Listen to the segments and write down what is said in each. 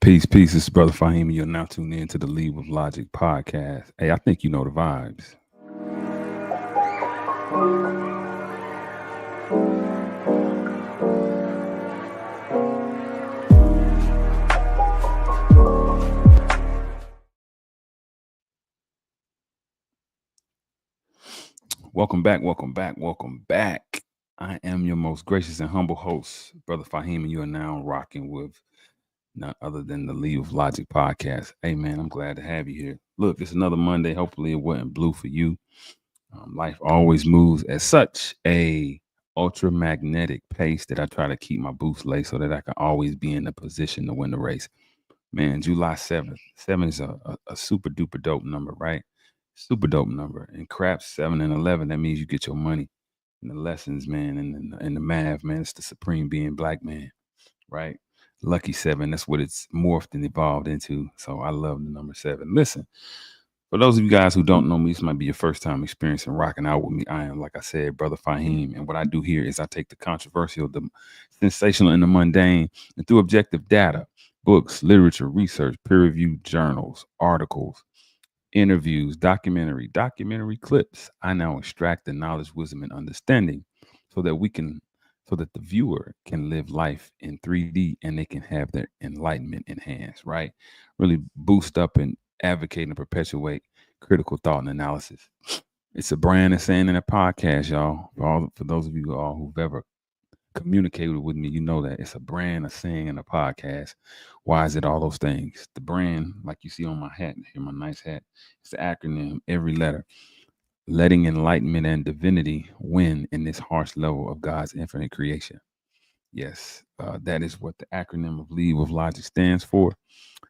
Peace, peace. This is Brother Faheem. You're now tuned in to the Lead with Logic podcast. Hey, I think you know the vibes. Welcome back, welcome back, welcome back. I am your most gracious and humble host, Brother Faheem, and you are now rocking with none other than the Lead with Logic podcast. Hey, man, I'm glad to have you here. Look, it's another Monday. Hopefully, it wasn't blue for you. Life always moves at such a ultra magnetic pace that I try to keep my boots laced so that I can always be in a position to win the race. Man, July 7th. 7 is a super duper dope number, right? Super dope number. And craps 7 and 11, that means you get your money. And the lessons, man, and the math, man, it's the supreme being black man, right? Lucky 7, that's what it's morphed and evolved into. So I love the number 7. Listen, for those of you guys who don't know me, this might be your first time experiencing rocking out with me. I am, like I said, Brother Faheem. And what I do here is I take the controversial, the sensational, and the mundane, and through objective data, books, literature, research, peer-reviewed journals, articles, interviews, documentary clips, I now extract the knowledge, wisdom, and understanding so that we can so that the viewer can live life in 3D and they can have their enlightenment enhanced, right? Really boost up and advocate and perpetuate critical thought and analysis. It's a brand of saying in a podcast, y'all. For those of you all who've ever communicated with me, you know that it's a brand, a saying, and a podcast. Why is it all those things? The brand, like you see on my hat here, my nice hat, it's the acronym, every letter. Letting enlightenment and divinity win in this harsh level of God's infinite creation. Yes, that is what the acronym of Lead with Logic stands for.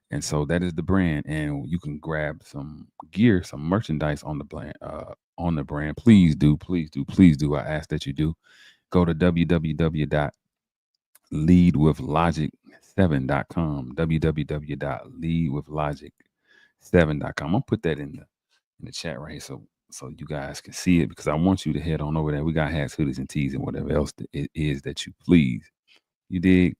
And so that is the brand. And you can grab some gear, some merchandise on the brand. Please do, please do, please do. I ask that you do. Go to www.leadwithlogic7.com. www.leadwithlogic7.com. I'm gonna put that in the chat right here so you guys can see it because I want you to head on over there. We got hats, hoodies, and tees and whatever else it is that you please. You dig?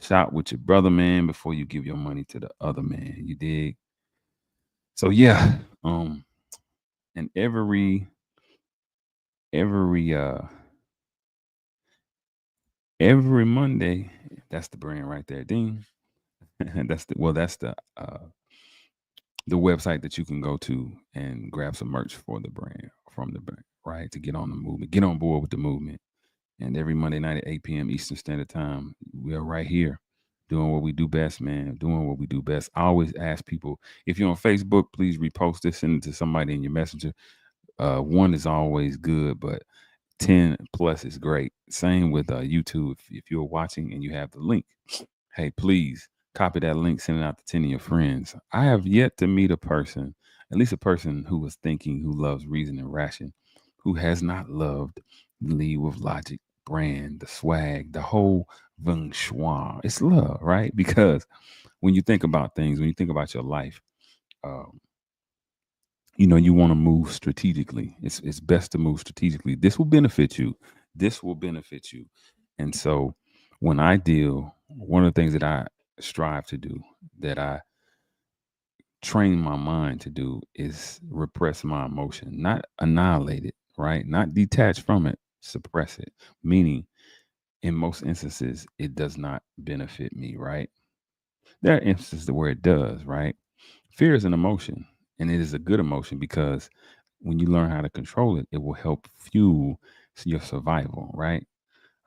Shop with your brother, man, before you give your money to the other man. You dig? So yeah, and every every Monday, that's the brand right there. Ding. That's the website that you can go to and grab some merch for the brand from the brand, right? To get on the movement, get on board with the movement. And every Monday night at 8 p.m. Eastern Standard Time, we are right here doing what we do best, man. Doing what we do best. I always ask people, if you're on Facebook, please repost this, send it to somebody in your messenger. One is always good, but 10 plus is great. Same with YouTube. If you're watching and you have the link, hey, please copy that link, send it out to 10 of your friends. I have yet to meet a person, at least a person who was thinking, who loves reason and ration, who has not loved Lead with Logic brand, the swag, the whole feng shui. It's love, right? Because when you think about things, when you think about your life, um, you want to move strategically. It's best to move strategically. This will benefit you. This will benefit you. And so when I deal, one of the things that I strive to do, that I train my mind to do, is repress my emotion, not annihilate it, right? Not detach from it, suppress it. Meaning, in most instances, it does not benefit me, right? There are instances where it does, right? Fear is an emotion, and it is a good emotion because when you learn how to control it, it will help fuel your survival, right?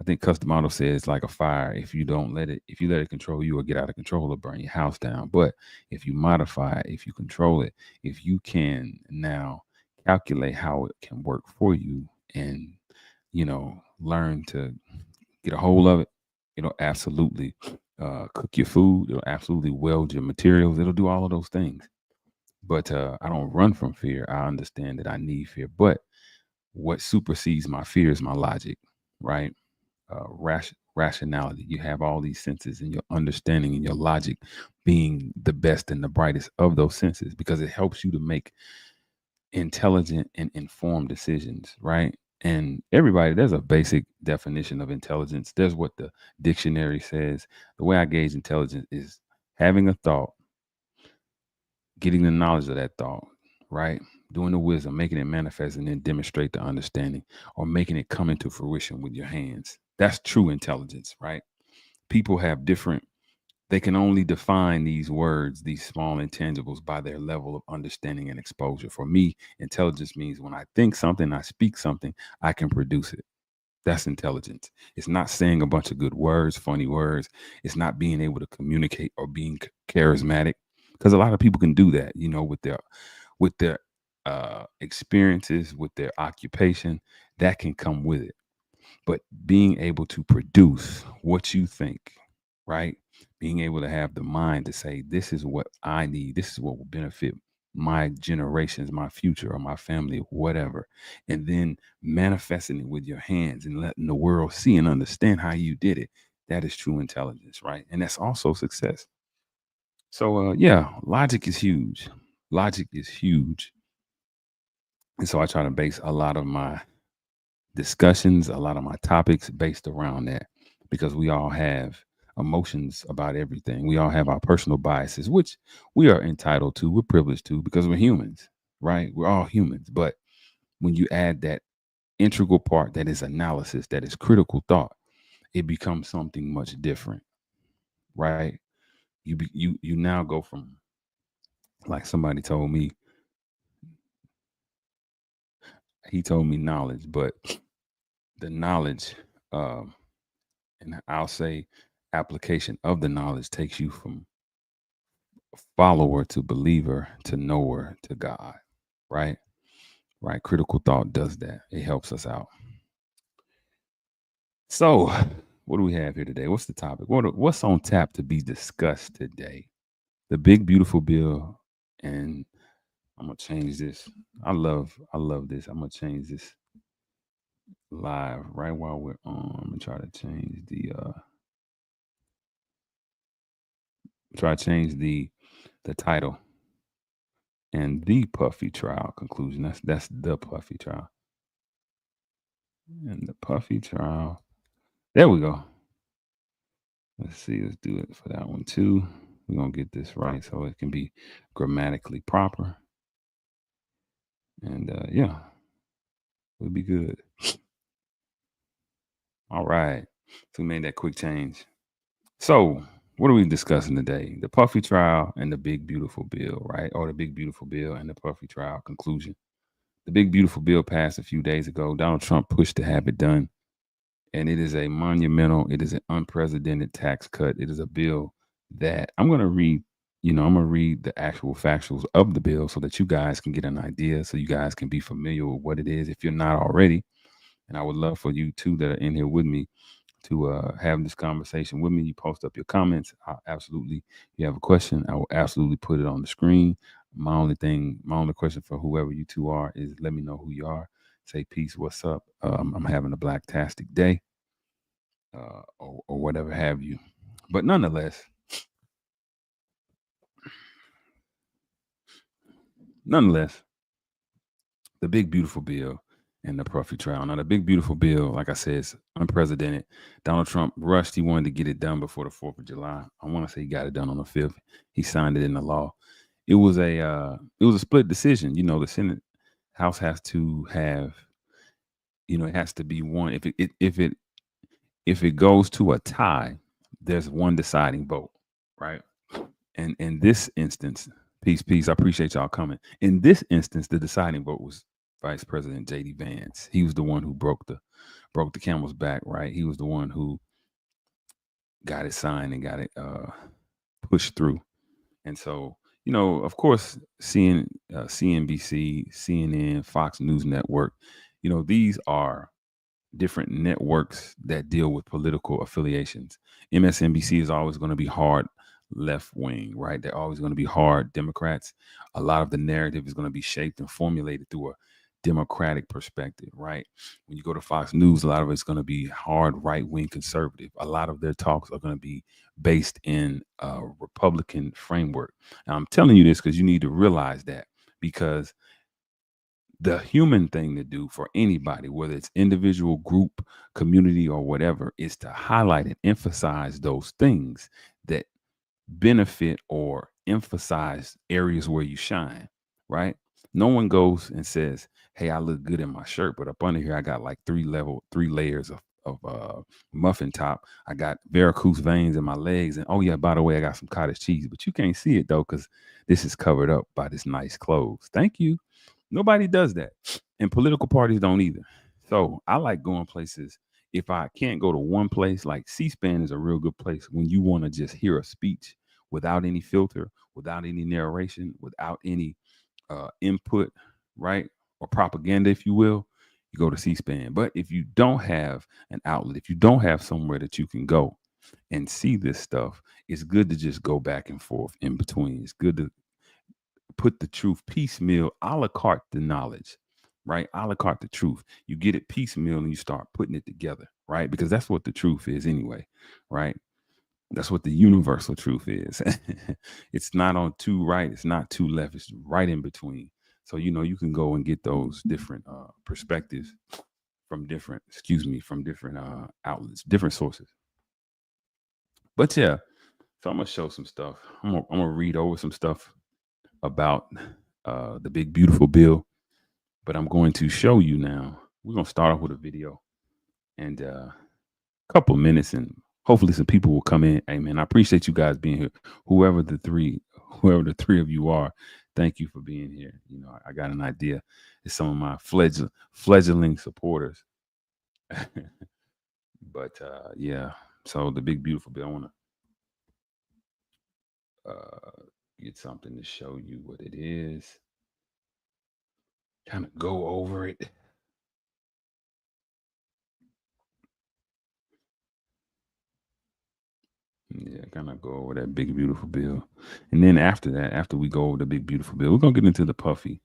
I think Custom Auto says like a fire. If you let it control you or get out of control, it'll burn your house down. But if you modify it, if you control it, if you can now calculate how it can work for you and, learn to get a hold of it, it'll absolutely cook your food. It'll absolutely weld your materials. It'll do all of those things. But I don't run from fear. I understand that I need fear. But what supersedes my fear is my logic, right? Rationality. You have all these senses and your understanding and your logic being the best and the brightest of those senses because it helps you to make intelligent and informed decisions, right? And everybody, there's a basic definition of intelligence. There's what the dictionary says. The way I gauge intelligence is Having a thought, getting the knowledge of that thought, right? Doing the wisdom, making it manifest, and then demonstrate the understanding, or making it come into fruition with your hands. That's true intelligence, right? People have different, they can only define these words, these small intangibles, by their level of understanding and exposure. For me, intelligence means when I think something, I speak something, I can produce it. That's intelligence. It's not saying a bunch of good words, funny words. It's not being able to communicate or being charismatic, because a lot of people can do that, with their experiences, with their occupation, that can come with it. But being able to produce what you think, right? Being able to have the mind to say, this is what I need, this is what will benefit my generations, my future, or my family, whatever. And then manifesting it with your hands and letting the world see and understand how you did it. That is true intelligence, right? And that's also success. So, yeah, logic is huge. Logic is huge. And so I try to base a lot of my discussions, a lot of my topics based around that, because we all have emotions about everything. We all have our personal biases, which we are entitled to, we're privileged to, because we're humans, right? We're all humans. But when you add that integral part that is analysis, that is critical thought, it becomes something much different, right? You now go from, like somebody told me, he told me knowledge, but the knowledge, um, and I'll say application of the knowledge takes you from follower to believer to knower to God, right? Right. Critical thought does that. It helps us out. So, what do we have here today? What's the topic? What's on tap to be discussed today? The big beautiful bill, and I'm gonna change this. I love this. I'm gonna change this live right while we're on. I'm gonna try to change the title, and the Puffy trial conclusion. That's the Puffy trial. And the Puffy trial. There we go. Let's see. Let's do it for that one too. We're gonna get this right so it can be grammatically proper. And yeah, we'll be good. All right. So we made that quick change. So what are we discussing today? The Puffy trial and the big beautiful bill, right? Or the big beautiful bill and the Puffy trial conclusion. The big beautiful bill passed a few days ago. Donald Trump pushed to have it done, and it is a monumental, it is an unprecedented tax cut. It is a bill that I'm going to read. I'm going to read the actual factuals of the bill so that you guys can get an idea, so you guys can be familiar with what it is if you're not already. And I would love for you two that are in here with me to have this conversation with me. You post up your comments. I'll absolutely, if you have a question, I will absolutely put it on the screen. My only question for whoever you two are is let me know who you are. Say peace, what's up? I'm having a blacktastic day, or whatever have you. But nonetheless, the big beautiful bill and the Puffy trial. Now, the big beautiful bill, like I said, is unprecedented. Donald Trump rushed. He wanted to get it done before the 4th of July. I want to say he got it done on the 5th. He signed it in the law. It was a split decision. The Senate House has to have, it has to be one. If it goes to a tie, there's one deciding vote, right? And in this instance, peace. I appreciate y'all coming. In this instance, the deciding vote was Vice President JD Vance. He was the one who broke the camel's back, right? He was the one who got it signed and got it pushed through. And so, of course, CNBC, CNN, Fox News Network, these are different networks that deal with political affiliations. MSNBC is always going to be hard left wing, right? They're always going to be hard Democrats. A lot of the narrative is going to be shaped and formulated through a Democratic perspective, right? When you go to Fox News, a lot of it's going to be hard right wing conservative. A lot of their talks are going to be based in a Republican framework. Now, I'm telling you this because you need to realize that, because the human thing to do for anybody, whether it's individual, group, community, or whatever, is to highlight and emphasize those things that benefit or emphasize areas where you shine, right? No one goes and says, "Hey, I look good in my shirt, but up under here I got like three layers of muffin top. I got varicose veins in my legs, and oh yeah, by the way, I got some cottage cheese, but you can't see it though because this is covered up by this nice clothes. Thank you." Nobody does that, and political parties don't either. So I like going places. If I can't go to one place, like C-SPAN is a real good place when you want to just hear a speech without any filter, without any narration, without any input, right? Or propaganda, if you will, you go to C-SPAN. But if you don't have an outlet, if you don't have somewhere that you can go and see this stuff, it's good to just go back and forth in between. It's good to put the truth piecemeal, a la carte the knowledge, right? A la carte the truth. You get it piecemeal and you start putting it together, right? Because that's what the truth is anyway, right? That's what the universal truth is. It's not on two right, it's not two left, it's right in between. So you can go and get those different perspectives from different, excuse me, from different outlets, different sources. But yeah, so I'm gonna show some stuff. I'm gonna read over some stuff about the big beautiful bill, but I'm going to show you now. We're gonna start off with a video and couple minutes, and hopefully some people will come in. Hey man, I appreciate you guys being here. Whoever the three of you are, thank you for being here. I got an idea. It's some of my fledgling supporters. But yeah, so the big beautiful bill. I want to get something to show you what it is. Kind of go over it. Yeah, kind of go over that big beautiful bill, and then after that, after we go over the big beautiful bill, we're gonna get into the Puffy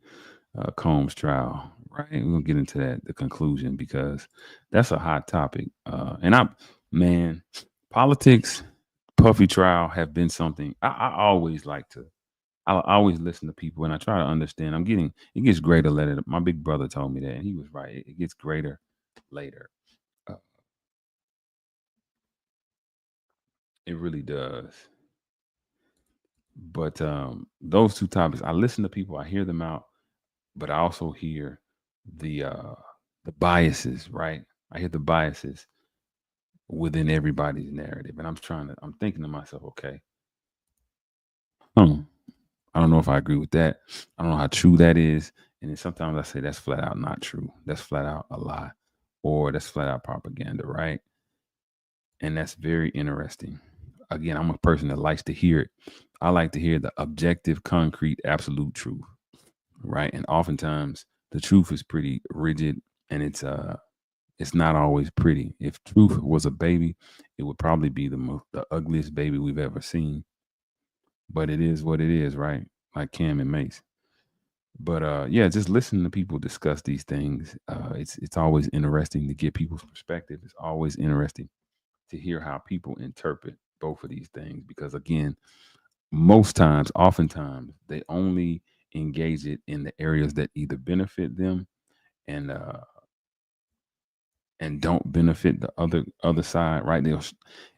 Combs trial, right? We're gonna get into that, the conclusion, because that's a hot topic. And man, politics, Puffy trial have been something I always like to. I always listen to people and I try to understand. It gets greater later. My big brother told me that, and he was right. It gets greater later. Uh, it really does. But those two topics, I listen to people, I hear them out, but I also hear the uh the biases, right? I hear the biases within everybody's narrative. And I'm thinking to myself, okay, hmm, I don't know if I agree with that. I don't know how true that is. And then sometimes I say that's flat out not true. That's flat out a lie. Or that's flat out propaganda, right? And that's very interesting. Again, I'm a person that likes to hear it. I like to hear the objective, concrete, absolute truth, right? And oftentimes the truth is pretty rigid and it's not always pretty. If truth was a baby, it would probably be the ugliest baby we've ever seen. But it is what it is, right? Like Cam and Mace. But yeah, just listening to people discuss these things. It's always interesting to get people's perspective. It's always interesting to hear how people interpret both of these things because again, most times, oftentimes, they only engage it in the areas that either benefit them and don't benefit the other side, right?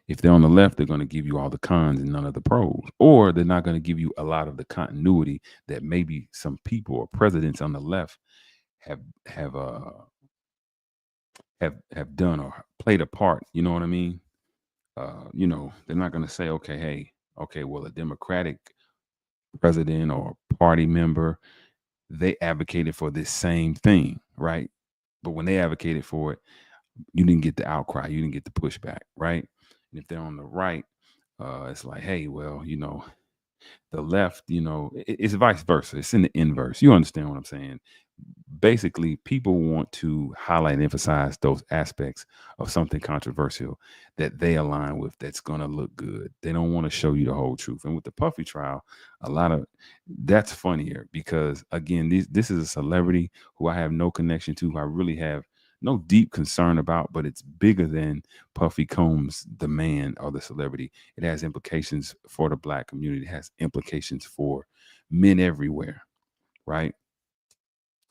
If they're on the left, they're going to give you all the cons and none of the pros, or they're not going to give you a lot of the continuity that maybe some people or presidents on the left have have uh have done or played a part. You know what I mean? They're not going to say, okay, hey, okay, well, a Democratic president or party member, they advocated for this same thing, right? But when they advocated for it, you didn't get the outcry, you didn't get the pushback, right? And if they're on the right, it's like, hey, well, the left, it's vice versa. It's in the inverse. You understand what I'm saying? Basically, people want to highlight and emphasize those aspects of something controversial that they align with that's going to look good. They don't want to show you the whole truth. And with the Puffy trial, a lot of that's funnier because again, this is a celebrity who I have no connection to, who I really have no deep concern about, but it's bigger than Puffy Combs, the man or the celebrity. It has implications for the black community. It has implications for men everywhere, right?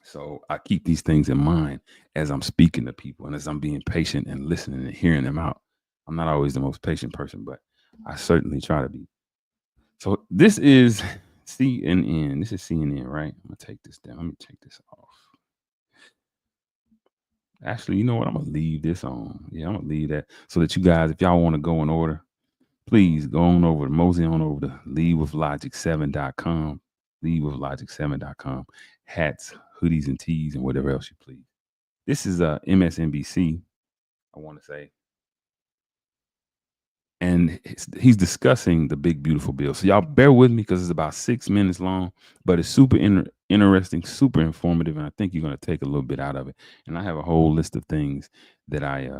So I keep these things in mind as I'm speaking to people and as I'm being patient and listening and hearing them out. I'm not always the most patient person, but I certainly try to be. So this is CNN. This is CNN, right? I'm gonna take this down. Let me take this off. Actually, you know what? I'm gonna leave this on. Yeah, I'm gonna leave that so that you guys, if y'all want to go in order, please go on over to mosey on over to leadwithlogic7.com. Leadwithlogic7.com. Hats, hoodies, and tees, and whatever else you please. This is MSNBC, I want to say. And he's discussing the big, beautiful bill. So y'all bear with me because it's about 6 minutes long, but it's super interesting, super informative, and I think you're going to take a little bit out of it. And I have a whole list of things that I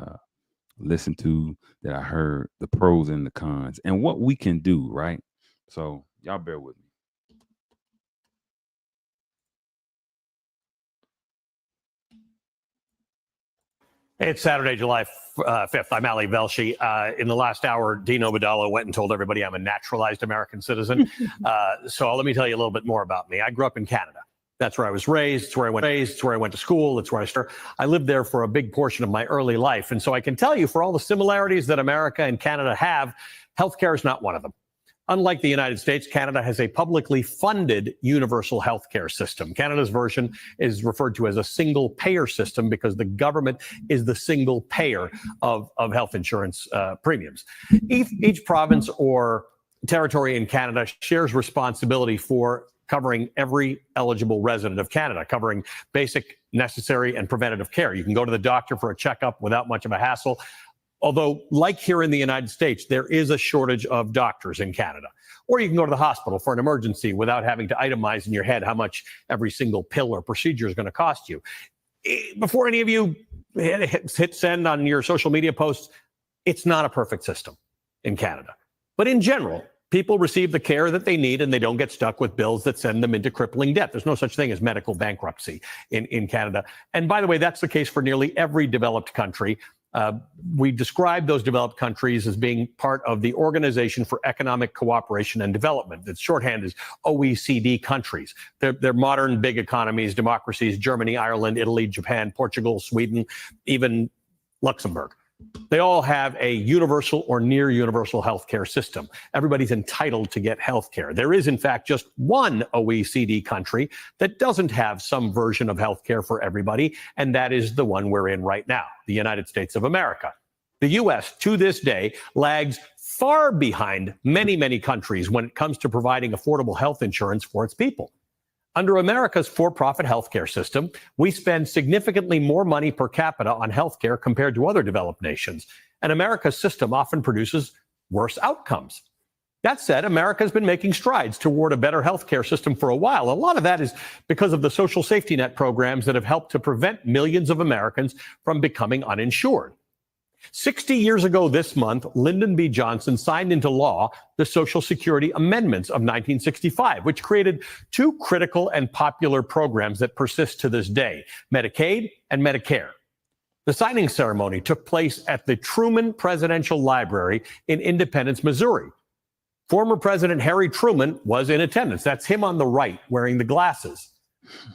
listened to, that I heard, the pros and the cons, and what we can do, right? So y'all bear with me. It's Saturday, July 5th. I'm Ali Velshi. In the last hour, Dean Obeidallah went and told everybody I'm a naturalized American citizen. So let me tell you a little bit more about me. I grew up in Canada. That's where I was raised. It's where I went to school. It's where I started. I lived there for a big portion of my early life. And so I can tell you, for all the similarities that America and Canada have, healthcare is not one of them. Unlike the United States, Canada has a publicly funded universal health care system. Canada's version is referred to as a single payer system because the government is the single payer of health insurance premiums. Each province or territory in Canada shares responsibility for covering every eligible resident of Canada, covering basic, necessary, and preventative care. You can go to the doctor for a checkup without much of a hassle. Although, like here in the United States, there is a shortage of doctors in Canada. Or you can go to the hospital for an emergency without having to itemize in your head how much every single pill or procedure is going to cost you. Before any of you hit send on your social media posts, it's not a perfect system in Canada. But in general, people receive the care that they need and they don't get stuck with bills that send them into crippling debt. There's no such thing as medical bankruptcy in Canada. And by the way, that's the case for nearly every developed country. We describe those developed countries as being part of the Organization for Economic Cooperation and Development. Its shorthand is OECD countries. They're modern, big economies, democracies: Germany, Ireland, Italy, Japan, Portugal, Sweden, even Luxembourg. They all have a universal or near universal healthcare system. Everybody's entitled to get healthcare. There is, in fact, just one OECD country that doesn't have some version of healthcare for everybody, and that is the one we're in right now, the United States of America. The U.S., to this day, lags far behind many, many countries when it comes to providing affordable health insurance for its people. Under America's for-profit healthcare system, we spend significantly more money per capita on healthcare compared to other developed nations, and America's system often produces worse outcomes. That said, America has been making strides toward a better healthcare system for a while. A lot of that is because of the social safety net programs that have helped to prevent millions of Americans from becoming uninsured. 60 years ago this month, Lyndon B. Johnson signed into law the Social Security Amendments of 1965, which created two critical and popular programs that persist to this day: Medicaid and Medicare. The signing ceremony took place at the Truman Presidential Library in Independence, Missouri. Former President Harry Truman was in attendance. That's him on the right, wearing the glasses.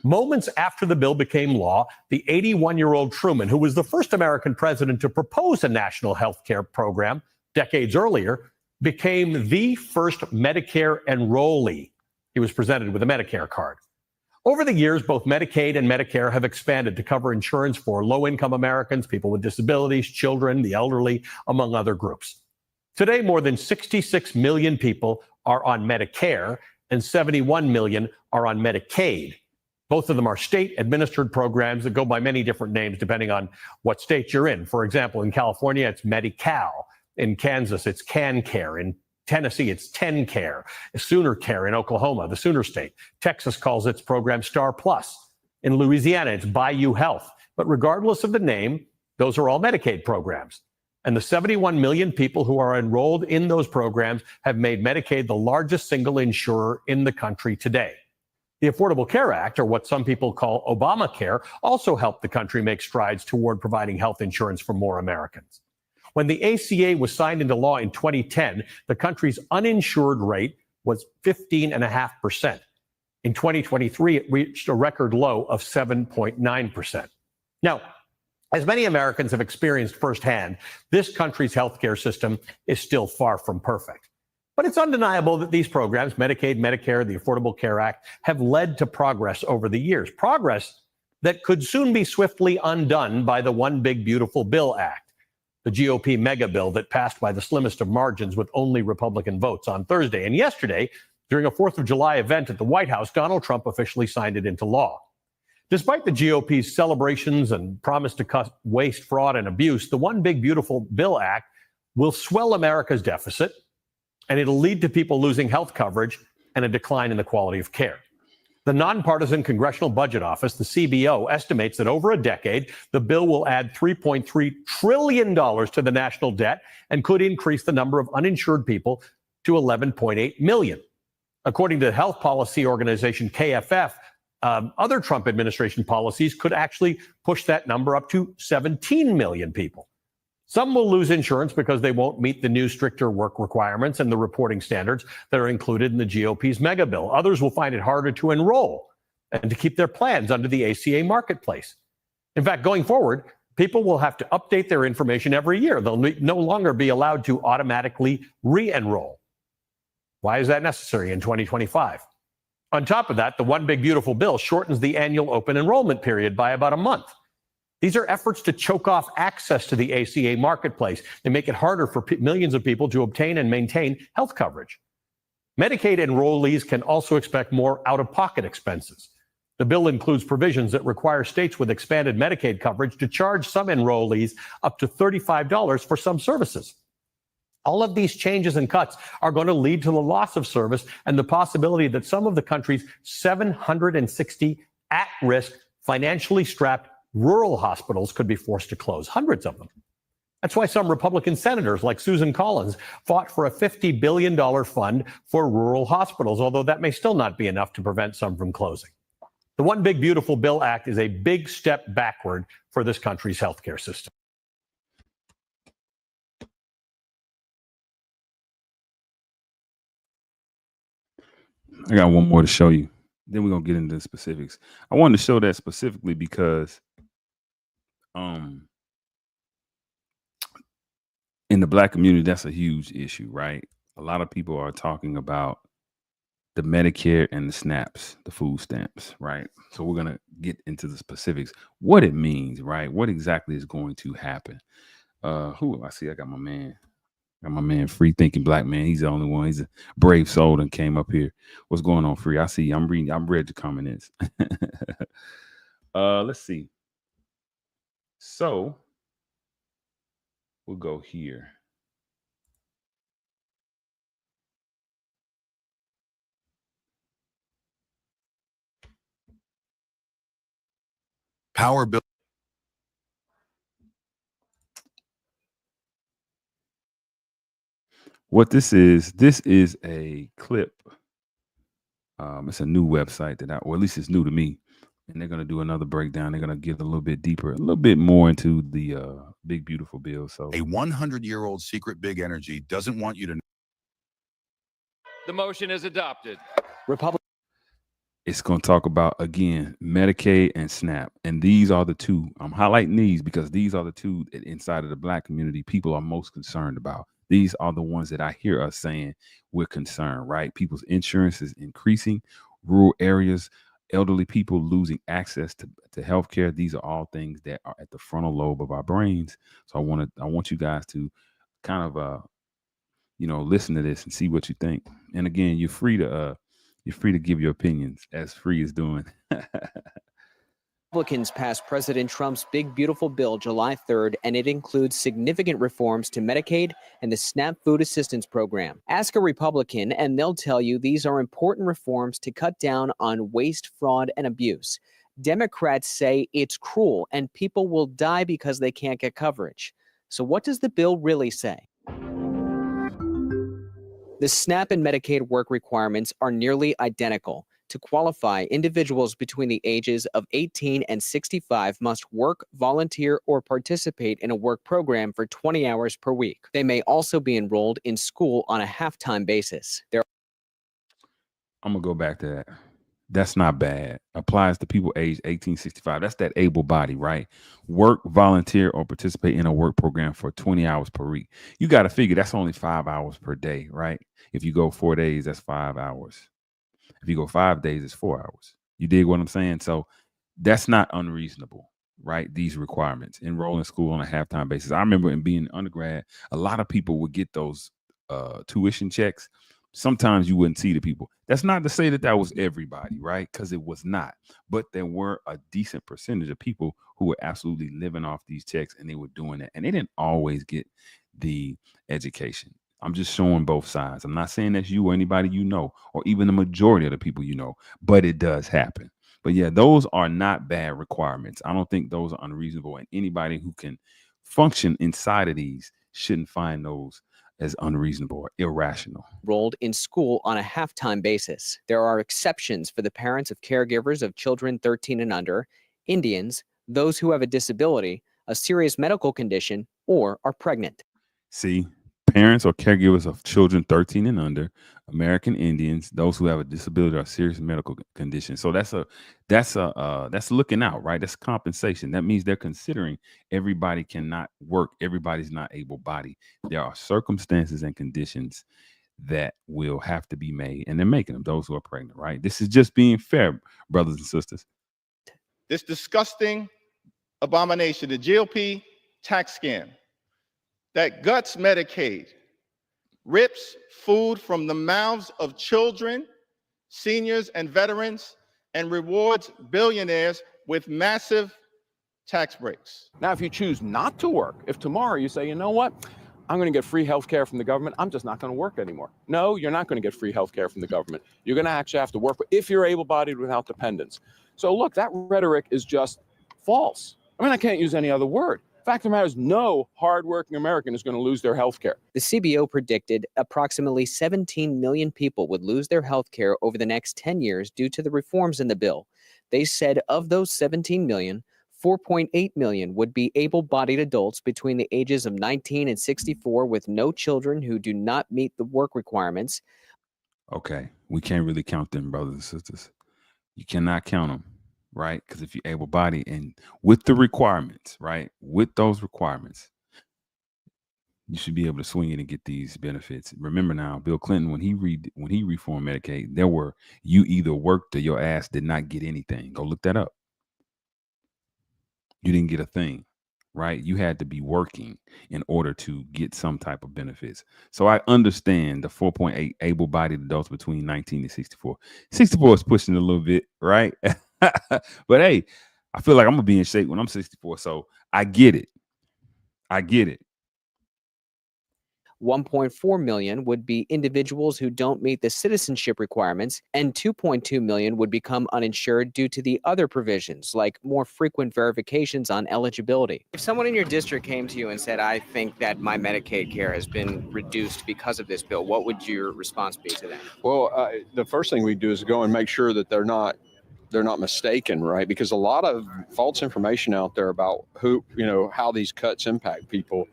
Moments after the bill became law, the 81-year-old Truman, who was the first American president to propose a national health care program decades earlier, became the first Medicare enrollee. He was presented with a Medicare card. Over the years, both Medicaid and Medicare have expanded to cover insurance for low-income Americans, people with disabilities, children, the elderly, among other groups. Today, more than 66 million people are on Medicare and 71 million are on Medicaid. Both of them are state-administered programs that go by many different names depending on what state you're in. For example, in California, it's Medi-Cal. In Kansas, it's CanCare. In Tennessee, it's TennCare. Sooner Care in Oklahoma, the Sooner State. Texas calls its program Star Plus. In Louisiana, it's Bayou Health. But regardless of the name, those are all Medicaid programs. And the 71 million people who are enrolled in those programs have made Medicaid the largest single insurer in the country today. The Affordable Care Act, or what some people call Obamacare, also helped the country make strides toward providing health insurance for more Americans. When the ACA was signed into law in 2010, the country's uninsured rate was 15.5%. In 2023, it reached a record low of 7.9%. Now, as many Americans have experienced firsthand, this country's healthcare system is still far from perfect. But it's undeniable that these programs, Medicaid, Medicare, the Affordable Care Act, have led to progress over the years. Progress that could soon be swiftly undone by the One Big Beautiful Bill Act, the GOP mega bill that passed by the slimmest of margins with only Republican votes on Thursday. And yesterday, during a 4th of July event at the White House, Donald Trump officially signed it into law. Despite the GOP's celebrations and promise to cut waste, fraud, and abuse, the One Big Beautiful Bill Act will swell America's deficit, and it'll lead to people losing health coverage and a decline in the quality of care. The Nonpartisan Congressional Budget Office, the CBO, estimates that over a decade, the bill will add $3.3 trillion to the national debt and could increase the number of uninsured people to 11.8 million. According to the health policy organization KFF, other Trump administration policies could actually push that number up to 17 million people. Some will lose insurance because they won't meet the new stricter work requirements and the reporting standards that are included in the GOP's mega bill. Others will find it harder to enroll and to keep their plans under the ACA marketplace. In fact, going forward, people will have to update their information every year. They'll no longer be allowed to automatically re-enroll. Why is that necessary in 2025? On top of that, the One Big Beautiful Bill shortens the annual open enrollment period by about a month. These are efforts to choke off access to the ACA marketplace. They make it harder for millions of people to obtain and maintain health coverage. Medicaid enrollees can also expect more out-of-pocket expenses. The bill includes provisions that require states with expanded Medicaid coverage to charge some enrollees up to $35 for some services. All of these changes and cuts are going to lead to the loss of service and the possibility that some of the country's 760 at-risk, financially strapped rural hospitals could be forced to close, hundreds of them. That's why some Republican senators like Susan Collins fought for a $50 billion fund for rural hospitals, although that may still not be enough to prevent some from closing. The One Big Beautiful Bill Act is a big step backward for this country's healthcare system. I got one more to show you. Then we're going to get into the specifics. I wanted to show that specifically because in the Black community, that's a huge issue, right? A lot of people are talking about the Medicare and the SNAPs, the food stamps, right? So we're going to get into the specifics, what it means, right? What exactly is going to happen? Who I see? I got my man, Free Thinking Black Man. He's the only one. He's a brave soul and came up here. What's going on, Free? I see. I'm ready to comment in. Let's see. So we'll go here. Power bill. What this is a clip. It's a new website or at least it's new to me. And they're going to do another breakdown. They're going to get a little bit deeper, a little bit more into the Big Beautiful Bill. So a 100-year-old secret big energy doesn't want you to know. The motion is adopted. It's going to talk about, again, Medicaid and SNAP. And these are the two. I'm highlighting these because these are the two that inside of the Black community people are most concerned about. These are the ones that I hear us saying we're concerned, right? People's insurance is increasing, rural areas, elderly people losing access to healthcare. These are all things that are at the frontal lobe of our brains. So I want you guys to kind of listen to this and see what you think. And again, you're free to give your opinions, as Free is doing. Republicans passed President Trump's Big Beautiful Bill July 3rd, and it includes significant reforms to Medicaid and the SNAP food assistance program. Ask a Republican, and they'll tell you these are important reforms to cut down on waste, fraud, and abuse. Democrats say it's cruel, and people will die because they can't get coverage. So what does the bill really say? The SNAP and Medicaid work requirements are nearly identical. To qualify, individuals between the ages of 18 and 65 must work, volunteer, or participate in a work program for 20 hours per week. They may also be enrolled in school on a half-time basis. I'm going to go back to that. That's not bad. Applies to people age 1865. That's that able body, right? Work, volunteer, or participate in a work program for 20 hours per week. You got to figure that's only 5 hours per day, right? If you go 4 days, that's 5 hours. If you go 5 days, it's 4 hours. You dig what I'm saying? So that's not unreasonable, right? These requirements. Enroll in school on a half-time basis. I remember in being undergrad, a lot of people would get those tuition checks. Sometimes you wouldn't see the people. That's not to say that that was everybody, right? Because it was not. But there were a decent percentage of people who were absolutely living off these checks, and they were doing it. And they didn't always get the education. I'm just showing both sides. I'm not saying that's you or anybody you know, or even the majority of the people you know, but it does happen. But yeah, those are not bad requirements. I don't think those are unreasonable, and anybody who can function inside of these shouldn't find those as unreasonable or irrational. Enrolled in school on a half-time basis. There are exceptions for the parents of caregivers of children 13 and under, Indians, those who have a disability, a serious medical condition, or are pregnant. See, parents or caregivers of children 13 and under, American Indians, those who have a disability or serious medical condition. So that's looking out, right? That's compensation. That means they're considering everybody cannot work, everybody's not able-bodied. There are circumstances and conditions that will have to be made, and they're making them. Those who are pregnant, right? This is just being fair, brothers and sisters. This disgusting abomination, the GOP tax scam that guts Medicaid, rips food from the mouths of children, seniors, and veterans, and rewards billionaires with massive tax breaks. Now, if you choose not to work, if tomorrow you say, you know what, I'm going to get free health care from the government, I'm just not going to work anymore. No, you're not going to get free health care from the government. You're going to actually have to work if you're able-bodied without dependents. So look, that rhetoric is just false. I mean, I can't use any other word. Fact of the matter is, no hardworking American is going to lose their health care. The CBO predicted approximately 17 million people would lose their health care over the next 10 years due to the reforms in the bill. They said of those 17 million, 4.8 million would be able-bodied adults between the ages of 19 and 64 with no children who do not meet the work requirements. Okay, we can't really count them, brothers and sisters. You cannot count them, right? Because if you're able-bodied and with the requirements, right, with those requirements, you should be able to swing it and get these benefits. Remember now, Bill Clinton, when he reformed Medicaid, there were, you either worked or your ass did not get anything. Go look that up. You didn't get a thing, right? You had to be working in order to get some type of benefits. So I understand the 4.8 able-bodied adults between 19 and 64. 64 is pushing a little bit, right? But hey, I feel like I'm gonna be in shape when I'm 64. So I get it. I get it. 1.4 million would be individuals who don't meet the citizenship requirements, and 2.2 million would become uninsured due to the other provisions, like more frequent verifications on eligibility. If someone in your district came to you and said, I think that my Medicaid care has been reduced because of this bill, what would your response be to that? Well, the first thing we do is go and make sure that they're not mistaken, right? Because a lot of false information out there about how these cuts impact people.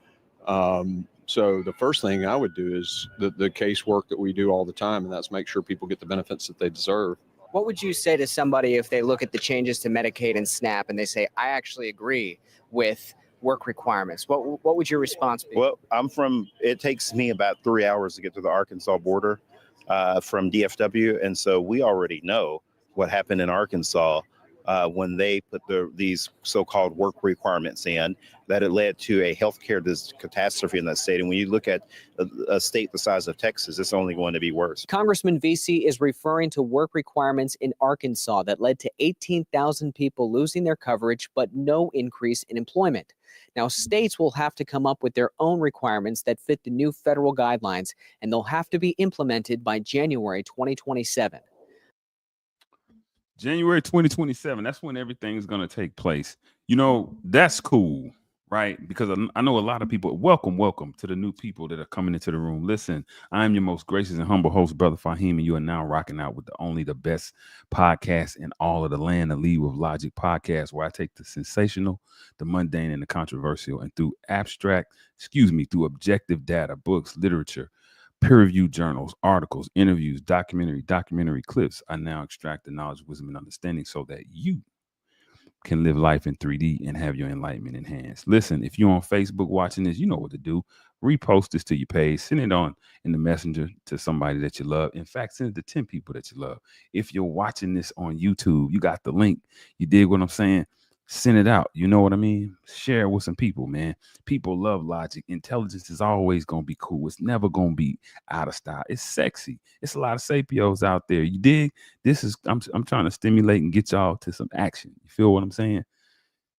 So the first thing I would do is the case work that we do all the time, and that's make sure people get the benefits that they deserve. What would you say to somebody if they look at the changes to Medicaid and SNAP and they say, I actually agree with work requirements? What would your response be? Well, it takes me about 3 hours to get to the Arkansas border from DFW. And so we already know what happened in Arkansas when they put these so-called work requirements in, that it led to a healthcare catastrophe in that state. And when you look at a state the size of Texas, it's only going to be worse. Congressman Vesey is referring to work requirements in Arkansas that led to 18,000 people losing their coverage, but no increase in employment. Now, states will have to come up with their own requirements that fit the new federal guidelines, and they'll have to be implemented by January 2027. January 2027, that's when everything's going to take place. That's cool, right? Because I know a lot of people, welcome to the new people that are coming into the room. Listen, I'm your most gracious and humble host, Brother Faheem, and you are now rocking out with the best podcast in all of the land, the Lead with Logic podcast, where I take the sensational, the mundane, and the controversial, and through objective data, books, literature, Peer-reviewed journals, articles, interviews, documentary clips are now extract the knowledge, wisdom, and understanding so that you can live life in 3D and have your enlightenment enhanced. Listen, if you're on Facebook watching this, you know what to do. Repost this to your page, send it on in the messenger to somebody that you love. In fact, send it to 10 people that you love. If you're watching this on YouTube, you got the link. You dig what I'm saying? Send it out. You know what I mean? Share with some people, man. People love logic. Intelligence is always going to be cool. It's never going to be out of style. It's sexy. It's a lot of sapios out there. You dig? This is I'm trying to stimulate and get y'all to some action. You feel what I'm saying?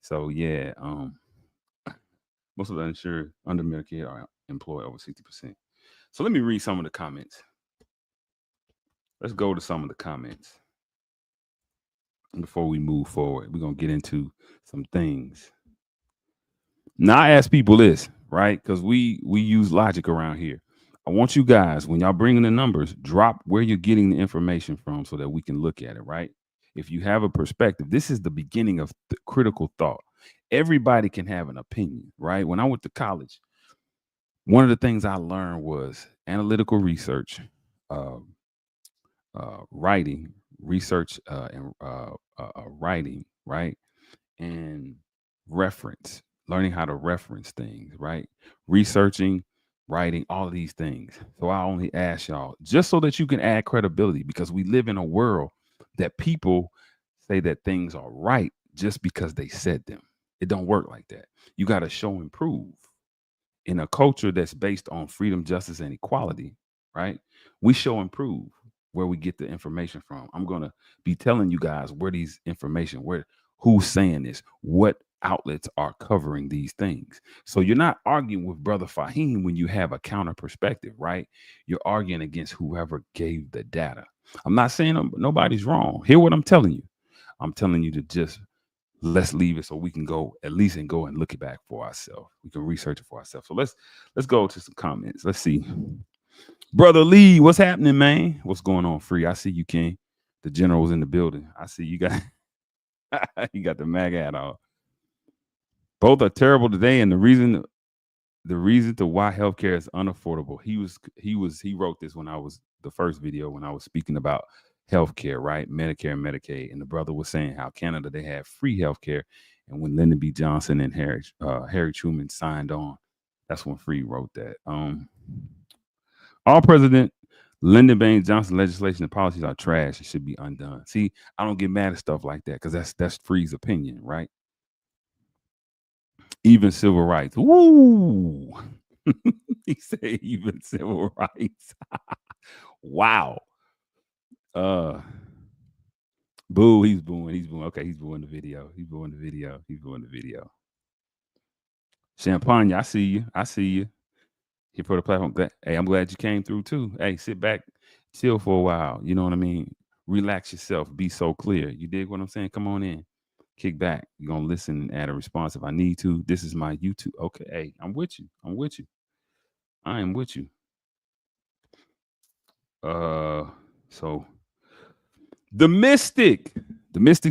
So yeah, most of the insured under Medicare are employed over 60%. So let me read some of the comments. Let's go to some of the comments. And before we move forward, we're gonna get into some things. Now I ask people this, right? Because we use logic around here. I want you guys, when y'all bring in the numbers, drop where you're getting the information from so that we can look at it, right? If you have a perspective, this is the beginning of the critical thought. Everybody can have an opinion, right? When I went to college, one of the things I learned was analytical research, uh, writing, research, and writing, right? And reference, learning how to reference things, right? Researching, writing, all of these things. So I only ask y'all just so that you can add credibility because we live in a world that people say that things are right just because they said them. It don't work like that. You got to show and prove. In a culture that's based on freedom, justice, and equality, right? We show and prove where we get the information from. I'm gonna be telling you guys where these information, who's saying this, what outlets are covering these things. So you're not arguing with Brother Faheem when you have a counter perspective, right? You're arguing against whoever gave the data. I'm not saying nobody's wrong. Hear what I'm telling you. I'm telling you to just let's leave it so we can go at least and go and look it back for ourselves. We can research it for ourselves. So let's go to some comments. Let's see. Brother Lee, what's happening, man? What's going on, Free? I see you, King. The general's in the building. I see you got you got the mag hat on. Both are terrible today, and the reason to why healthcare is unaffordable. He wrote this when I was the first video when I was speaking about healthcare, right? Medicare and Medicaid. And the brother was saying how Canada they have free healthcare. And when Lyndon B. Johnson and Harry Truman signed on, that's when Free wrote that. All President Lyndon Baines Johnson legislation and policies are trash. It should be undone. See, I don't get mad at stuff like that because that's Free's opinion, right? Even civil rights. Woo! He said even civil rights. Wow. Boo, he's booing. He's booing. Okay, he's booing the video. He's booing the video. He's booing the video. Champagne, I see you. I see you. Here for the platform. Hey, I'm glad you came through too. Hey, sit back, chill for a while. You know what I mean? Relax yourself. Be so clear. You dig what I'm saying? Come on in. Kick back. You're gonna listen and add a response if I need to. This is my YouTube. Okay, hey, I'm with you. I'm with you. I am with you. So the Mystic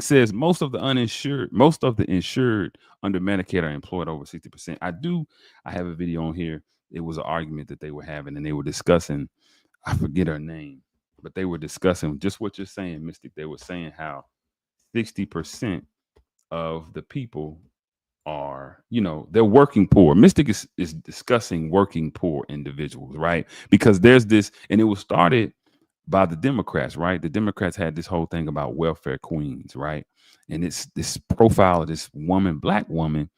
says most of the insured under Medicaid are employed over 60%. I have a video on here. It was an argument that they were having and they were discussing, I forget her name, but they were discussing just what you're saying, Mystic. They were saying how 60% of the people are, they're working poor. Mystic is discussing working poor individuals, right? Because there's this, and it was started by the Democrats, right? The Democrats had this whole thing about welfare queens, right? And it's this profile of this woman, black woman,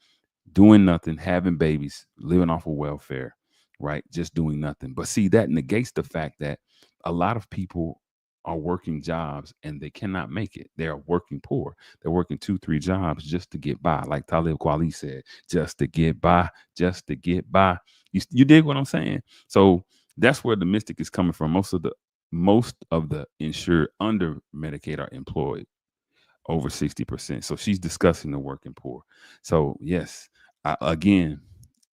doing nothing, having babies, living off of welfare, right? Just doing nothing. But see, that negates the fact that a lot of people are working jobs and they cannot make it. They're working poor. They're working 2-3 jobs just to get by. Like Talib Kweli said, just to get by, just to get by. You dig what I'm saying? So that's where the Mystic is coming from. Most of the insured under Medicaid are employed over 60%. So she's discussing the working poor. So yes, again,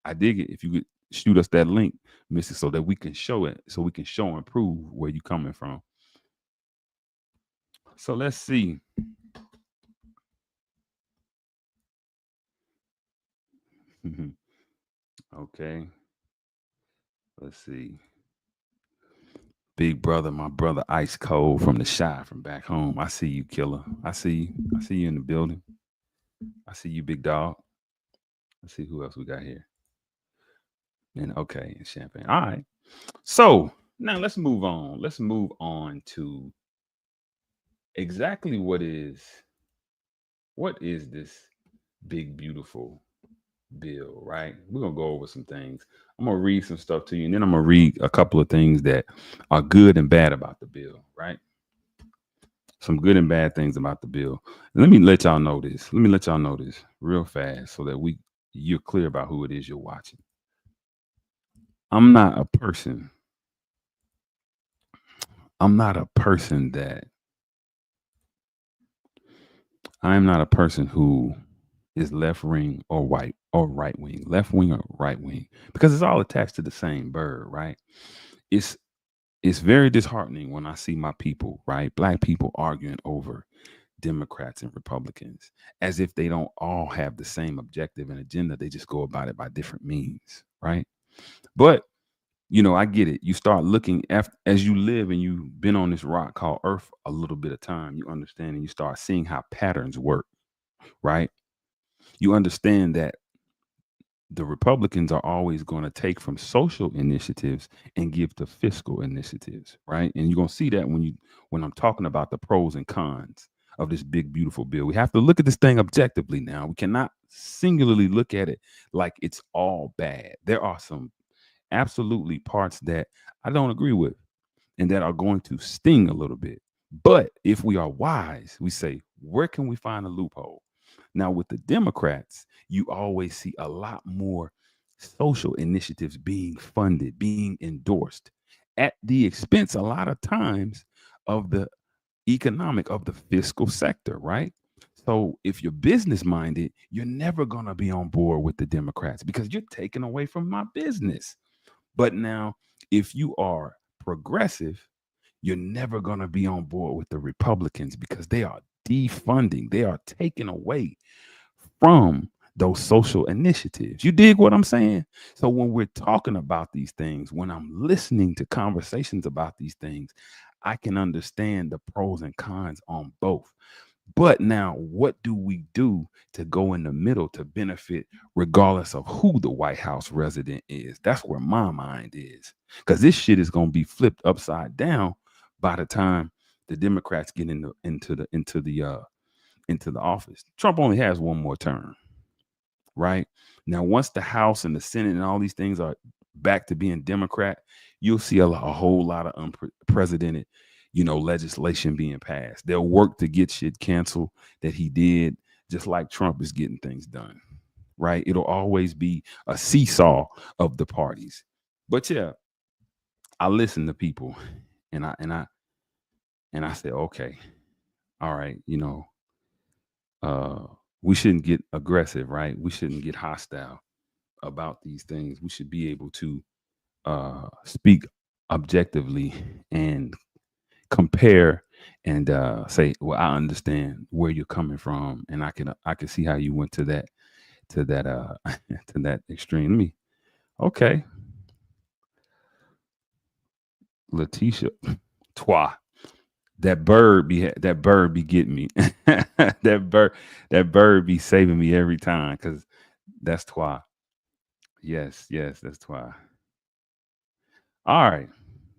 I dig it. If you could shoot us that link, Mystic, so that we can show it, so we can show and prove where you're coming from. So let's see. Okay. Let's see. Big brother, my brother Ice Cold from the Shy from back home. I see you, killer. I see you. I see you in the building. I see you, big dog. Let's see who else we got here. And okay, and champagne. All right. So now let's move on. Let's move on to exactly what is this big beautiful bill, right? We're gonna go over some things. I'm gonna read some stuff to you, and then I'm gonna read a couple of things that are good and bad about the bill, right? Some good and bad things about the bill. Let me let y'all know this. Let me let y'all know this real fast so that you're clear about who it is you're watching. I'm not a person. I'm not a person that I'm not a person who is left wing or white or right wing, left wing or right wing, because it's all attached to the same bird, right? It's it's very disheartening when I see my people, right? Black people arguing over Democrats and Republicans as if they don't all have the same objective and agenda. They just go about it by different means, right? But I get it. You start looking after as you live and you've been on this rock called Earth a little bit of time, you understand and you start seeing how patterns work, right? You understand that the Republicans are always going to take from social initiatives and give to fiscal initiatives, right? And you're going to see that when I'm talking about the pros and cons of this big beautiful bill. We have to look at this thing objectively now. We cannot singularly look at it like it's all bad. There are some absolutely parts that I don't agree with and that are going to sting a little bit. But if we are wise, we say, where can we find a loophole? Now, with the Democrats, you always see a lot more social initiatives being funded, being endorsed at the expense, a lot of times, of the of the fiscal sector, right? So if you're business minded, you're never going to be on board with the Democrats because you're taking away from my business. But now, if you are progressive, you're never going to be on board with the Republicans because they are defunding, they are taking away from those social initiatives. You dig what I'm saying? So when we're talking about these things, when I'm listening to conversations about these things, I can understand the pros and cons on both. But now, what do we do to go in the middle to benefit, regardless of who the White House resident is? That's where my mind is, because this shit is going to be flipped upside down by the time the Democrats get into the office. Trump only has one more term, right? Now, once the House and the Senate and all these things are back to being Democrat, you'll see a whole lot of unprecedented, legislation being passed. They'll work to get shit canceled that he did, just like Trump is getting things done, right? It'll always be a seesaw of the parties. But yeah, I listen to people, and I say, okay, all right, we shouldn't get aggressive, right? We shouldn't get hostile about these things. We should be able to speak objectively and compare and say, well, I understand where you're coming from, and I can see how you went to that to that extreme. Okay, Letitia, twa. That bird be getting me. that bird be saving me every time because that's twa. Yes, that's twa. All right.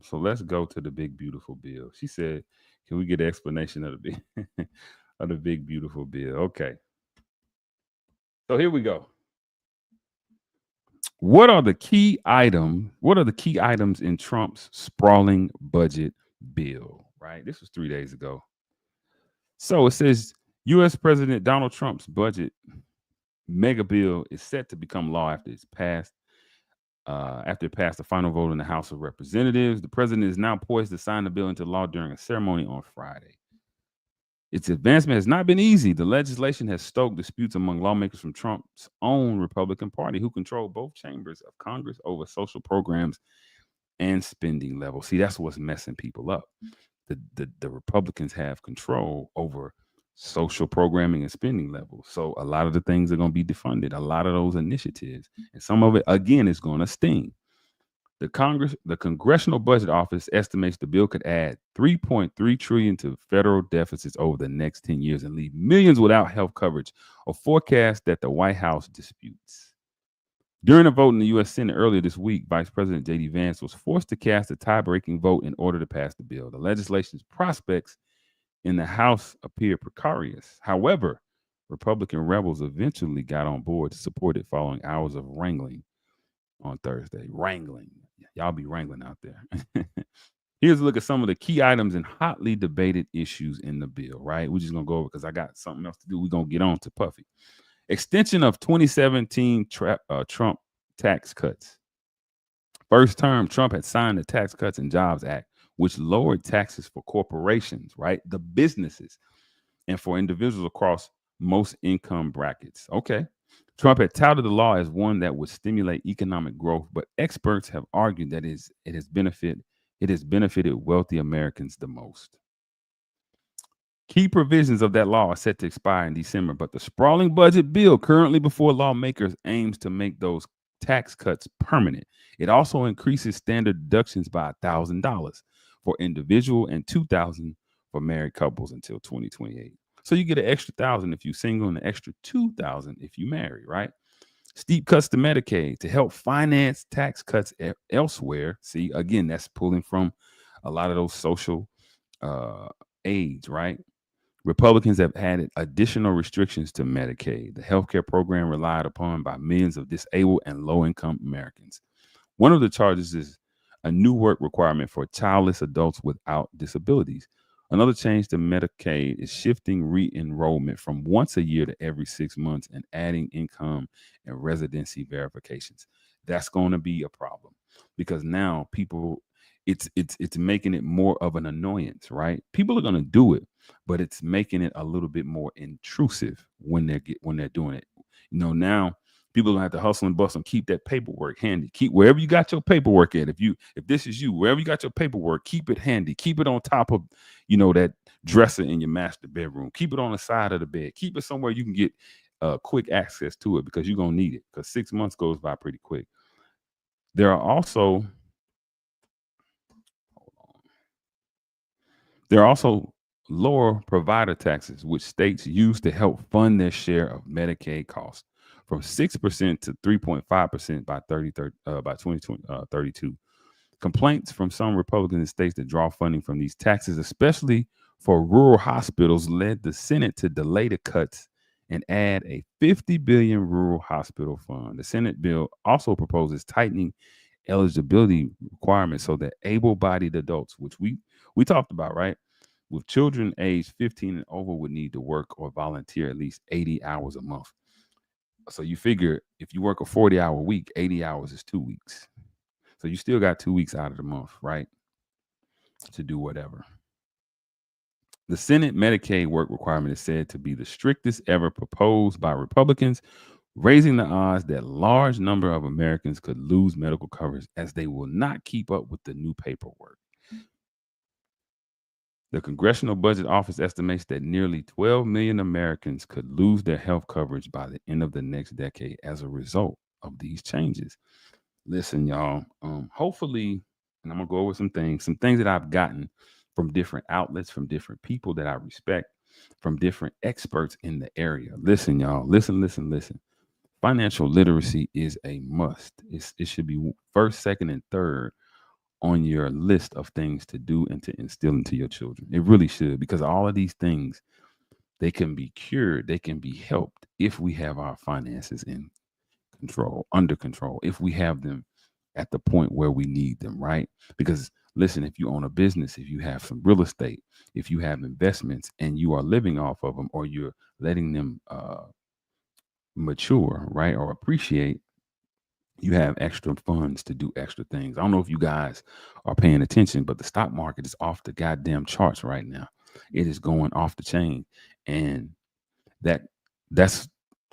So let's go to the big beautiful bill. She said, "Can we get an explanation of the big of the big beautiful bill?" Okay. So here we go. What are the key items in Trump's sprawling budget bill? Right? This was 3 days ago. So it says US President Donald Trump's budget mega bill is set to become law after it's passed. After it passed the final vote in the House of Representatives, the president is now poised to sign the bill into law during a ceremony on Friday. Its advancement has not been easy. The legislation has stoked disputes among lawmakers from Trump's own Republican Party, who control both chambers of Congress over social programs and spending levels. See, that's what's messing people up. The Republicans have control over social programming and spending levels. So a lot of the things are going to be defunded, a lot of those initiatives. And some of it, again, is going to sting. The Congressional Budget Office estimates the bill could add $3.3 trillion to federal deficits over the next 10 years and leave millions without health coverage, a forecast that the White House disputes. During a vote in the U.S. Senate earlier this week, Vice President J.D. Vance was forced to cast a tie-breaking vote in order to pass the bill. The legislation's prospects in the House appear precarious. However, Republican rebels eventually got on board to support it following hours of wrangling on Thursday. Wrangling. Y'all be wrangling out there. Here's a look at some of the key items and hotly debated issues in the bill, right? We're just going to go over because I got something else to do. We're going to get on to Puffy. Extension of 2017 Trump tax cuts. First term, Trump had signed the Tax Cuts and Jobs Act, which lowered taxes for corporations, right? The businesses, and for individuals across most income brackets. Okay. Trump had touted the law as one that would stimulate economic growth, but experts have argued that it has benefited wealthy Americans the most. Key provisions of that law are set to expire in December, but the sprawling budget bill currently before lawmakers aims to make those tax cuts permanent. It also increases standard deductions by $1,000 for individual and $2,000 for married couples until 2028. So you get an extra $1,000 if you're single and an extra $2,000 if you marry, right? Steep cuts to Medicaid to help finance tax cuts elsewhere. See, again, that's pulling from a lot of those social aids, right? Republicans have added additional restrictions to Medicaid, the healthcare program relied upon by millions of disabled and low-income Americans. One of the charges is a new work requirement for childless adults without disabilities. Another change to Medicaid is shifting re-enrollment from once a year to every 6 months and adding income and residency verifications. That's going to be a problem because now people, it's making it more of an annoyance, right? People are going to do it, but it's making it a little bit more intrusive when they're doing it. You know, now people are gonna have to hustle and bustle and keep that paperwork handy. Keep wherever you got your paperwork at. If this is you, wherever you got your paperwork, keep it handy. Keep it on top of, that dresser in your master bedroom. Keep it on the side of the bed. Keep it somewhere you can get quick access to it because you're gonna need it. Because 6 months goes by pretty quick. There are also lower provider taxes, which states use to help fund their share of Medicaid costs, from 6% to 3.5% by 2032. Complaints from some Republican states that draw funding from these taxes, especially for rural hospitals, led the Senate to delay the cuts and add a $50 billion rural hospital fund. The Senate bill also proposes tightening eligibility requirements so that able-bodied adults, which we talked about, right, with children aged 15 and over would need to work or volunteer at least 80 hours a month. So you figure if you work a 40-hour week, 80 hours is 2 weeks. So you still got 2 weeks out of the month, right, to do whatever. The Senate Medicaid work requirement is said to be the strictest ever proposed by Republicans, raising the odds that a large number of Americans could lose medical coverage as they will not keep up with the new paperwork. The Congressional Budget Office estimates that nearly 12 million Americans could lose their health coverage by the end of the next decade as a result of these changes. Listen, y'all, hopefully, and I'm going to go over some things that I've gotten from different outlets, from different people that I respect, from different experts in the area. Listen, y'all, listen. Financial literacy is a must. It should be first, second, and third on your list of things to do and to instill into your children. It really should, because all of these things, they can be cured, they can be helped if we have our finances under control, if we have them at the point where we need them, right? Because listen, if you own a business, if you have some real estate, if you have investments and you are living off of them, or you're letting them mature, right, or appreciate, you have extra funds to do extra things. I don't know if you guys are paying attention, but the stock market is off the goddamn charts right now. It is going off the chain. And that's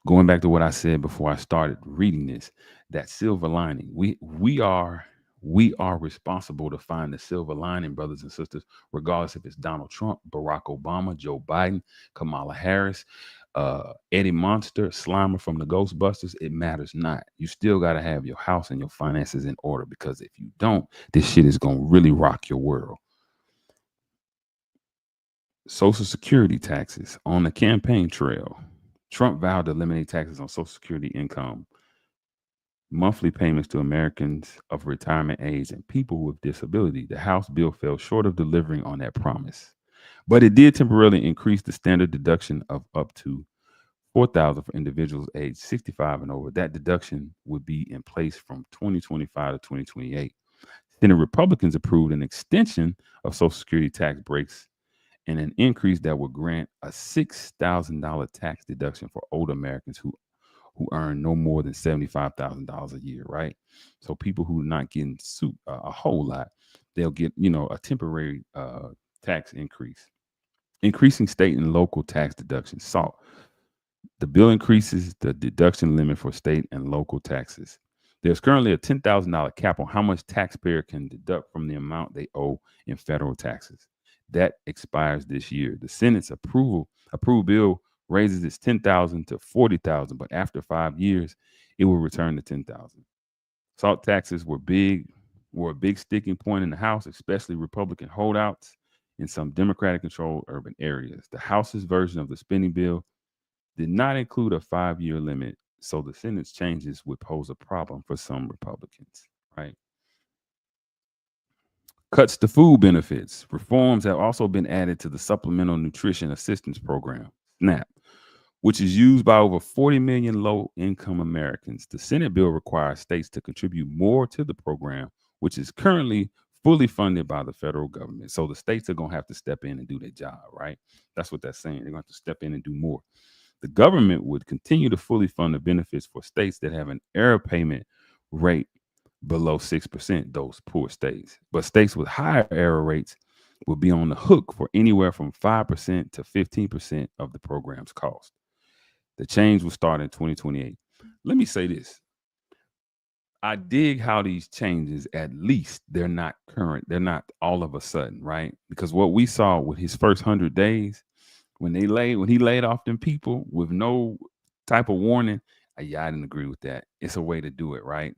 going back to what I said before I started reading this, that silver lining. We are We are responsible to find the silver lining, brothers and sisters, regardless if it's Donald Trump, Barack Obama, Joe Biden, Kamala Harris, Eddie Monster, Slimer from the Ghostbusters. It matters not. You still got to have your house and your finances in order, because if you don't, this shit is going to really rock your world. Social Security taxes on the campaign trail. Trump vowed to eliminate taxes on Social Security income, monthly payments to Americans of retirement age, and people with disability. The House bill fell short of delivering on that promise, but it did temporarily increase the standard deduction of up to $4,000 for individuals aged 65 and over. That deduction would be in place from 2025 to 2028. Senate Republicans approved an extension of Social Security tax breaks and an increase that would grant a $6,000 tax deduction for older Americans who earn no more than $75,000 a year, right? So people who are not getting a whole lot, they'll get, a temporary tax increase. Increasing state and local tax deductions. SALT. The bill increases the deduction limit for state and local taxes. There's currently a $10,000 cap on how much taxpayer can deduct from the amount they owe in federal taxes. That expires this year. The Senate's approved bill raises its $10,000 to $40,000, but after 5 years, it will return to $10,000. SALT taxes were a big sticking point in the House, especially Republican holdouts in some Democratic-controlled urban areas. The House's version of the spending bill did not include a 5-year limit, so the Senate's changes would pose a problem for some Republicans, right? Cuts to food benefits. Reforms have also been added to the Supplemental Nutrition Assistance Program, SNAP, which is used by over 40 million low-income Americans. The Senate bill requires states to contribute more to the program, which is currently fully funded by the federal government. So the states are going to have to step in and do their job, right? That's what that's saying. They're going to have to step in and do more. The government would continue to fully fund the benefits for states that have an error payment rate below 6%, those poor states. But states with higher error rates will be on the hook for anywhere from 5% to 15% of the program's cost. The change will start in 2028. Let me say this. I dig how these changes, at least they're not current. They're not all of a sudden, right? Because what we saw with his first 100 days, when he laid off them people with no type of warning, I didn't agree with that. It's a way to do it, right?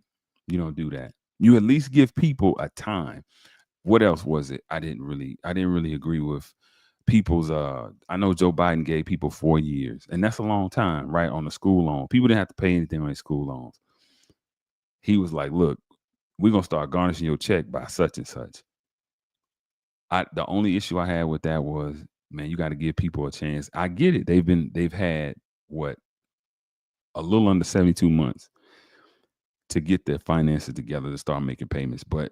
You don't do that. You at least give people a time. What else was it? I didn't really agree with people's I know Joe Biden gave people 4 years, and that's a long time, right? On the school loan. People didn't have to pay anything on their school loans. He was like, look, we're gonna start garnishing your check by such and such. The only issue I had with that was, man, you got to give people a chance. I get it. They've had a little under 72 months to get their finances together to start making payments. But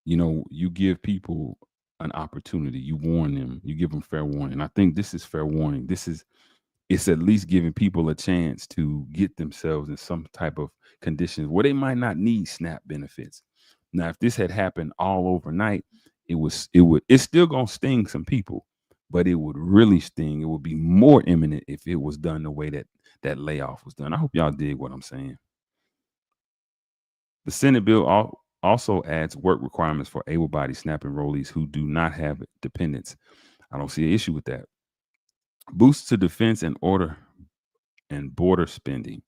you give people an opportunity. You warn them. You give them fair warning. I think this is fair warning. It's at least giving people a chance to get themselves in some type of conditions where they might not need SNAP benefits. Now, if this had happened all overnight, it's still gonna sting some people, but it would really sting. It would be more imminent if it was done the way that layoff was done. I hope y'all dig what I'm saying. The Senate bill also adds work requirements for able-bodied SNAP enrollees who do not have dependents. I don't see an issue with that. Boosts to defense and border spending.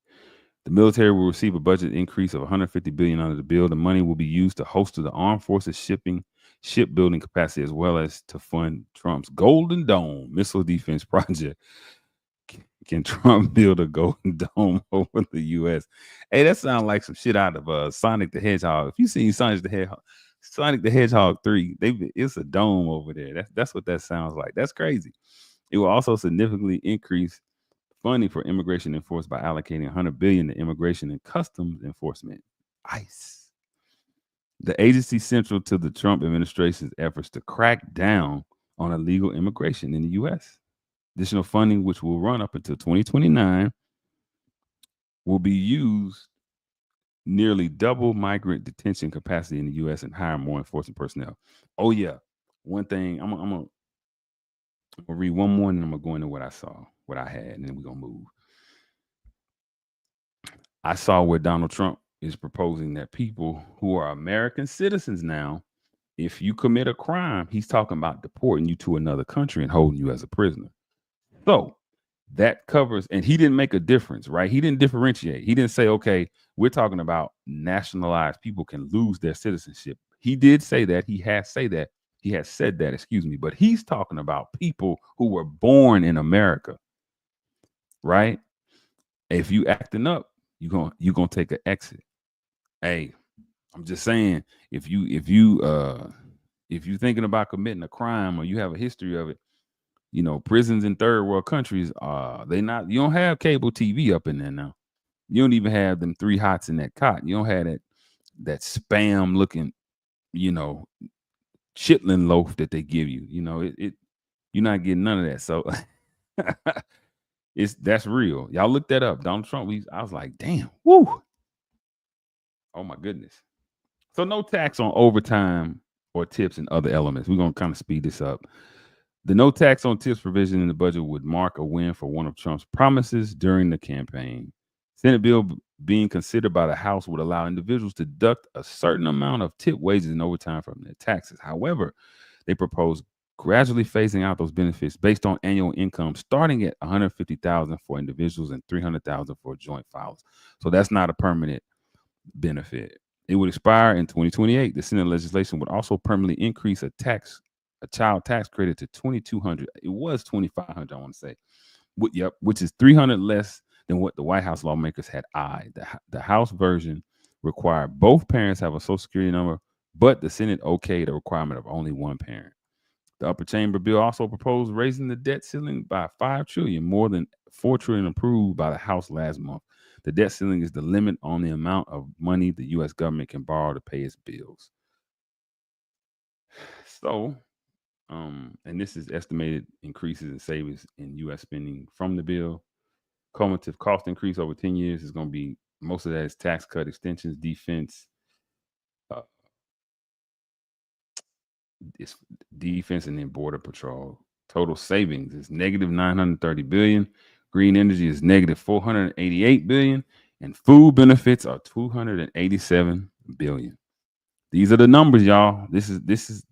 The military will receive a budget increase of $150 billion under the bill. The money will be used to bolster the armed forces shipbuilding capacity, as well as to fund Trump's Golden Dome missile defense project. Can Trump build a Golden Dome over the U.S.? Hey, that sounds like some shit out of Sonic the Hedgehog. If you seen Sonic the Hedgehog 3, it's a dome over there. That's what that sounds like. That's crazy. It will also significantly increase funding for immigration enforcement by allocating $100 billion to immigration and customs enforcement, ICE. The agency central to the Trump administration's efforts to crack down on illegal immigration in the U.S. Additional funding, which will run up until 2029, will be used nearly double migrant detention capacity in the U.S. and hire more enforcement personnel. Oh yeah, one thing I'm gonna read one more, and I'm gonna go into what I saw, what I had, and then we're gonna move. I saw where Donald Trump is proposing that people who are American citizens now, if you commit a crime, he's talking about deporting you to another country and holding you as a prisoner. So that covers, and he didn't make a difference, right? He didn't differentiate. He didn't say, okay, we're talking about nationalized people can lose their citizenship. He did say that. He has said that, excuse me, but he's talking about people who were born in America, right? If you acting up, you're gonna take an exit. Hey, I'm just saying, if you thinking about committing a crime or you have a history of it, you know, prisons in third world countries, you don't have cable TV up in there now. You don't even have them 3 hots in that cot. You don't have that spam looking, you know, chitlin loaf that they give you. You know, you're not getting none of that. So that's real. Y'all look that up. Donald Trump, I was like, damn, woo. Oh my goodness. So no tax on overtime or tips and other elements. We're gonna kind of speed this up. The no tax on tips provision in the budget would mark a win for one of Trump's promises during the campaign. Senate bill being considered by the House would allow individuals to deduct a certain amount of tip wages and overtime from their taxes. However, they propose gradually phasing out those benefits based on annual income, starting at $150,000 for individuals and $300,000 for joint filers. So that's not a permanent benefit. It would expire in 2028. The Senate legislation would also permanently increase a child tax credit to $2,200. It was $2,500, I want to say. Which is $300 less than what the White House lawmakers had eyed. The House version required both parents have a Social Security number, but the Senate okayed a requirement of only one parent. The upper chamber bill also proposed raising the debt ceiling by $5 trillion, more than $4 trillion approved by the House last month. The debt ceiling is the limit on the amount of money the U.S. government can borrow to pay its bills. So, and this is estimated increases in savings in U.S. spending from the bill. Cumulative cost increase over 10 years is going to be, most of that is tax cut extensions, defense, it's defense, and then border patrol. Total savings is negative $930 billion. Green energy is negative $488 billion, and food benefits are $287 billion. These are the numbers, y'all. This is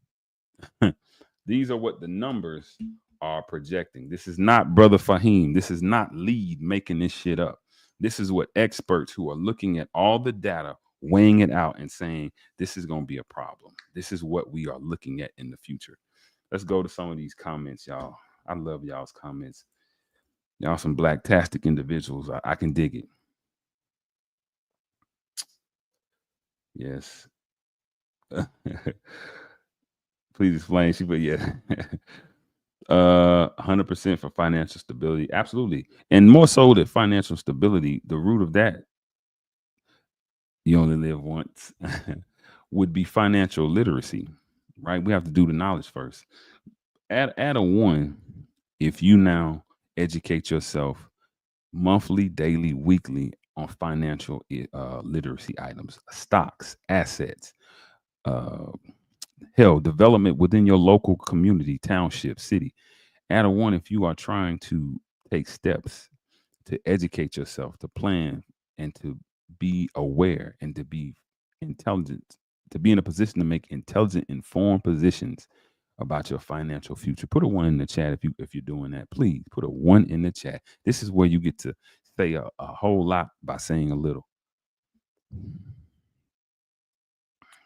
these are what the numbers are projecting. This is not Brother Faheem. This is not Lead making this shit up. This is what experts who are looking at all the data, weighing it out and saying, this is going to be a problem. This is what we are looking at in the future. Let's go to some of these comments, y'all. I love y'all's comments. Y'all some blacktastic individuals. I can dig it. Yes. Please explain. She put, yeah. 100% for financial stability. Absolutely. And more so that financial stability, the root of that, you only live once, would be financial literacy, right? We have to do the knowledge first. Add a 1 if you now educate yourself monthly, daily, weekly on financial literacy items, stocks, assets, development within your local community, township, city. Add a 1 if you are trying to take steps to educate yourself, to plan, and to be aware and to be intelligent, to be in a position to make intelligent, informed positions about your financial future. Put a 1 in the chat if you're doing that. Please put a 1 in the chat. This is where you get to say a whole lot by saying a little.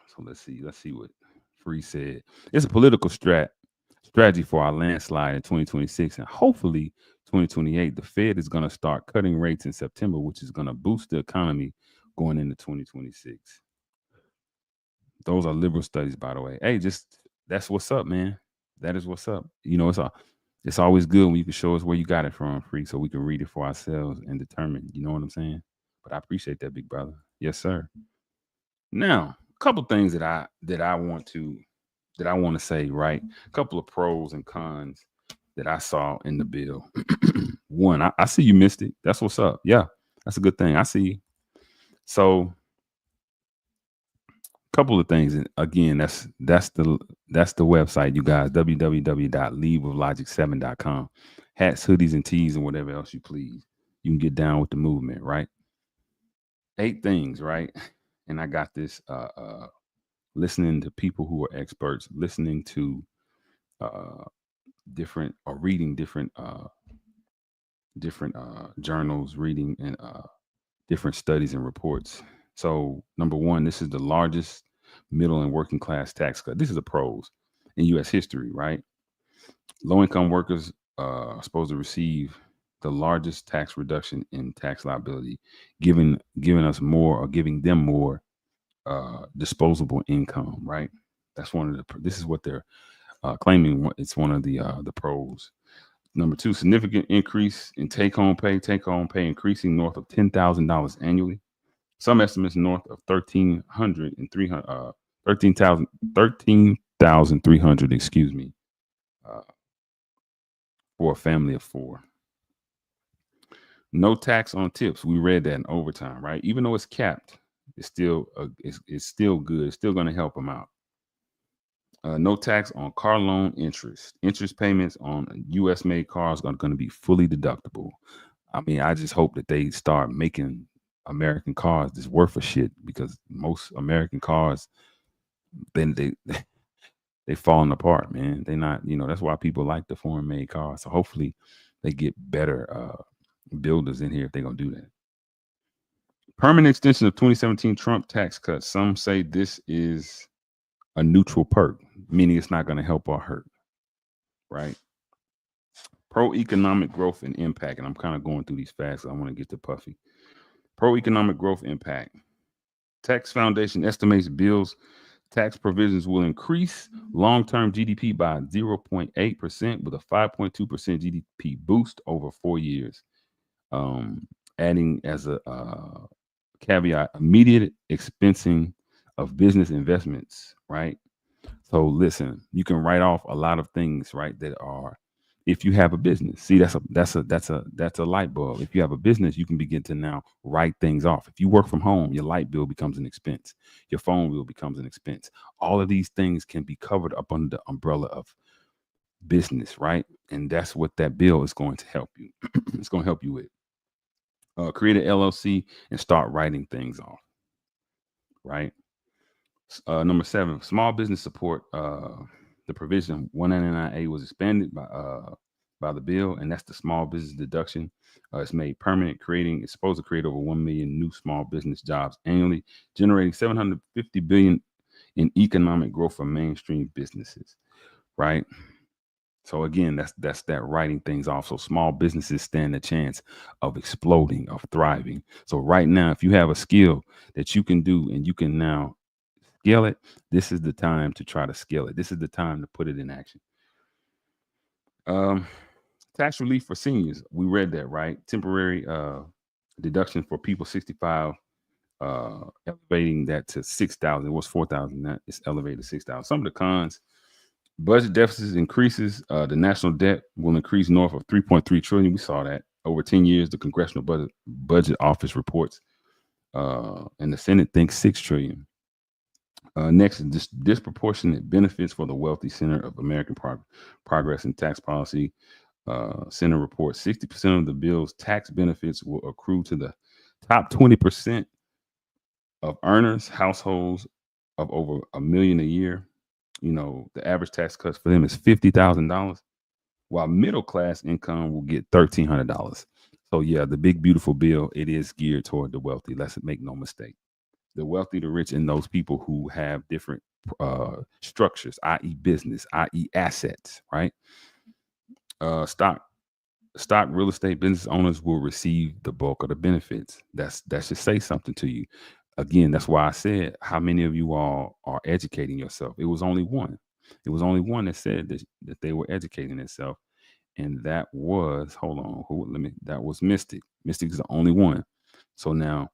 So let's see what Free said. It's a political strategy for our landslide in 2026 and hopefully 2028. The Fed is going to start cutting rates in September, which is going to boost the economy going into 2026. Those are liberal studies, by the way. Hey, that's what's up, man. That is what's up. You know, it's always good when you can show us where you got it from, Free, so we can read it for ourselves and determine. You know what I'm saying? But I appreciate that, big brother. Yes, sir. Now, a couple things that I want to say, right? A couple of pros and cons that I saw in the bill. 1, I see you missed it. That's what's up. Yeah, that's a good thing. I see you. So, a couple of things. And again, that's the website, you guys. www.leadwithlogic7.com. Hats, hoodies, and tees, and whatever else you please. You can get down with the movement, right? 8 things, right? And I got this listening to people who are experts, listening to different or reading different journals, reading and different studies and reports. So, number one, this is the largest middle and working class tax cut. This is a pros in U.S. history, right? Low income workers are supposed to receive the largest tax reduction in tax liability, giving us more or giving them more disposable income, right? That's one of the. This is what they're claiming. It's one of the pros. Number two, significant increase in take home pay. Take home pay increasing north of $10,000 annually. Some estimates north of 1,300 and 300, 13,300. Excuse me, uh, for a family of four. No tax on tips. We read that in overtime, right? Even though it's capped, it's still good. It's still going to help them out. No tax on car loan interest. Interest payments on U.S. made cars are going to be fully deductible. I mean, I just hope that they start making American cars that's worth a shit, because most American cars, then they falling apart, man. They not, that's why people like the foreign made cars. So hopefully they get better builders in here if they're gonna do that. Permanent extension of 2017 Trump tax cuts. Some say this is a neutral perk, meaning it's not going to help or hurt, right? Pro economic growth and impact. And I'm kind of going through these fast. So I want to get to Puffy. Pro economic growth impact. Tax Foundation estimates bills tax provisions will increase long-term GDP by 0.8% with a 5.2% GDP boost over 4 years. Adding as a caveat, immediate expensing of business investments, right? So listen, you can write off a lot of things, right? That are, if you have a business. See, that's a light bulb. If you have a business, you can begin to now write things off. If you work from home, your light bill becomes an expense. Your phone bill becomes an expense. All of these things can be covered up under the umbrella of business, right? And that's what that bill is going to help you. It's going to help you with. Create an LLC and start writing things off, right? Number 7, small business support. The provision 199A was expanded by the bill, and that's the small business deduction. It's made permanent, it's supposed to create over 1 million new small business jobs annually, generating $750 billion in economic growth for mainstream businesses, right? So again, that's that writing things off. So small businesses stand a chance of exploding, of thriving. So right now, if you have a skill that you can do and you can now scale it, this is the time to try to scale it. This is the time to put it in action. Tax relief for seniors. We read that, right? Temporary deduction for people 65, elevating that to 6,000. It was 4,000. That is elevated to 6,000. Some of the cons: budget deficits increases. The national debt will increase north of 3.3 trillion. We saw that over 10 years. The Congressional Budget Office reports, and the Senate thinks 6 trillion. Next is disproportionate benefits for the wealthy. Center of American Progress and Tax Policy Center reports 60% of the bill's tax benefits will accrue to the top 20% of earners, households of over $1 million a year. The average tax cuts for them is $50,000, while middle class income will get $1,300. So yeah, the big beautiful bill, it is geared toward the wealthy. Let's make no mistake. The wealthy, the rich, and those people who have different structures, i.e., business, i.e., assets, right? Stock, real estate business owners will receive the bulk of the benefits. That should say something to you. Again, that's why I said, how many of you all are educating yourself? It was only one. It was only one that said that they were educating themselves, and that was that was Mystic. Mystic is the only one. So now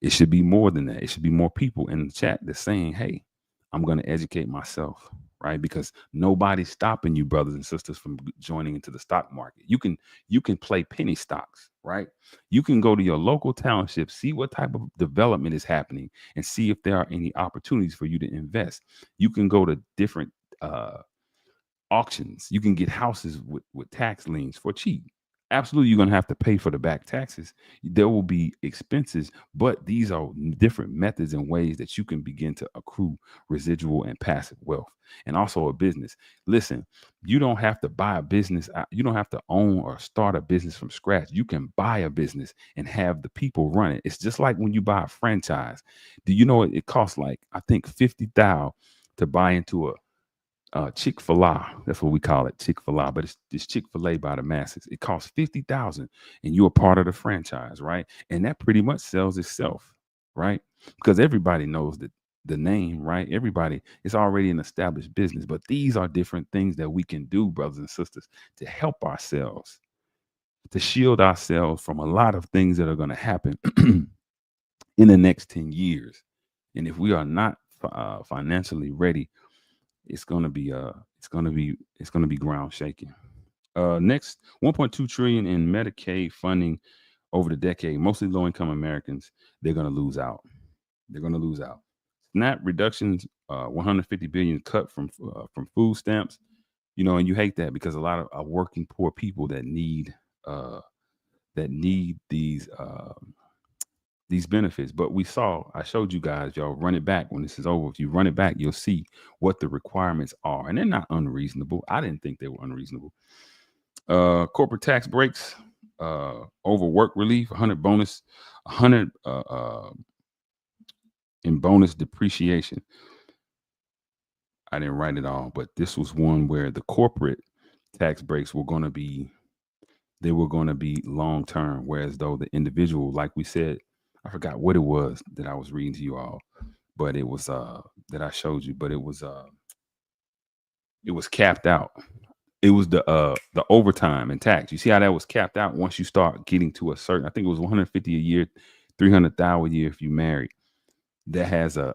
it should be more than that. It should be more people in the chat that's saying, hey, I'm going to educate myself, right? Because nobody's stopping you, brothers and sisters, from joining into the stock market. You can play penny stocks, right? You can go to your local township, see what type of development is happening, and see if there are any opportunities for you to invest. You can go to different auctions. You can get houses with tax liens for cheap. absolutely you're going to have to pay for the back taxes. There will be expenses, but these are different methods and ways that you can begin to accrue residual and passive wealth, and also a business. Listen, you don't have to buy a business. You don't have to own or start a business from scratch. You can buy a business and have the people run it. It's just like when you buy a franchise. Do you know it costs like, I think, 50,000 to buy into a Chick-fil-A. That's what we call it, Chick-fil-A. But it's Chick-fil-A by the masses. It costs 50,000, and you're a part of the franchise, right? And that pretty much sells itself, right? Because everybody knows the name, right? Everybody, it's already an established business. But these are different things that we can do, brothers and sisters, to help ourselves, to shield ourselves from a lot of things that are going to happen in the next 10 years. And if we are not financially ready, it's gonna be ground shaking. Next, 1.2 trillion in Medicaid funding over the decade, mostly low income Americans. They're gonna lose out. They're gonna lose out. SNAP reductions, 150 billion cut from food stamps. You know, and you hate that because a lot of working poor people that need these benefits. But I showed you guys, y'all run it back when this is over. If you run it back, you'll see what the requirements are. And they're not unreasonable. I didn't think they were unreasonable. Corporate tax breaks, over work relief, 100 bonus, 100 in bonus depreciation. I didn't write it all, but this was one where the corporate tax breaks were going to be long term, whereas though the individual, like we said, I forgot what it was that I was reading to you all, but it was that I showed you, but it was capped out. It was the overtime and tax. You see how that was capped out once you start getting to a certain, I think it was 150 a year, 300,000 a year if you married. It has a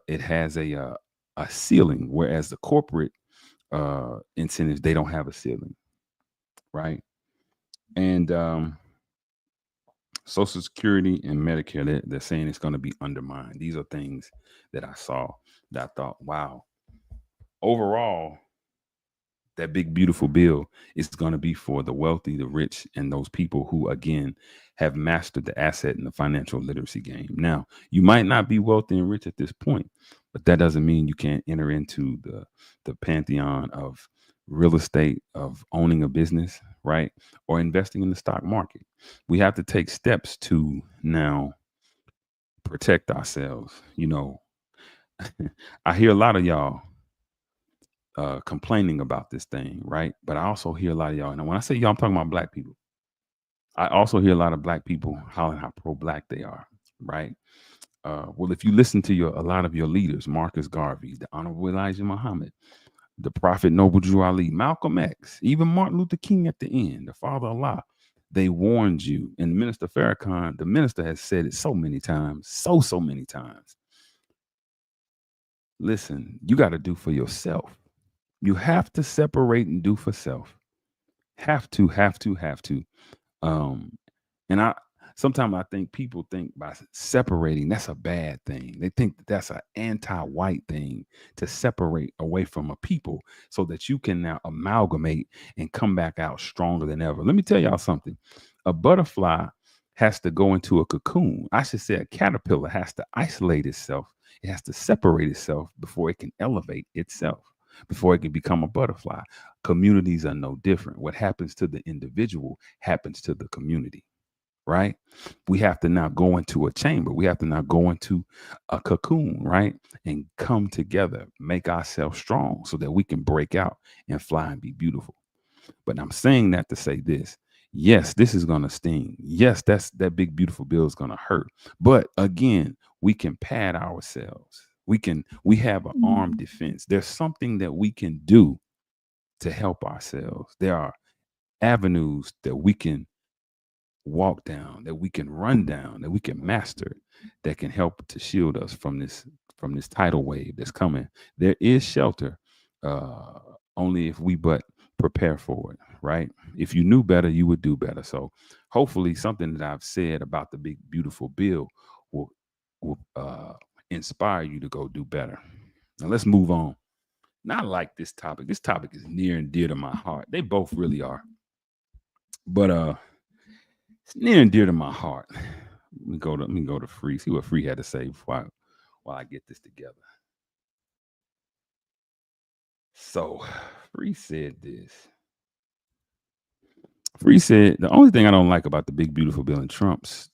ceiling, whereas the corporate incentives, they don't have a ceiling, right? And Social Security and Medicare, they're saying it's going to be undermined. These are things that I saw that I thought, wow. Overall, that big, beautiful bill is going to be for the wealthy, the rich, and those people who, again, have mastered the asset and the financial literacy game. Now, you might not be wealthy and rich at this point, but that doesn't mean you can't enter into the pantheon of real estate, of owning a business, right? Or investing in the stock market. We have to take steps to now protect ourselves. You know, I hear a lot of y'all complaining about this thing, right? But I also hear a lot of y'all, and when I say y'all, I'm talking about black people. I also hear a lot of black people hollering how pro-black they are, right? Well, if you listen to a lot of your leaders, Marcus Garvey, the Honorable Elijah Muhammad, the Prophet Noble Drew Ali, Malcolm X, even Martin Luther King at the end, the Father Allah, they warned you. And Minister Farrakhan, the minister, has said it so many times, so many times. Listen, you got to do for yourself. You have to separate and do for self. Have to. And sometimes I think people think by separating, that's a bad thing. They think that's an anti-white thing, to separate away from a people so that you can now amalgamate and come back out stronger than ever. Let me tell y'all something. A butterfly has to go into a cocoon. I should say a caterpillar has to isolate itself. It has to separate itself before it can elevate itself, before it can become a butterfly. Communities are no different. What happens to the individual happens to the community, right? We have to now go into a chamber. We have to now go into a cocoon, right? And come together, make ourselves strong so that we can break out and fly and be beautiful. But I'm saying that to say this. Yes, this is going to sting. Yes, that big, beautiful bill is going to hurt. But again, we can pad ourselves. We have an armed defense. There's something that we can do to help ourselves. There are avenues that we can walk down, that we can run down, that we can master, that can help to shield us from this tidal wave that's coming. There is shelter, only if we but prepare for it, right? If you knew better, you would do better. So hopefully something that I've said about the big, beautiful bill will inspire you to go do better. Now let's move on. Not like this topic. This topic is near and dear to my heart. They both really are. But It's near and dear to my heart. Let me go to Free. See what Free had to say while I get this together. So Free said this. Free said the only thing I don't like about the big beautiful bill and Trump's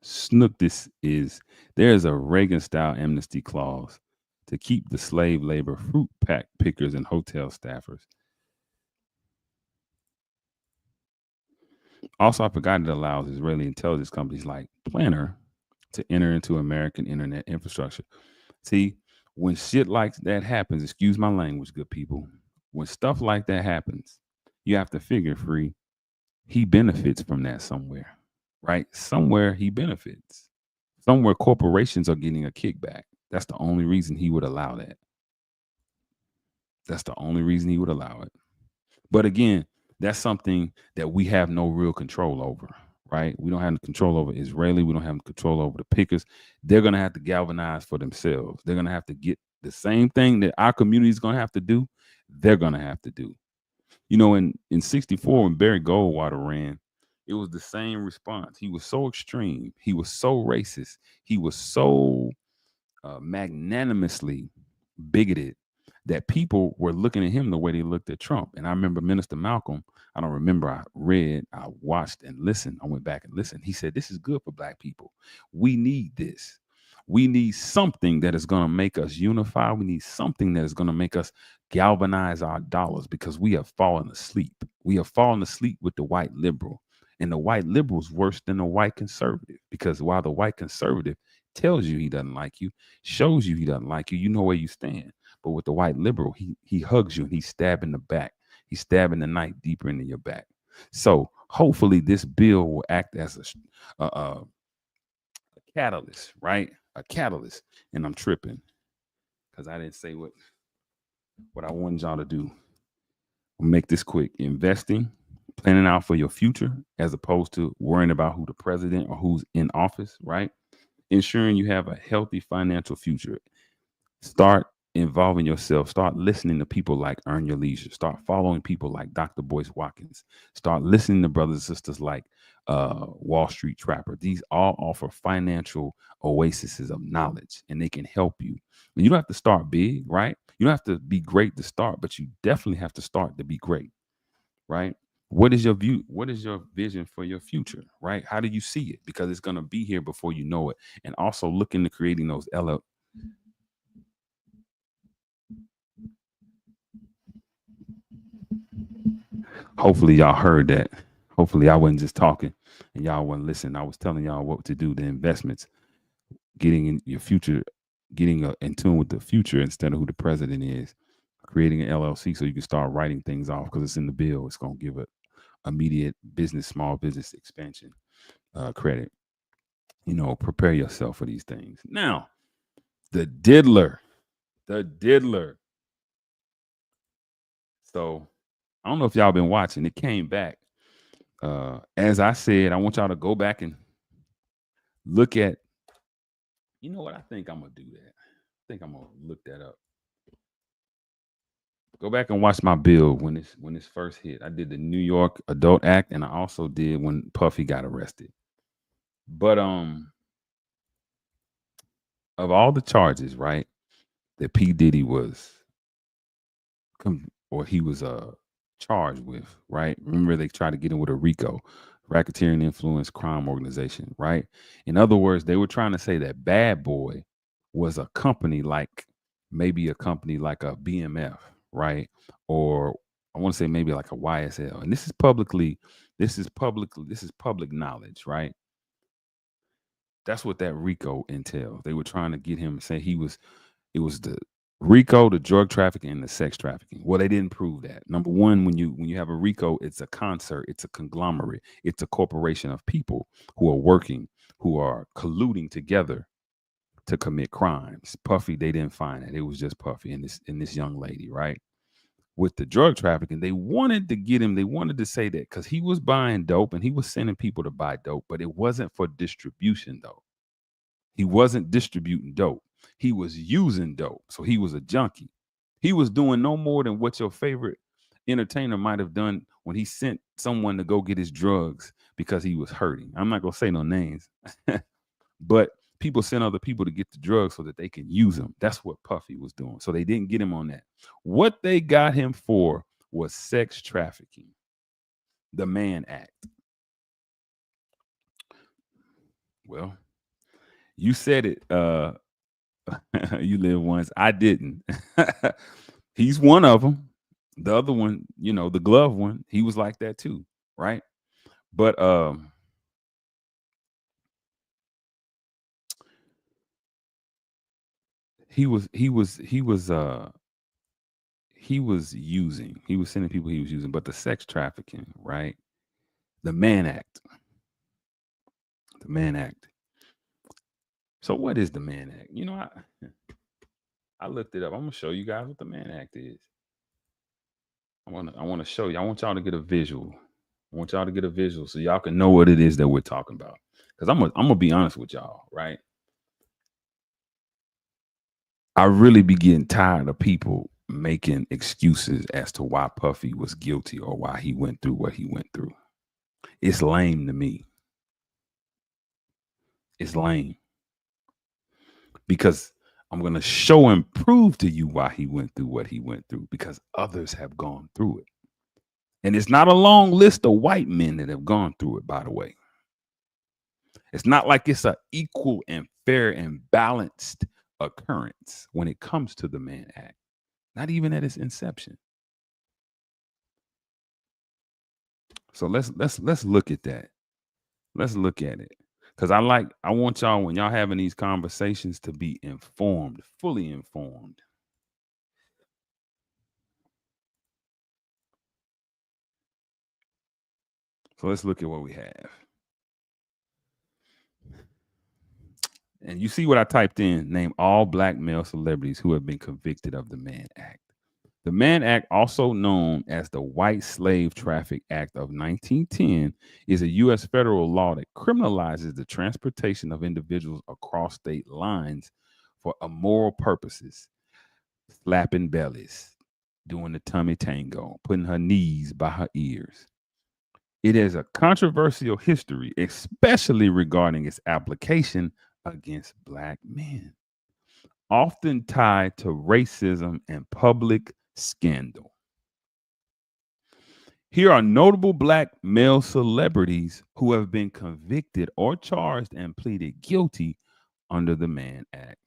snook this is there's a Reagan style amnesty clause to keep the slave labor fruit pack pickers and hotel staffers. Also, I forgot it allows Israeli intelligence companies like Planner to enter into American internet infrastructure. See, when shit like that happens, excuse my language, good people, when stuff like that happens, you have to figure, Free, he benefits from that somewhere, right? Somewhere he benefits. Somewhere corporations are getting a kickback. That's the only reason he would allow that. That's the only reason he would allow it. But again, that's something that we have no real control over, right? We don't have control over Israeli. We don't have control over the pickers. They're going to have to galvanize for themselves. They're going to have to get the same thing that our community is going to have to do. They're going to have to do. You know, in 64, when Barry Goldwater ran, it was the same response. He was so extreme. He was so racist. He was so magnanimously bigoted that people were looking at him the way they looked at Trump. And I remember Minister Malcolm, I don't remember, I watched and listened. I went back and listened. He said, this is good for black people. We need this. We need something that is going to make us unify. We need something that is going to make us galvanize our dollars because we have fallen asleep. We have fallen asleep with the white liberal. And the white liberal is worse than the white conservative because while the white conservative tells you he doesn't like you, shows you he doesn't like you, you know where you stand. But with the white liberal, he hugs you and he's stabbing the back. He's stabbing the knife deeper into your back. So hopefully this bill will act as a catalyst, right? A catalyst. And I'm tripping because I didn't say what I wanted y'all to do. I'll make this quick. Investing, planning out for your future as opposed to worrying about who the president or who's in office, right? Ensuring you have a healthy financial future. Start involving yourself. Start listening to people like Earn Your Leisure. Start following people like Dr. Boyce Watkins. Start listening to brothers and sisters like Wall Street Trapper. These all offer financial oases of knowledge, and they can help you. And you don't have to start big, right? You don't have to be great to start, but you definitely have to start to be great, right? What is your view? What is your vision for your future, right? How do you see it? Because it's going to be here before you know it. And also look into creating those Hopefully y'all heard that. Hopefully I wasn't just talking and y'all wasn't listening. I was telling y'all what to do, the investments, getting in your future, getting in tune with the future instead of who the president is, creating an LLC so you can start writing things off because it's in the bill. It's going to give it immediate business, small business expansion credit. You know, prepare yourself for these things. Now, the diddler. So I don't know if y'all been watching. It came back. As I said, I want y'all to go back and look at. You know what? I think I'm gonna do that. I think I'm gonna look that up. Go back and watch my bill when this first hit. I did the New York Adult Act, and I also did when Puffy got arrested. But of all the charges, right, that P. Diddy was charged with, right? Remember they tried to get him with a RICO, racketeering influence crime organization, right? In other words, they were trying to say that Bad Boy was a company like maybe a company like a BMF, right? Or I want to say maybe like a YSL. And this is public knowledge, right? That's what that RICO entails. They were trying to get him to say it was the RICO, the drug trafficking, and the sex trafficking. Well, they didn't prove that. Number one, when you have a RICO, it's a concert, it's a conglomerate, it's a corporation of people who are working, who are colluding together to commit crimes. Puffy, they didn't find it. It was just Puffy and this young lady, right? With the drug trafficking, they wanted to get him. They wanted to say that because he was buying dope and he was sending people to buy dope, but it wasn't for distribution though. He wasn't distributing dope. He was using dope. So he was a junkie. He was doing no more than what your favorite entertainer might have done when he sent someone to go get his drugs because he was hurting. I'm not gonna say no names, but people sent other people to get the drugs so that they can use him. That's what Puffy was doing. So they didn't get him on that. What they got him for was sex trafficking, the Mann Act. Well, you said it. You live once. I didn't. He's one of them. The other one, you know, the glove one, he was like that too, right? But he was sending people he was using, but the sex trafficking, right? The Mann Act. The Mann Act. So what is the Mann Act? You know, I looked it up. I'm gonna show you guys what the Mann Act is. I wanna show you. I want y'all to get a visual. I want y'all to get a visual so y'all can know what it is that we're talking about. Because I'm gonna be honest with y'all, right? I really be getting tired of people making excuses as to why Puffy was guilty or why he went through what he went through. It's lame to me. It's lame. Because I'm going to show and prove to you why he went through what he went through, because others have gone through it. And it's not a long list of white men that have gone through it, by the way. It's not like it's an equal and fair and balanced occurrence when it comes to the Mann Act, not even at its inception. So let's look at that. Let's look at it. Because I want y'all, when y'all having these conversations, to be informed, fully informed. So let's look at what we have. And you see what I typed in: name all black male celebrities who have been convicted of the Mann Act. The Mann Act, also known as the White Slave Traffic Act of 1910, is a U.S. federal law that criminalizes the transportation of individuals across state lines for immoral purposes, slapping bellies, doing the tummy tango, putting her knees by her ears. It has a controversial history, especially regarding its application against black men, often tied to racism and public scandal. Here are notable black male celebrities who have been convicted or charged and pleaded guilty under the Mann Act.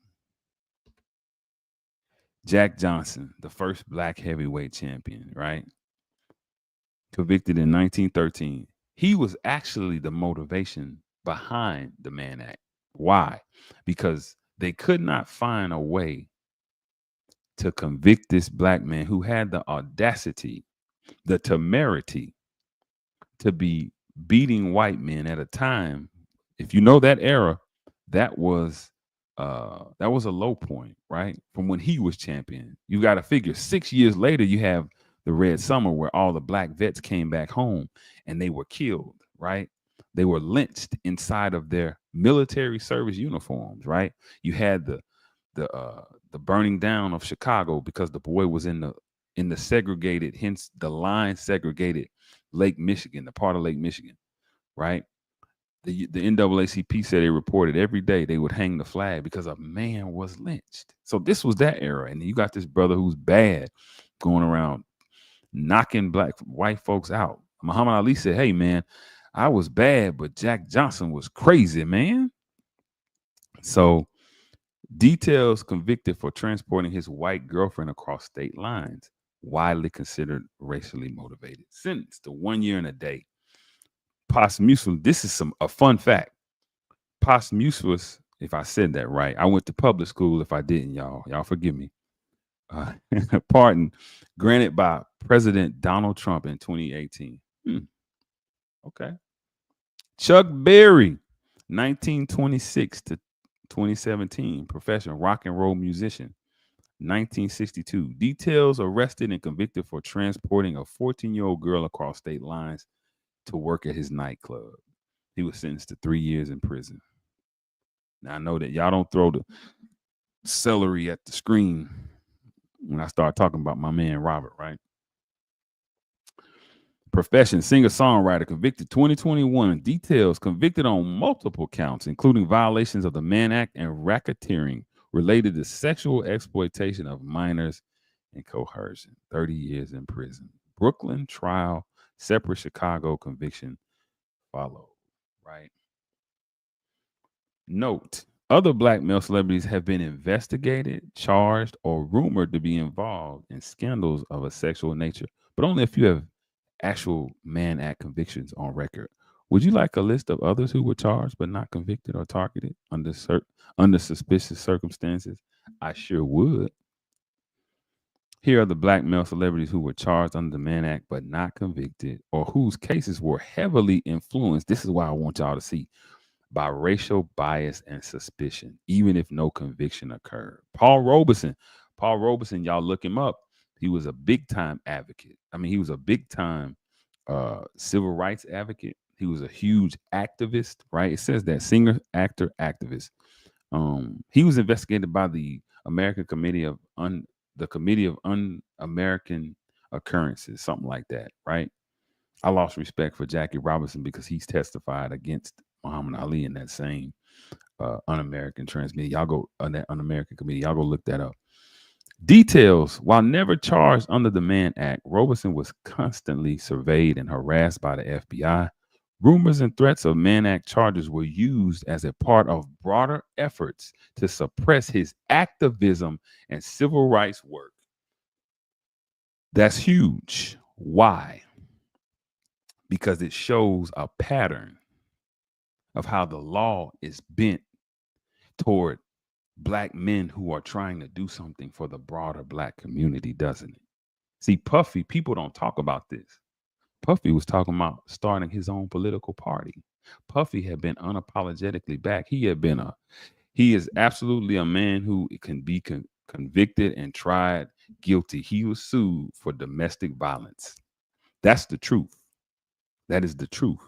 Jack Johnson, the first black heavyweight champion, right? Convicted in 1913. He was actually the motivation behind the Mann Act. Why? Because they could not find a way to convict this black man who had the audacity, the temerity to be beating white men at a time. If you know that era, that was a low point, right? From when he was champion. You got to figure 6 years later, you have the Red Summer, where all the black vets came back home and they were killed, right? They were lynched inside of their military service uniforms, right? You had the burning down of Chicago because the boy was in the segregated, hence the line segregated Lake Michigan, the part of Lake Michigan, right? The NAACP said they reported every day they would hang the flag because a man was lynched. So this was that era. And you got this brother who's bad going around knocking white folks out. Muhammad Ali said, hey, man, I was bad, but Jack Johnson was crazy, man. So details: convicted for transporting his white girlfriend across state lines, widely considered racially motivated. Sentenced to 1 year and a day. Posthumously, this is a fun fact. Posthumously, if I said that right, I went to public school. If I didn't, y'all forgive me. Pardon granted by President Donald Trump in 2018. Okay. Chuck Berry, 1926 to 2017, professional rock and roll musician. 1962, details: arrested and convicted for transporting a 14-year-old girl across state lines to work at his nightclub. He was sentenced to 3 years in prison. Now, I know that y'all don't throw the celery at the screen when I start talking about my man Robert, right? Profession, singer-songwriter, convicted 2021. Details, convicted on multiple counts, including violations of the Mann Act and racketeering related to sexual exploitation of minors and coercion. 30 years in prison. Brooklyn trial, separate Chicago conviction followed, right? Note, other black male celebrities have been investigated, charged, or rumored to be involved in scandals of a sexual nature, but only a few have actual Mann Act convictions on record. Would you like a list of others who were charged but not convicted or targeted under suspicious circumstances? I sure would. Here are the black male celebrities who were charged under the Mann Act but not convicted, or whose cases were heavily influenced. This is why I want y'all to see, by racial bias and suspicion, even if no conviction occurred. Paul Robeson. Paul Robeson, y'all look him up. He was a big time advocate. I mean, he was a big time civil rights advocate. He was a huge activist, right? It says that singer, actor, activist. He was investigated by the American Committee of the Committee of Un-American Occurrences, something like that, right? I lost respect for Jackie Robinson because he's testified against Muhammad Ali in that same Un-American Transmittee. Y'all go on that Un-American Committee. Y'all go look that up. Details. While never charged under the Mann Act, Robeson was constantly surveyed and harassed by the FBI. Rumors and threats of Mann Act charges were used as a part of broader efforts to suppress his activism and civil rights work. That's huge. Why? Because it shows a pattern of how the law is bent toward black men who are trying to do something for the broader black community, doesn't it? See, Puffy, people don't talk about this. Puffy was talking about starting his own political party. Puffy had been unapologetically back. He is absolutely a man who can be convicted and tried guilty. He was sued for domestic violence. That's the truth. That is the truth.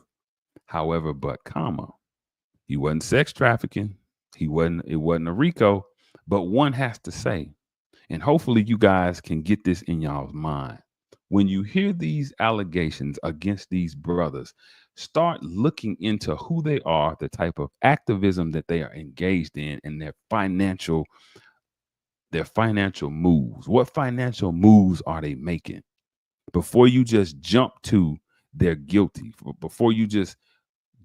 However, but comma, he wasn't sex trafficking. It wasn't a RICO, but one has to say, and hopefully you guys can get this in y'all's mind. When you hear these allegations against these brothers, start looking into who they are, the type of activism that they are engaged in, and their financial moves. What financial moves are they making? Before you just jump to they're guilty, before you just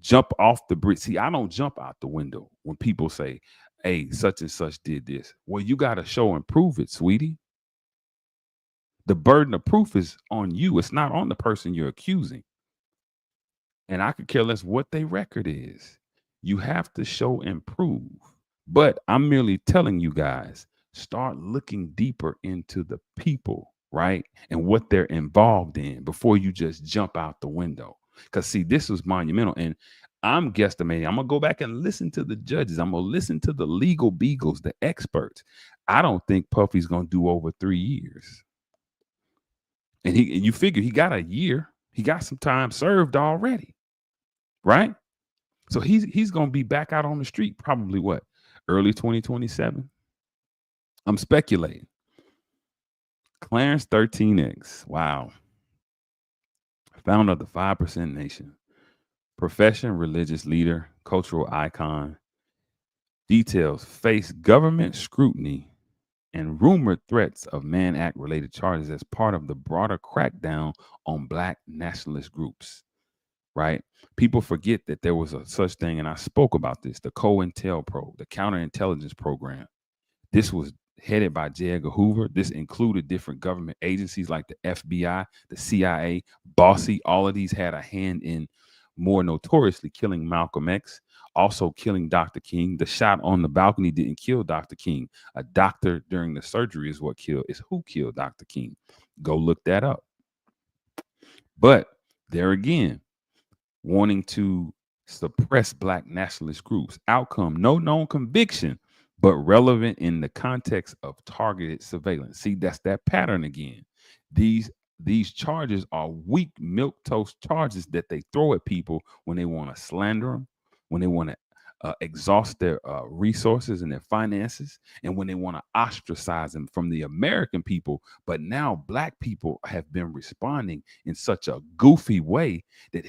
jump off the bridge. See, I don't jump out the window when people say, hey, such and such did this. Well, you got to show and prove it, sweetie. The burden of proof is on you. It's not on the person you're accusing. And I could care less what their record is. You have to show and prove. But I'm merely telling you guys, start looking deeper into the people, right? And what they're involved in before you just jump out the window. Because, see, this was monumental. And I'm guesstimating. I'm going to go back and listen to the judges. I'm going to listen to the legal beagles, the experts. I don't think Puffy's going to do over 3 years. And you figure he got a year. He got some time served already, right? So he's going to be back out on the street probably what? Early 2027? I'm speculating. Clarence 13X. Wow. Founder of the 5% Nation. Profession, religious leader, cultural icon. Details: face government scrutiny and rumored threats of Mann Act related charges as part of the broader crackdown on black nationalist groups, right? People forget that there was a such thing, and I spoke about this, the COINTELPRO, the counterintelligence program. This was headed by J. Edgar Hoover. This included different government agencies like the FBI, the CIA, Bossy. All of these had a hand in more notoriously killing Malcolm X, also killing Dr. King. The shot on the balcony didn't kill Dr. King. A doctor during the surgery is who killed Dr. King. Go look that up. But there again, wanting to suppress black nationalist groups. Outcome: no known conviction, but relevant in the context of targeted surveillance. See, that's that pattern again. These charges are weak milquetoast charges that they throw at people when they want to slander them, when they want to exhaust their resources and their finances, and when they want to ostracize them from the American people. But now black people have been responding in such a goofy way that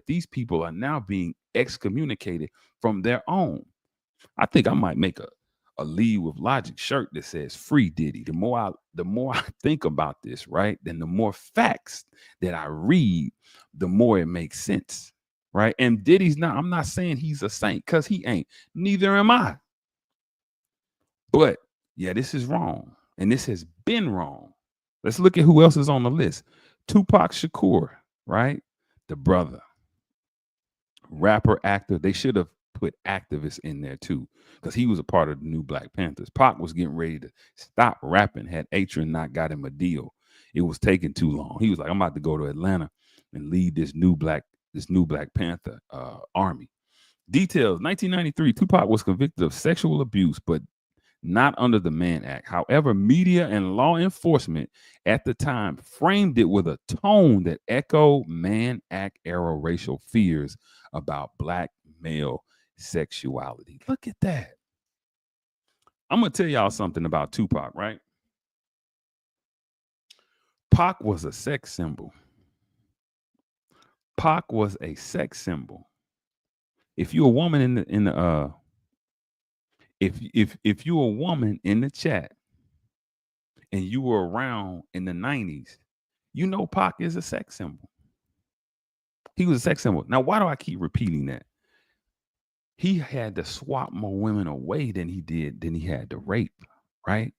these people are now being excommunicated from their own. I think I might make a Lead with Logic shirt that says "Free Diddy." The more I think about this, right, then the more facts that I read, the more it makes sense, right? And Diddy's not. I'm not saying he's a saint, because he ain't. Neither am I. But yeah, this is wrong, and this has been wrong. Let's look at who else is on the list. Tupac Shakur, right? The brother, rapper, actor. They should have put activist in there too, because he was a part of the new Black Panthers. Pac was getting ready to stop rapping had Atron not got him a deal. It was taking too long. He was like, I'm about to go to Atlanta and lead this new Black Panther army. Details: 1993, Tupac was convicted of sexual abuse, but not under the Mann Act. However, media and law enforcement at the time framed it with a tone that echoed Mann Act era racial fears about Black male sexuality. Look at that. I'm going to tell y'all something about Tupac, right? Pac was a sex symbol. Pac was a sex symbol. If you're a woman if you're a woman in the chat and you were around in the 90s, you know Pac is a sex symbol. He was a sex symbol. Now, why do I keep repeating that? He had to swap more women away than he had to rape, right?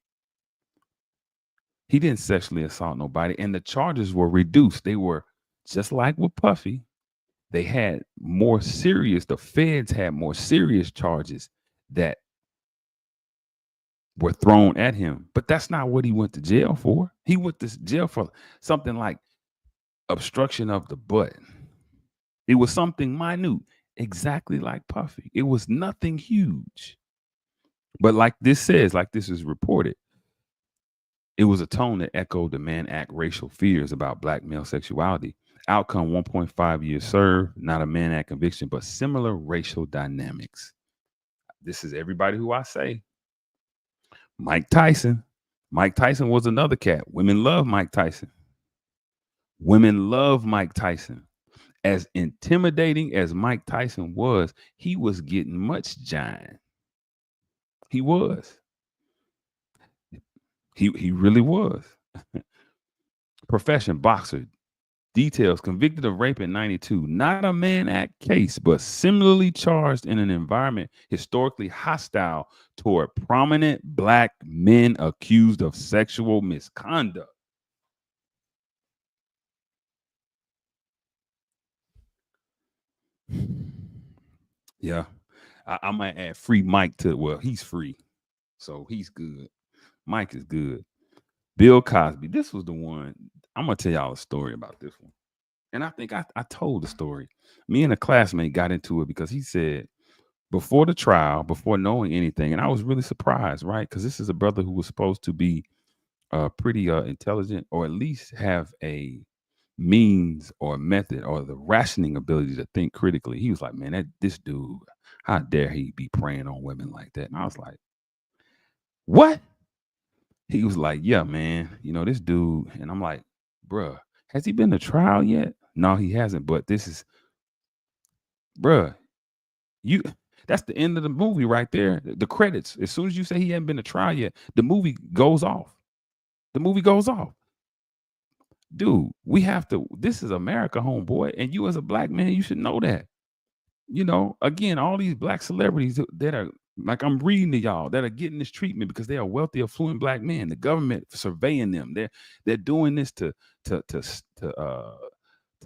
He didn't sexually assault nobody, and the charges were reduced. They were just like with Puffy. They had more serious, the feds had more serious charges that were thrown at him. But that's not what he went to jail for. He went to jail for something like obstruction of the butt. It was something minute, exactly like Puffy. It was nothing huge. But like this is reported, it was a tone that echoed the Mann Act racial fears about Black male sexuality. Outcome: 1.5 years served, not a Mann Act conviction, but similar racial dynamics. This is everybody who I say. Mike Tyson. Mike Tyson was another cat. Women love Mike Tyson. Women love Mike Tyson. As intimidating as Mike Tyson was, he was getting much giant. He was. He really was. Profession: boxer. Details: convicted of rape in 92. Not a Mann Act case, but similarly charged in an environment historically hostile toward prominent Black men accused of sexual misconduct. Yeah. I might add free Mike to, well, he's free, so he's good. Mike is good. Bill Cosby. This was the one. I'm going to tell y'all a story about this one. And I think I told the story. Me and a classmate got into it because he said, before the trial, before knowing anything, and I was really surprised, right? Because this is a brother who was supposed to be pretty intelligent, or at least have a means or method or the rationing ability to think critically. He was like, man, this dude, how dare he be preying on women like that? And I was like, what? He was like, yeah, man, this dude. And I'm like, bruh, has he been to trial yet? No, he hasn't. But this is, bruh, that's the end of the movie right there. The credits. As soon as you say he hasn't been to trial yet, the movie goes off. The movie goes off. Dude, this is America, homeboy. And you as a Black man, you should know that. Again, all these Black celebrities that are, like I'm reading to y'all, that are getting this treatment because they are wealthy, affluent Black men. The government surveying them. They're doing this to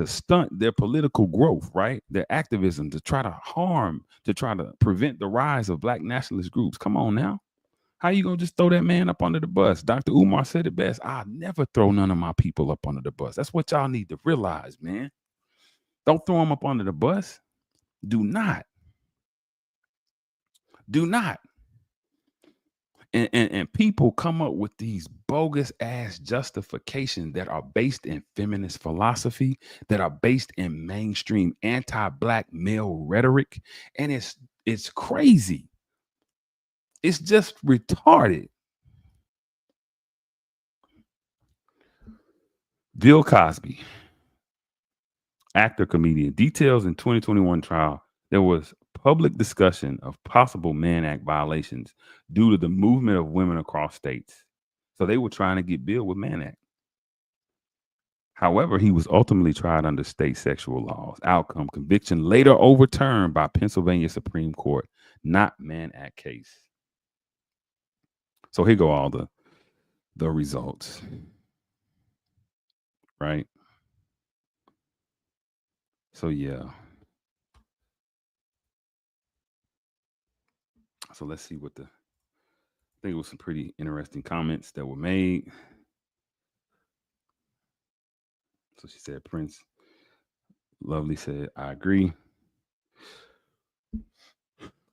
stunt their political growth, right? Their activism, to try to prevent the rise of Black nationalist groups. Come on now. How you gonna just throw that man up under the bus? Dr. Umar said it best. I'll never throw none of my people up under the bus. That's what y'all need to realize, man. Don't throw them up under the bus. Do not. Do not. And people come up with these bogus ass justifications that are based in feminist philosophy, that are based in mainstream anti-Black male rhetoric. And It's crazy. It's just retarded. Bill Cosby, actor, comedian. Details in 2021 trial. There was public discussion of possible Mann Act violations due to the movement of women across states. So they were trying to get Bill with Mann Act. However, he was ultimately tried under state sexual laws. Outcome: conviction later overturned by Pennsylvania Supreme Court. Not Mann Act case. So here go all the results. Right? So yeah. So let's see what I think it was some pretty interesting comments that were made. So she said, Prince Lovely said, I agree.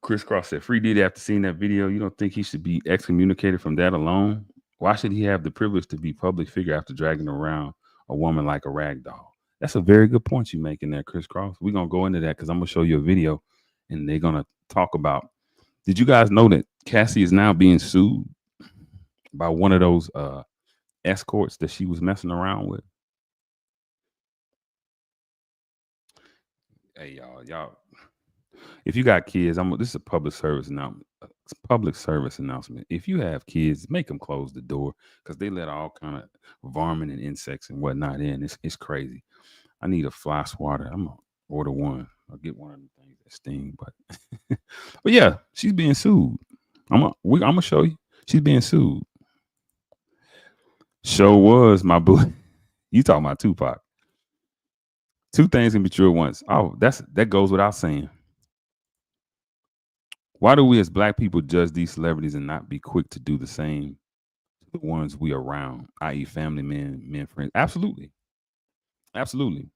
Chris Cross said, Free Diddy, after seeing that video, you don't think he should be excommunicated from that alone? Why should he have the privilege to be public figure after dragging around a woman like a rag doll? That's a very good point you make in there, Chris Cross. We're going to go into that because I'm going to show you a video and they're going to talk about. Did you guys know that Cassie is now being sued by one of those escorts that she was messing around with? Hey, y'all. If you got kids, this is a public service announcement. If you have kids, make them close the door because they let all kind of varmint and insects and whatnot in. It's crazy. I need a fly swatter. I'm gonna order one. I'll get one of the things that sting. But but yeah, she's being sued. I'm gonna show you. She's being sued. Show was my boo. You talking about Tupac? Two things can be true at once. Oh, that goes without saying. Why do we as Black people judge these celebrities and not be quick to do the same to the ones we around, i.e. family, men, friends? Absolutely. Absolutely.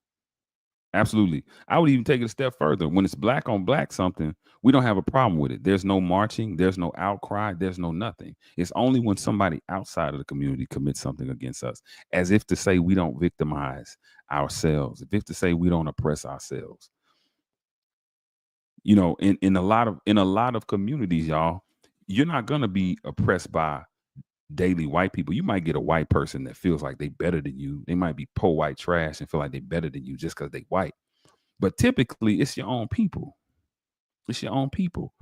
Absolutely. I would even take it a step further. When it's Black on Black something, we don't have a problem with it. There's no marching. There's no outcry. There's no nothing. It's only when somebody outside of the community commits something against us, as if to say we don't victimize ourselves, as if to say we don't oppress ourselves. You know, in a lot of communities, y'all, you're not gonna be oppressed by daily white people. You might get a white person that feels like they better than you. They might be poor white trash and feel like they better than you just because they white. But typically, it's your own people. It's your own people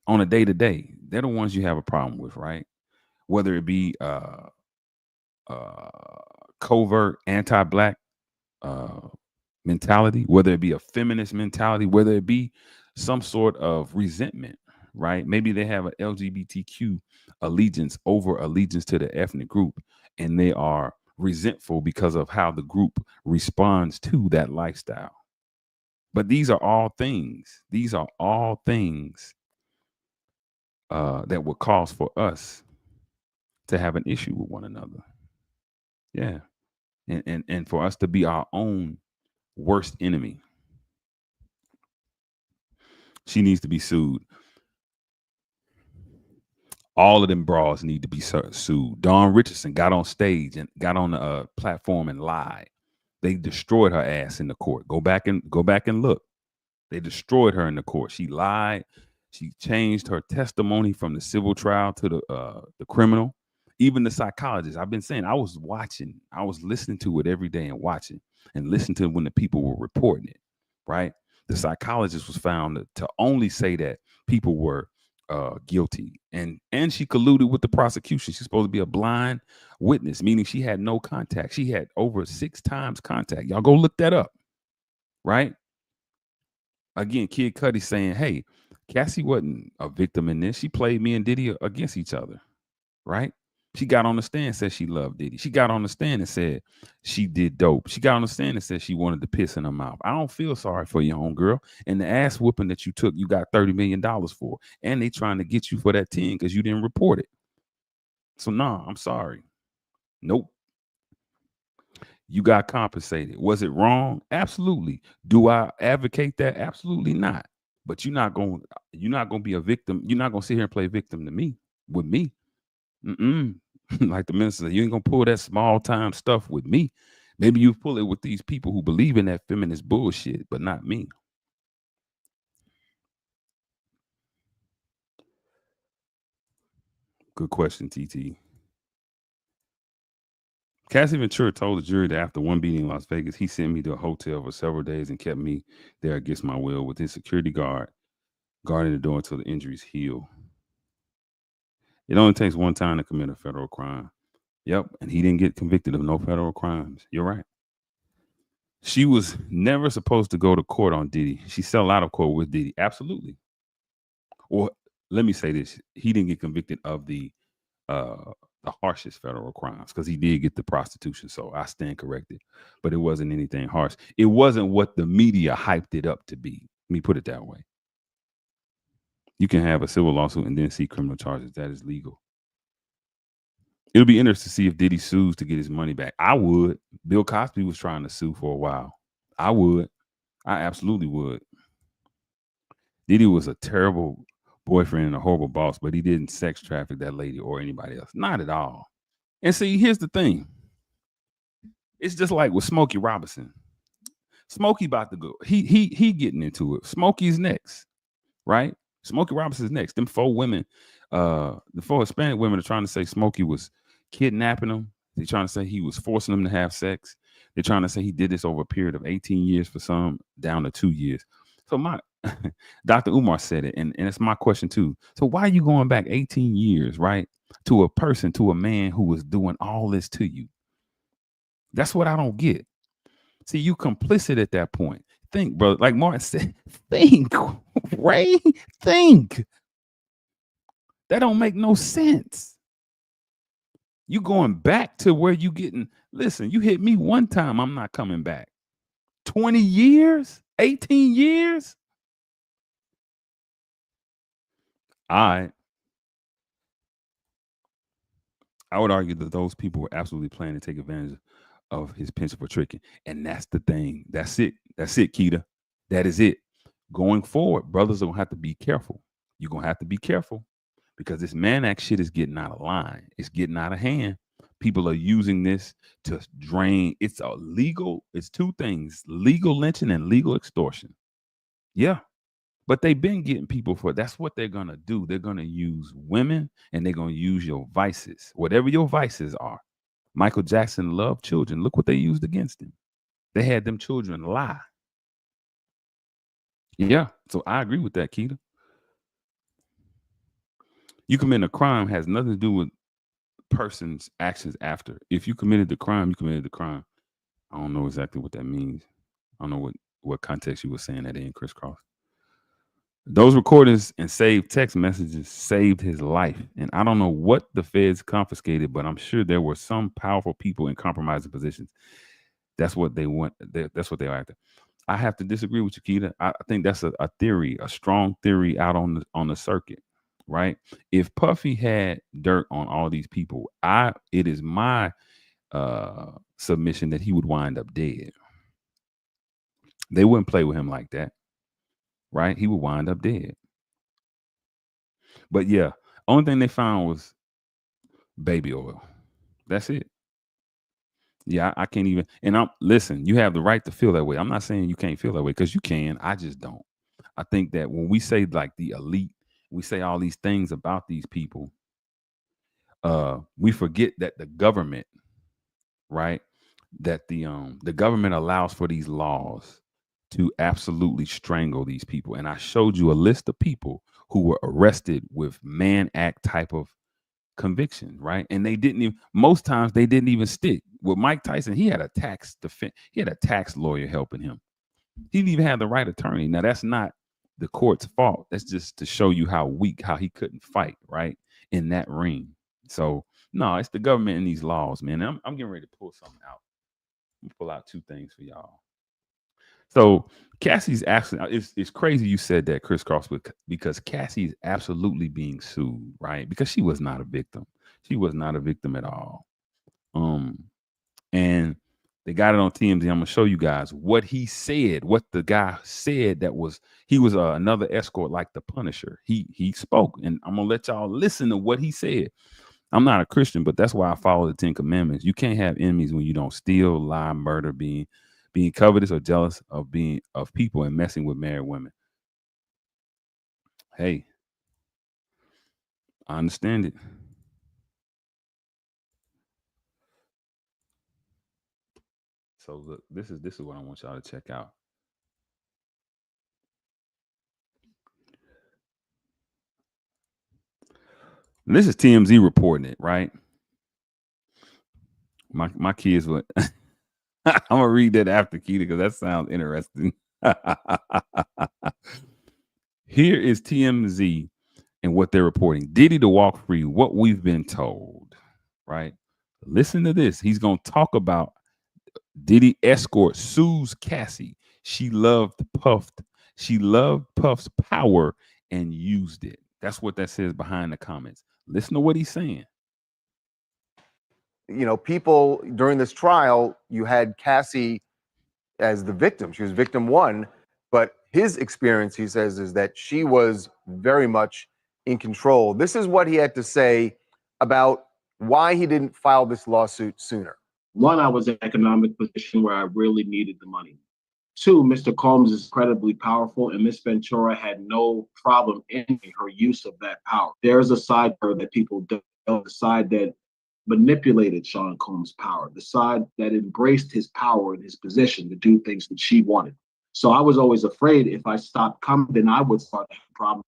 on a day to day. They're the ones you have a problem with, right? Whether it be covert anti-Black mentality, whether it be a feminist mentality, whether it be some sort of resentment, right? Maybe they have an LGBTQ allegiance to the ethnic group, and they are resentful because of how the group responds to that lifestyle. But these are all things. These are all things that would cause for us to have an issue with one another. Yeah, and for us to be our own worst enemy. She needs to be sued. All of them bras need to be sued. Dawn Richardson got on stage and got on the platform and lied. They destroyed her ass in the court. Go back and look. They destroyed her in the court. She lied. She changed her testimony from the civil trial to the criminal. Even the psychologist. I've been saying, I was listening to it every day and watching and listening to it when the people were reporting it, right? The psychologist was found to only say that people were guilty, and she colluded with the prosecution. She's supposed to be a blind witness, meaning she had no contact. She had over 6 times contact. Y'all go look that up, right? Again, Kid Cudi saying, hey, Cassie wasn't a victim in this. She played me and Diddy against each other, right? She got on the stand and said she loved Diddy. She got on the stand and said she did dope. She got on the stand and said she wanted to piss in her mouth. I don't feel sorry for your homegirl. And the ass whooping that you took, you got $30 million for. And they trying to get you for that 10 because you didn't report it. So nah, I'm sorry. Nope. You got compensated. Was it wrong? Absolutely. Do I advocate that? Absolutely not. But you're not gonna be a victim. You're not gonna sit here and play victim to me with me. Like the minister said, you ain't gonna pull that small time stuff with me. Maybe you pull it with these people who believe in that feminist bullshit, but not me. Good question, TT. Cassie Ventura told the jury that after one beating in Las Vegas, he sent me to a hotel for several days and kept me there against my will with his security guard guarding the door until the injuries heal. It only takes one time to commit a federal crime. Yep, and he didn't get convicted of no federal crimes. You're right. She was never supposed to go to court on Diddy. She settled out of court with Diddy. Absolutely. Or let me say this: he didn't get convicted of the harshest federal crimes because he did get the prostitution. So I stand corrected, but it wasn't anything harsh. It wasn't what the media hyped it up to be. Let me put it that way. You can have a civil lawsuit and then see criminal charges. That is legal. It'll be interesting to see if Diddy sues to get his money back. I would. Bill Cosby was trying to sue for a while. I would. I absolutely would. Diddy was a terrible boyfriend and a horrible boss, but he didn't sex traffic that lady or anybody else. Not at all. And see, here's the thing. It's just like with Smokey Robinson. Smokey about to go. He getting into it. Smokey's next, right? Smokey Robinson's next. Them four women, the four Hispanic women are trying to say Smokey was kidnapping them. They're trying to say he was forcing them to have sex. They're trying to say he did this over a period of 18 years for some, down to 2 years. So my Dr. Umar said it, and it's my question too. So why are you going back 18 years, right, to a person, to a man who was doing all this to you? That's what I don't get. See, you complicit at that point. Think, bro. Like Martin said, think, Ray, think. That don't make no sense. You going back to where you getting, listen, you hit me one time, I'm not coming back. 20 years? 18 years? I would argue that those people were absolutely planning to take advantage of his penchant for tricking. And that's the thing. That's it. That's it, Keita. That is it. Going forward, brothers are going to have to be careful. You're going to have to be careful because this Man Act shit is getting out of line. It's getting out of hand. People are using this to drain. It's illegal. It's two things: legal lynching and legal extortion. Yeah. But they've been getting people for it. That's what they're going to do. They're going to use women and they're going to use your vices, whatever your vices are. Michael Jackson loved children. Look what they used against him. They had them children lie. Yeah. So I agree with that, Keita. You commit a crime has nothing to do with person's actions after. If you committed the crime, you committed the crime. I don't know exactly what that means. I don't know what context you were saying that in, Crisscross. Those recordings and saved text messages saved his life. And I don't know what the feds confiscated, but I'm sure there were some powerful people in compromising positions. That's what they want. That's what they are after. I have to disagree with you, Keita. I think that's a theory, a strong theory out on the circuit, right? If Puffy had dirt on all these people, it is my submission that he would wind up dead. They wouldn't play with him like that. Right? He would wind up dead. But yeah, only thing they found was baby oil. That's it. Yeah, I can't even. And listen, you have the right to feel that way. I'm not saying you can't feel that way because you can. I just don't. I think that when we say like the elite, we say all these things about these people, we forget that the government, right? That the government allows for these laws to absolutely strangle these people. And I showed you a list of people who were arrested with Mann Act type of conviction, right? And they didn't even, most times they didn't even stick. With Mike Tyson, he had a tax lawyer helping him. He didn't even have the right attorney. Now that's not the court's fault. That's just to show you how weak, how he couldn't fight, right? In that ring. So no, it's the government and these laws, man. I'm getting ready to pull something out. I'm gonna pull out two things for y'all. So Cassie's actually, it's crazy you said that, Crisscross, because Cassie's absolutely being sued, right? Because she was not a victim. She was not a victim at all. And they got it on TMZ. I'm gonna show you guys what he said, what the guy said. He was another escort like the Punisher. He spoke, and I'm gonna let y'all listen to what he said. I'm not a Christian, but that's why I follow the 10 Commandments. You can't have enemies when you don't steal, lie, murder, being covetous or jealous of people and messing with married women. Hey, I understand it. So look, this is what I want y'all to check out. And this is TMZ reporting it, right? My kids would. I'm gonna read that after Keita because that sounds interesting. Here is TMZ and what they're reporting. Diddy to walk free, what we've been told, right? Listen to this. He's gonna talk about Diddy escort sues Cassie. She loved Puff's power and used it. That's what that says behind the comments. Listen to what he's saying. You know, people during this trial, you had Cassie as the victim. She was victim one, but his experience, he says, is that she was very much in control. This is what he had to say about why he didn't file this lawsuit sooner. One, I was in an economic position where I really needed the money. Two, Mr. Combs is incredibly powerful, and Miss Ventura had no problem in her use of that power. There's a side of her that people don't know, the side that manipulated Sean Combs' power, the side that embraced his power and his position to do things that she wanted. So I was always afraid if I stopped coming, then I would start having problems,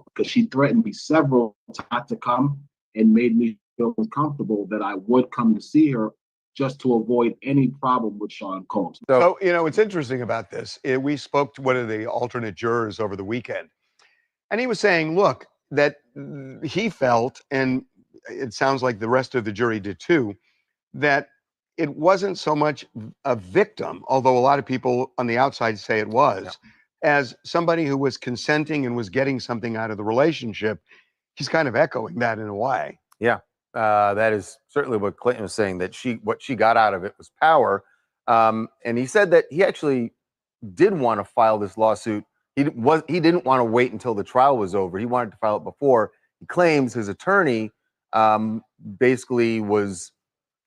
because she threatened me several times not to come and made me feel uncomfortable that I would come to see her just to avoid any problem with Sean Combs. So, you know, what's interesting about this, we spoke to one of the alternate jurors over the weekend, and he was saying, look, that he felt, and it sounds like the rest of the jury did too, that it wasn't so much a victim, although a lot of people on the outside say it was, as somebody who was consenting and was getting something out of the relationship. He's kind of echoing that in a way. Yeah, that is certainly what Clinton was saying, that what she got out of it was power. And he said that he actually did want to file this lawsuit. He didn't want to wait until the trial was over. He wanted to file it before. He claims his attorney basically was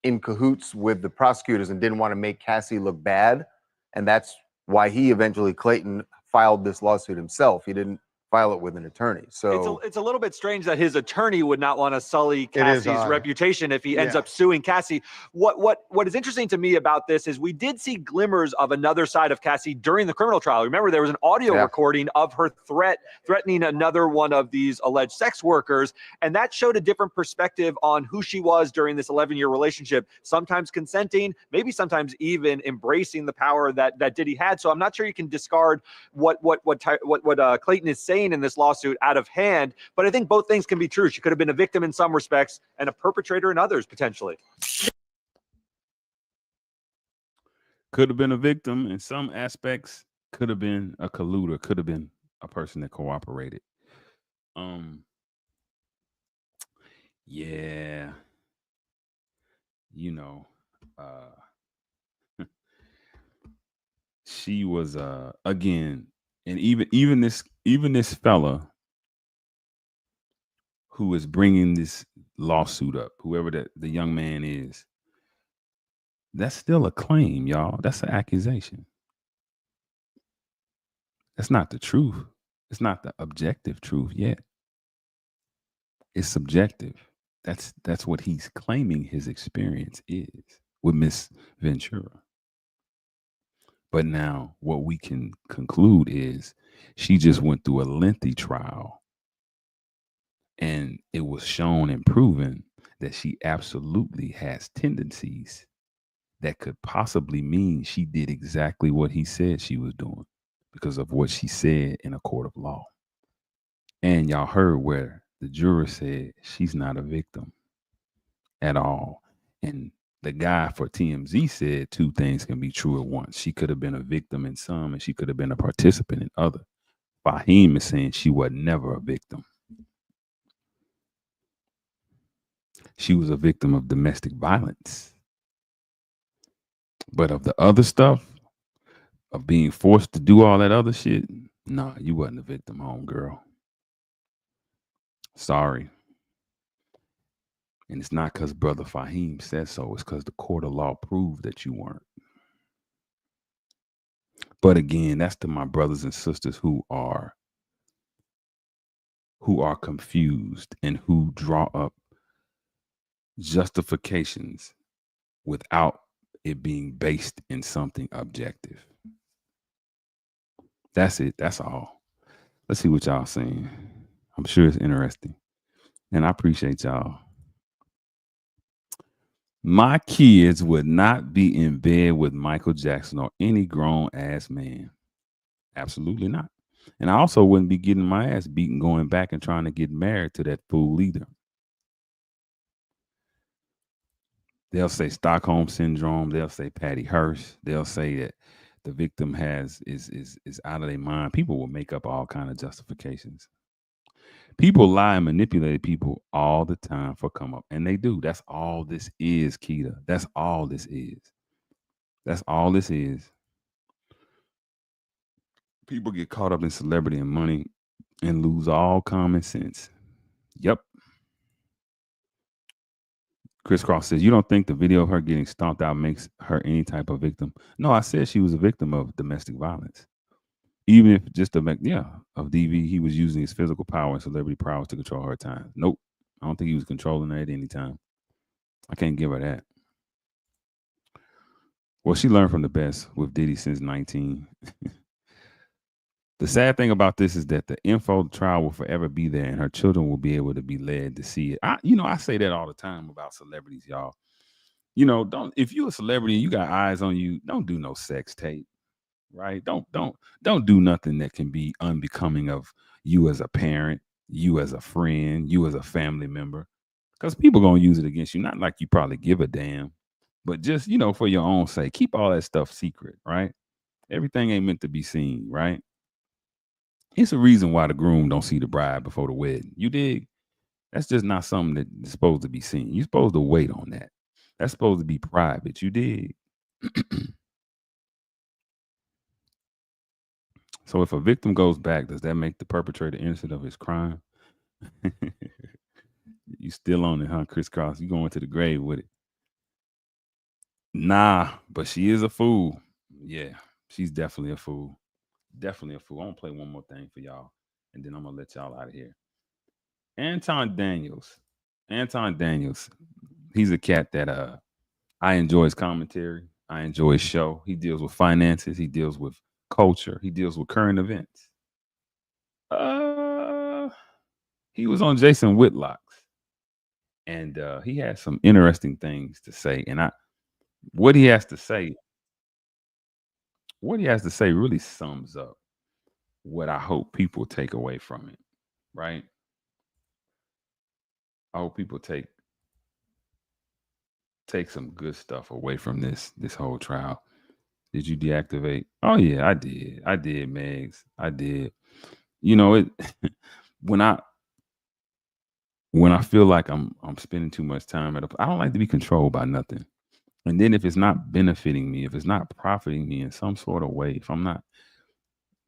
in cahoots with the prosecutors and didn't want to make Cassie look bad. And that's why he eventually, Clayton, filed this lawsuit himself. He didn't file it with an attorney. So it's a little bit strange that his attorney would not want to sully Cassie's reputation if he ends up suing Cassie. What is interesting to me about this is we did see glimmers of another side of Cassie during the criminal trial. Remember, there was an audio recording of her threatening another one of these alleged sex workers, and that showed a different perspective on who she was during this 11-year relationship, sometimes consenting, maybe sometimes even embracing the power that Diddy had. So I'm not sure you can discard what Clayton is saying in this lawsuit out of hand, but I think both things can be true. She could have been a victim in some respects and a perpetrator in others, potentially. Could have been a victim in some aspects, could have been a colluder, could have been a person that cooperated. Yeah, you know, she was again, and even this fella who is bringing this lawsuit up, whoever the young man is, that's still a claim, y'all. That's an accusation. That's not the truth. It's not the objective truth yet. It's subjective. That's what he's claiming his experience is with Miss Ventura. But now what we can conclude is she just went through a lengthy trial, and it was shown and proven that she absolutely has tendencies that could possibly mean she did exactly what he said she was doing because of what she said in a court of law. And y'all heard where the juror said she's not a victim at all. And the guy for TMZ said two things can be true at once. She could have been a victim in some, and she could have been a participant in other. Faheem is saying she was never a victim. She was a victim of domestic violence. But of the other stuff, of being forced to do all that other shit, nah, you wasn't a victim, homegirl. Sorry. And it's not because Brother Faheem said so. It's because the court of law proved that you weren't. But again, that's to my brothers and sisters who are confused and who draw up justifications without it being based in something objective. That's it. That's all. Let's see what y'all saying. I'm sure it's interesting. And I appreciate y'all. My kids would not be in bed with Michael Jackson or any grown ass man. Absolutely not. And I also wouldn't be getting my ass beaten going back and trying to get married to that fool either. They'll say Stockholm syndrome. They'll say Patty Hearst. They'll say that the victim is out of their mind. People will make up all kind of justifications. People lie and manipulate people all the time for come up, and they do. That's all this is, Keita. That's all this is. That's all this is. People get caught up in celebrity and money and lose all common sense. Yep. Chris Cross says, you don't think the video of her getting stomped out makes her any type of victim? No, I said she was a victim of domestic violence. Even if just of DV, he was using his physical power and celebrity prowess to control her time. Nope. I don't think he was controlling her at any time. I can't give her that. Well, she learned from the best with Diddy since 19. The sad thing about this is that the info trial will forever be there, and her children will be able to be led to see it. I say that all the time about celebrities, y'all. If you're a celebrity and you got eyes on you, don't do no sex tape, right? Don't do nothing that can be unbecoming of you as a parent, you as a friend, you as a family member, because people gonna use it against you. Not like you probably give a damn, but just for your own sake, keep all that stuff secret, right? Everything ain't meant to be seen, right? It's a reason why the groom don't see the bride before the wedding. You dig? That's just not something that's supposed to be seen. You're supposed to wait on that. That's supposed to be private. You dig? So if a victim goes back, does that make the perpetrator innocent of his crime? You still on it, huh, Chris Cross? You going to the grave with it? Nah, but she is a fool. Yeah, she's definitely a fool. Definitely a fool. I'm gonna play one more thing for y'all, and then I'm gonna let y'all out of here. Anton Daniels. He's a cat that I enjoy his commentary. I enjoy his show. He deals with finances. He deals with culture. He deals with current events. He was on Jason Whitlock's, and he had some interesting things to say. And what he has to say really sums up what I hope people take away from it, right? I hope people take some good stuff away from this whole trial. Did you deactivate? Oh yeah, I did. I did, Megs. I did. It when I feel like I'm spending too much time I don't like to be controlled by nothing. And then if it's not benefiting me, if it's not profiting me in some sort of way, if I'm not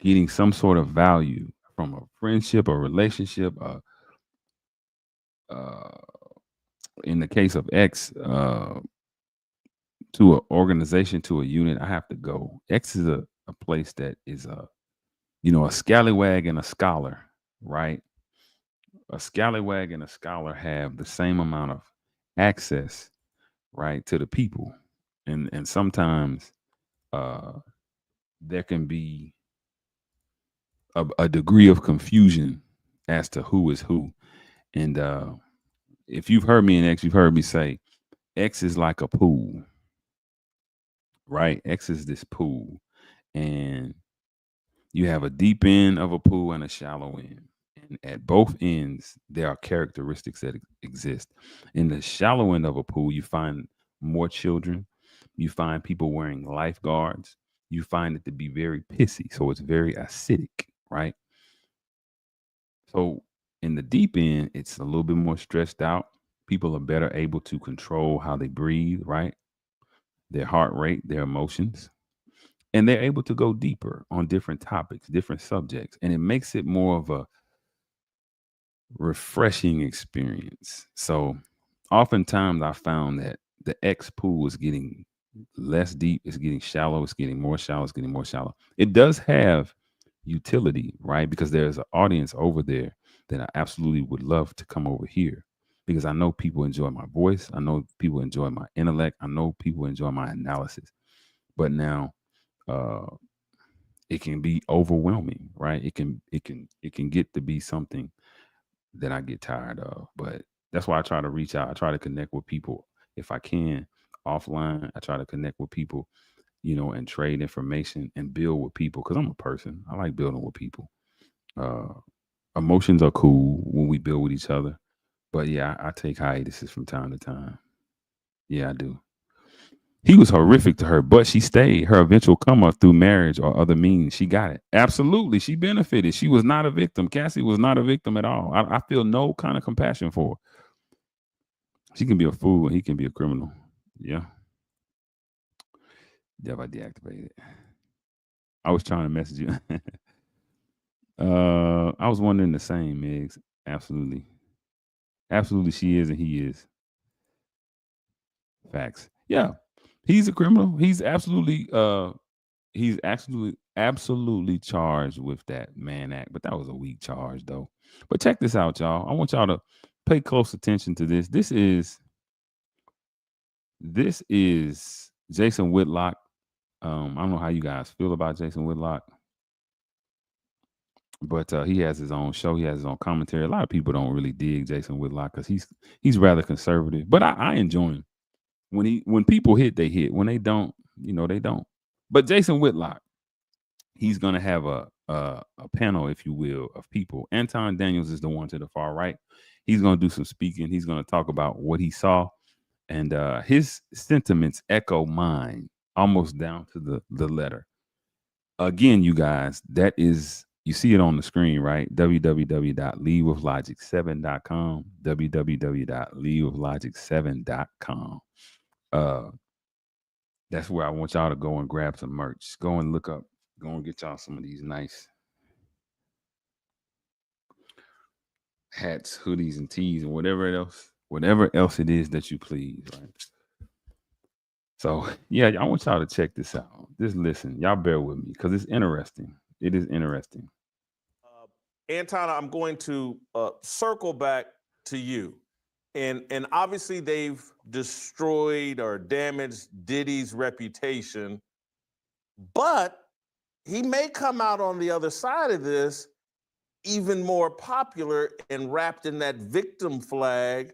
getting some sort of value from a friendship or relationship, in the case of X, to an organization, to a unit, I have to go. X is a place that is a scallywag and a scholar, right? A scallywag and a scholar have the same amount of access, right, to the people. And sometimes there can be a degree of confusion as to who is who. And if you've heard me in X, you've heard me say X is like a pool, right? X is this pool, and you have a deep end of a pool and a shallow end. And at both ends, there are characteristics that exist. In the shallow end of a pool, you find more children. You find people wearing lifeguards. You find it to be very pissy. So it's very acidic, right? So in the deep end, it's a little bit more stressed out. People are better able to control how they breathe, right? Their heart rate, their emotions. And they're able to go deeper on different topics, different subjects. And it makes it more of a refreshing experience. So oftentimes I found that the X pool is getting less deep, it's getting shallow, it's getting more shallow, it's getting more shallow. It does have utility, right? Because there's an audience over there that I absolutely would love to come over here. because I know people enjoy my voice. I know people enjoy my intellect. I know people enjoy my analysis. But now, it can be overwhelming, right? It can get to be something that I get tired of. But that's why I try to reach out. I try to connect with people if I can offline. I try to connect with people, and trade information and build with people because I'm a person. I like building with people. Uh, Emotions are cool when we build with each other. But yeah, I take hiatuses from time to time. Yeah, I do. He was horrific to her, but she stayed. Her eventual come up through marriage or other means, she got it. Absolutely. She benefited. She was not a victim. Cassie was not a victim at all. I feel no kind of compassion for her. She can be a fool and he can be a criminal. Yeah. Dev, I deactivated it. I was trying to message you. I was wondering the same, Migs. Absolutely. Absolutely, she is and he is. Facts. Yeah. He's a criminal. He's absolutely charged with that Mann Act, but that was a weak charge though. But check this out, y'all. I want y'all to pay close attention to this. This is Jason Whitlock. I don't know how you guys feel about Jason Whitlock, but he has his own show. He has his own commentary. A lot of people don't really dig Jason Whitlock because he's rather conservative, but I enjoy him. When people hit, they hit. When they don't, they don't. But Jason Whitlock, he's gonna have a panel, if you will, of people. Anton Daniels is the one to the far right. He's gonna do some speaking. He's gonna talk about what he saw, and his sentiments echo mine almost down to the letter. Again, you guys, that is, you see it on the screen, right? www.leadwithlogic7.com. www.leadwithlogic7.com. That's where I want y'all to go and grab some merch. Go and look up. Go and get y'all some of these nice hats, hoodies, and tees, and whatever else it is that you please, right? So yeah, I want y'all to check this out. Just listen, y'all bear with me because it's interesting. It is interesting. Anton, I'm going to circle back to you. And obviously they've destroyed or damaged Diddy's reputation, but he may come out on the other side of this even more popular and wrapped in that victim flag.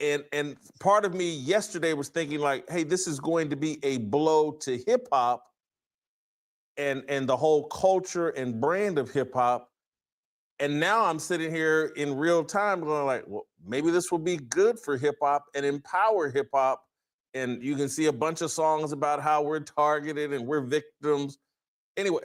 And part of me yesterday was thinking like, hey, this is going to be a blow to hip hop and the whole culture and brand of hip hop. And now I'm sitting here in real time going like, well, maybe this will be good for hip hop and empower hip hop. And you can see a bunch of songs about how we're targeted and we're victims. Anyway,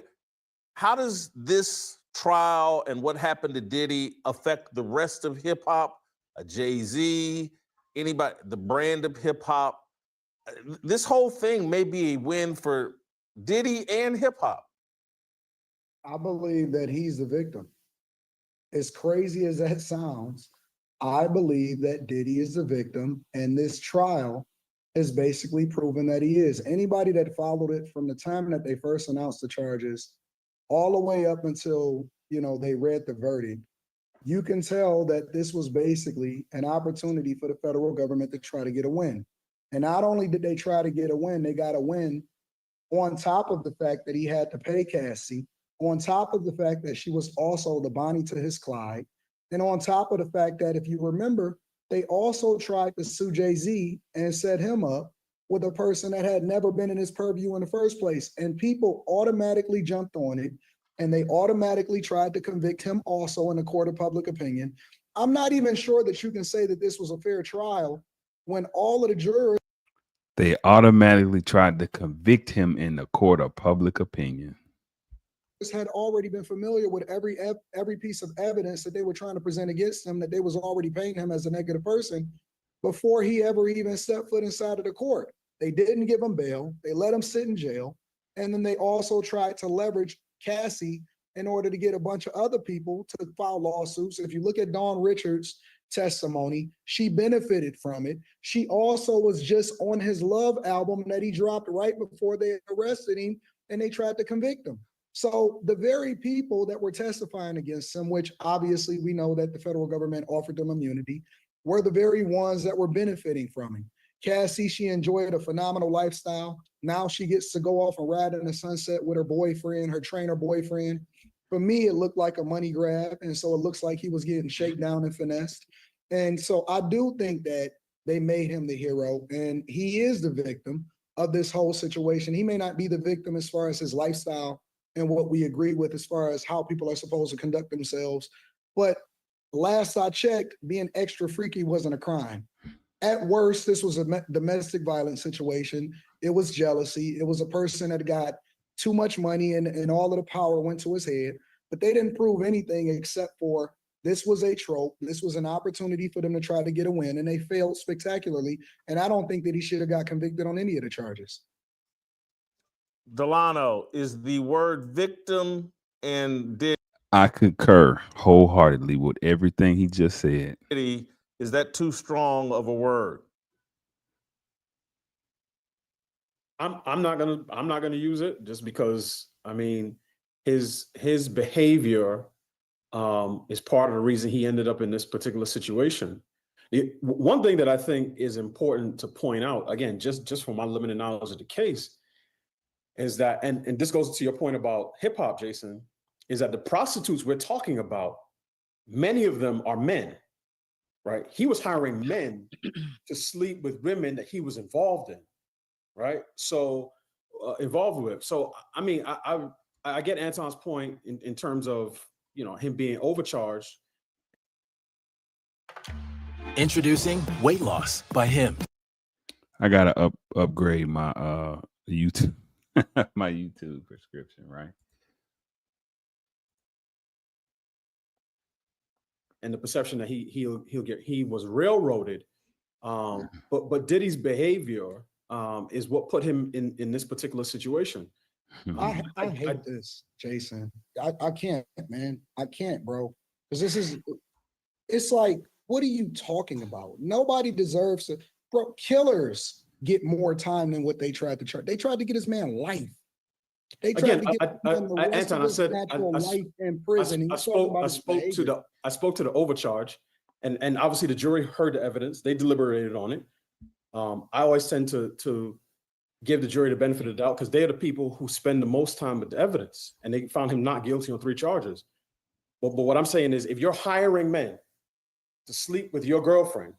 how does this trial and what happened to Diddy affect the rest of hip hop, Jay-Z, anybody, the brand of hip hop? This whole thing may be a win for Diddy and hip hop. I believe that he's the victim. As crazy as that sounds, I believe that Diddy is the victim, and this trial has basically proven that he is. Anybody that followed it from the time that they first announced the charges, all the way up until, they read the verdict, you can tell that this was basically an opportunity for the federal government to try to get a win. And not only did they try to get a win, they got a win on top of the fact that he had to pay Cassie, on top of the fact that she was also the Bonnie to his Clyde, and on top of the fact that, if you remember, they also tried to sue Jay-Z and set him up with a person that had never been in his purview in the first place. And people automatically jumped on it, and they automatically tried to convict him also in a court of public opinion. I'm not even sure that you can say that this was a fair trial when all of the jurors, they automatically tried to convict him in the court of public opinion. Had already been familiar with every piece of evidence that they were trying to present against him, that they was already painting him as a negative person before he ever even stepped foot inside of the court. They didn't give him bail. They let him sit in jail. And then they also tried to leverage Cassie in order to get a bunch of other people to file lawsuits. If you look at Dawn Richards' testimony, she benefited from it. She also was just on his Love album that he dropped right before they arrested him, and they tried to convict him. So the very people that were testifying against him, which obviously we know that the federal government offered them immunity, were the very ones that were benefiting from him. Cassie, she enjoyed a phenomenal lifestyle. Now she gets to go off and ride in the sunset with her boyfriend, her trainer boyfriend. For me, it looked like a money grab. And so it looks like he was getting shaken down and finessed. And so I do think that they made him the hero, and he is the victim of this whole situation. He may not be the victim as far as his lifestyle and what we agree with as far as how people are supposed to conduct themselves. But last I checked, being extra freaky wasn't a crime. At worst, this was a domestic violence situation. It was jealousy. It was a person that got too much money and all of the power went to his head. But they didn't prove anything except for this was a trope. This was an opportunity for them to try to get a win, and they failed spectacularly. And I don't think that he should have got convicted on any of the charges. Delano, is the word victim and I concur wholeheartedly with everything he just said. Diddy, is that too strong of a word? I'm not gonna use it just because, I mean, his behavior is part of the reason he ended up in this particular situation. One thing that I think is important to point out, again, just from my limited knowledge of the case, is that, and this goes to your point about hip hop, Jason, is that the prostitutes we're talking about, many of them are men, right? He was hiring men to sleep with women that he was involved in, right? So involved with. So I mean, I get Anton's point in terms of, you know, him being overcharged. Introducing Weight Loss by Him. I gotta upgrade my YouTube my YouTube prescription, right? And the perception that he was railroaded, but Diddy's behavior is what put him in this particular situation. I hate this, Jason. I can't, man. I can't, bro. Because it's like, what are you talking about? Nobody deserves to, bro. Killers get more time than what they tried to charge. They tried to get this man life. They tried to get him the rest of his natural life in prison. I spoke to the overcharge, and obviously the jury heard the evidence. They deliberated on it. I always tend to give the jury the benefit of the doubt because they're the people who spend the most time with the evidence, and they found him not guilty on 3 charges. But what I'm saying is, if you're hiring men to sleep with your girlfriend,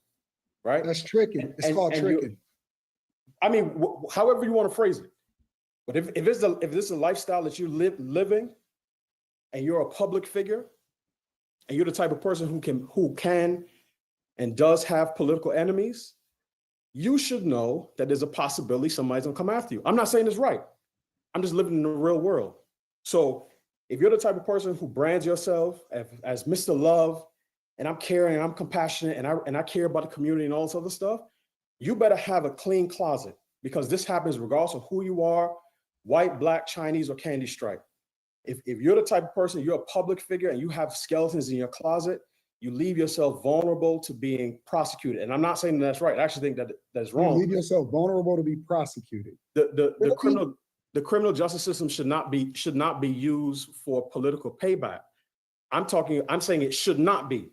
right? That's tricking. It's called tricking. I mean, however you want to phrase it. But if this is a lifestyle that you're living, and you're a public figure, and you're the type of person who can and does have political enemies, you should know that there's a possibility somebody's gonna come after you. I'm not saying it's right. I'm just living in the real world. So if you're the type of person who brands yourself as Mr. Love, and I'm caring, and I'm compassionate, and I care about the community and all this other stuff, you better have a clean closet, because this happens regardless of who you are, white, black, Chinese, or candy stripe. If you're the type of person, you're a public figure, and you have skeletons in your closet, you leave yourself vulnerable to being prosecuted. And I'm not saying that's right. I actually think that's wrong. You leave yourself vulnerable to be prosecuted. The criminal justice system should not be used for political payback. I'm saying it should not be.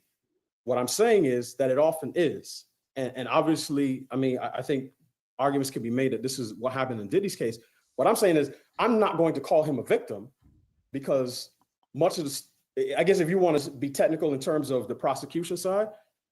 What I'm saying is that it often is. And obviously, I mean, I think arguments can be made that this is what happened in Diddy's case. What I'm saying is, I'm not going to call him a victim, because much of this, I guess if you want to be technical in terms of the prosecution side,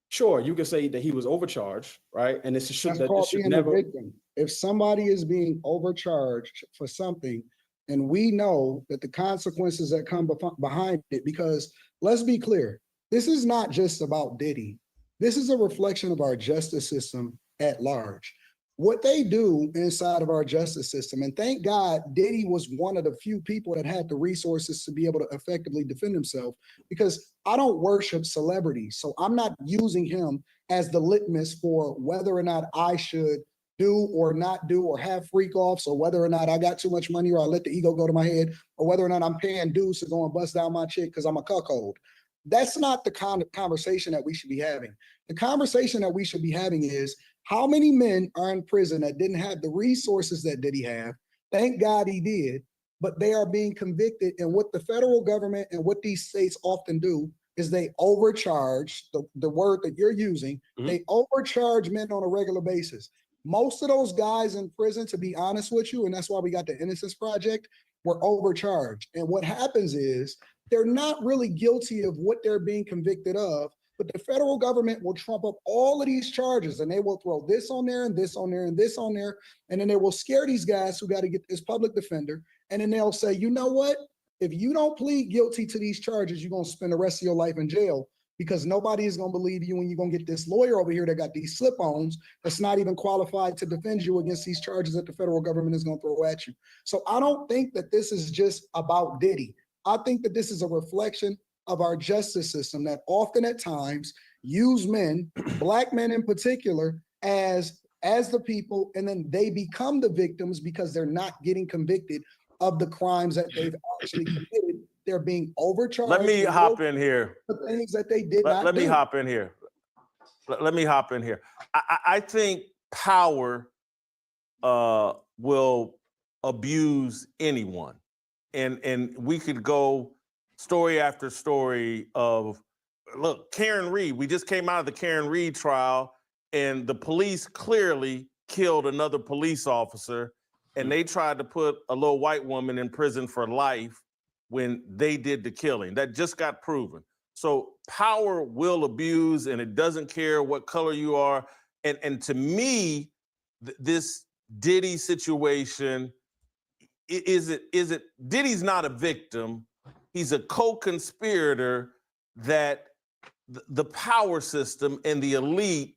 sure, you can say that he was overcharged, right? And this should never. Victim. If somebody is being overcharged for something, and we know that the consequences that come behind it, because let's be clear, this is not just about Diddy. This is a reflection of our justice system at large. What they do inside of our justice system, and thank God Diddy was one of the few people that had the resources to be able to effectively defend himself, because I don't worship celebrities. So I'm not using him as the litmus for whether or not I should do or not do, or have freak offs, or whether or not I got too much money, or I let the ego go to my head, or whether or not I'm paying dues to go and bust down my chick because I'm a cuckold. That's not the kind of conversation that we should be having. The conversation that we should be having is, how many men are in prison that didn't have the resources that Diddy have? Thank God he did, but they are being convicted. And what the federal government and what these states often do, is they overcharge the word that you're using. They overcharge men on a regular basis. Most of those guys in prison, to be honest with you, and that's why we got the Innocence Project, were overcharged. And what happens is they're not really guilty of what they're being convicted of, but the federal government will trump up all of these charges and they will throw this on there and this on there and this on there. And then they will scare these guys who got to get this public defender. And then they'll say, you know what? If you don't plead guilty to these charges, you're going to spend the rest of your life in jail because nobody is going to believe you when you're going to get this lawyer over here that got these slip-ons that's not even qualified to defend you against these charges that the federal government is going to throw at you. So I don't think that this is just about Diddy. I think that this is a reflection of our justice system that often at times use men, Black men in particular, as the people, and then they become the victims because they're not getting convicted of the crimes that they've actually committed. They're being overcharged. Let me hop in here. The things that they did not Let me do. hop in here. Let me hop in here. I think power will abuse anyone. And we could go story after story of, look, Karen Reed, we just came out of the Karen Reed trial and the police clearly killed another police officer and they tried to put a little white woman in prison for life when they did the killing. That just got proven. So power will abuse and it doesn't care what color you are. And to me, this Diddy situation, is it Diddy's not a victim. He's a co-conspirator that the power system and the elite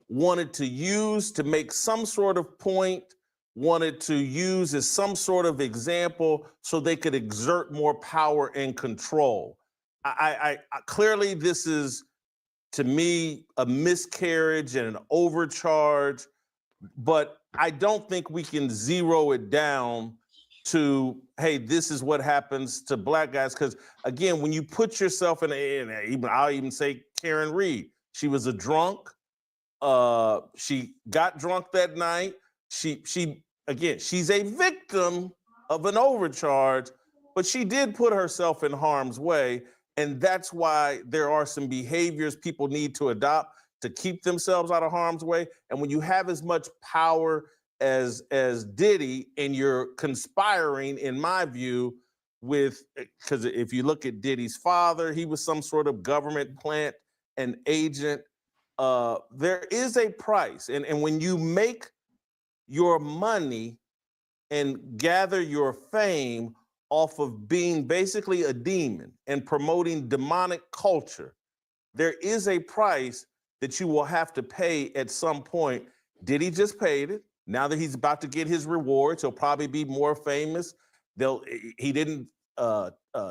wanted to use to make some sort of point, wanted to use as some sort of example so they could exert more power and control. I clearly this is, to me, a miscarriage and an overcharge, but I don't think we can zero it down to, hey, this is what happens to Black guys. Because again, when you put yourself I'll even say Karen Reed, she was a drunk. She got drunk that night. She's a victim of an overcharge, but she did put herself in harm's way. And that's why there are some behaviors people need to adopt to keep themselves out of harm's way. And when you have as much power as Diddy and you're conspiring, in my view, with, because if you look at Diddy's father, he was some sort of government plant and agent. There is a price. And when you make your money and gather your fame off of being basically a demon and promoting demonic culture, there is a price that you will have to pay at some point. Diddy just paid it. Now that he's about to get his rewards, he'll probably be more famous. He didn't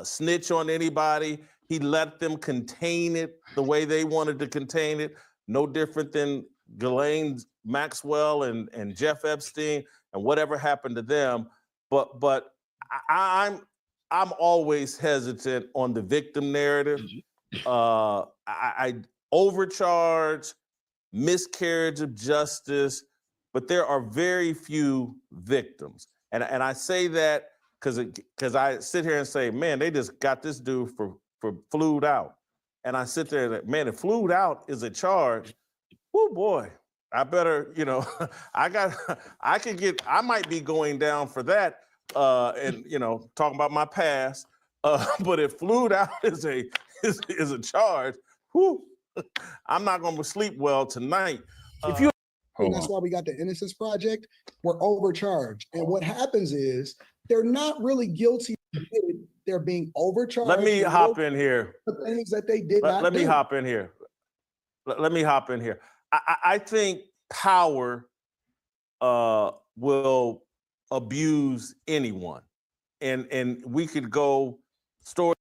snitch on anybody. He let them contain it the way they wanted to contain it. No different than Ghislaine Maxwell and Jeff Epstein and whatever happened to them. But I'm always hesitant on the victim narrative. I overcharge, miscarriage of justice, but there are very few victims. And I say that because I sit here and say, man, they just got this dude for flued out. And I sit there and, man, if flued out is a charge, oh boy, I better, I might be going down for that and, talking about my past. But if flued out is a charge, whew, I'm not going to sleep well tonight. And that's why we got the Innocence Project. We're overcharged. And what happens is they're not really guilty. They're being overcharged. Let me hop in here. The things that they did not do. Let me hop in here. Let me hop in here. I think power will abuse anyone. And we could go story.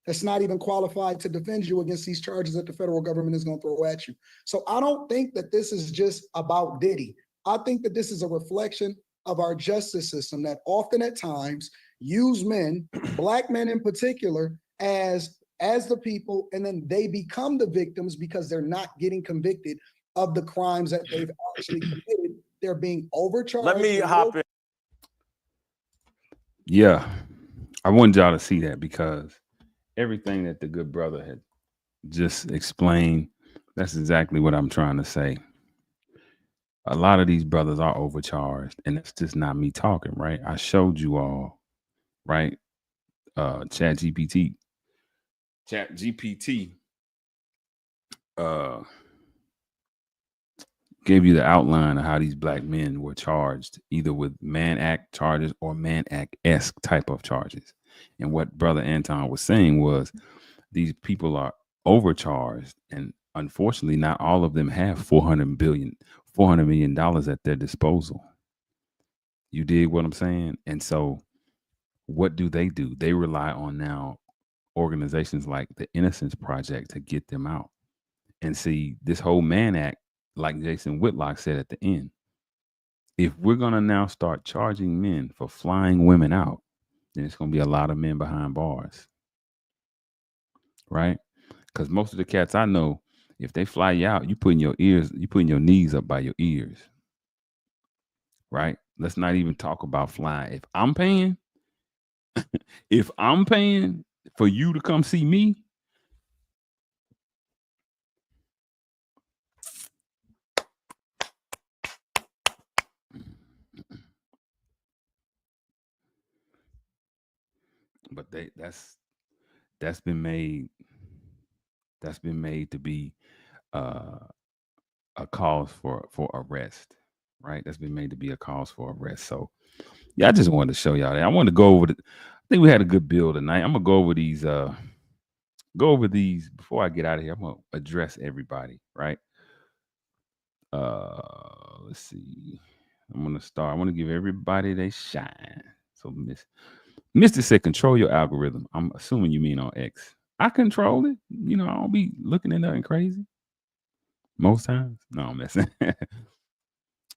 That's not even qualified to defend you against these charges that the federal government is going to throw at you. So I don't think that this is just about Diddy. I think that this is a reflection of our justice system that often at times use men, Black men in particular, as the people, and then they become the victims because they're not getting convicted of the crimes that they've actually committed. They're being overcharged. Let me hop in. Yeah, I wanted y'all to see that because everything that the good brother had just explained, that's exactly what I'm trying to say. A lot of these brothers are overcharged, and that's just not me talking, right? I showed you all, right? Chat GPT uh gave you the outline of how these black men were charged, either with Mann Act charges or Mann Act-esque type of charges. And what Brother Anton was saying was these people are overcharged, and unfortunately, not all of them have $400 million at their disposal. You dig what I'm saying? And so, what do? They rely on now organizations like the Innocence Project to get them out. And see, this whole Mann Act, like Jason Whitlock said at the end, if we're gonna now start charging men for flying women out, then it's gonna be a lot of men behind bars, right? Because most of the cats I know, if they fly you out, you putting your knees up by your ears, right? Let's not even talk about flying. If I'm paying for you to come see me, but that's been made to be a cause for arrest, right? That's been made to be a cause for arrest. So yeah, I just wanted to show y'all that. I want to go over I think we had a good bill tonight. I'm gonna go over these before I get out of here. I'm gonna address everybody, right? Let's see. I'm gonna start. I want to give everybody they shine. So Mr. said, control your algorithm. I'm assuming you mean on X. I control it. I don't be looking at nothing crazy. Most times. No, I'm messing.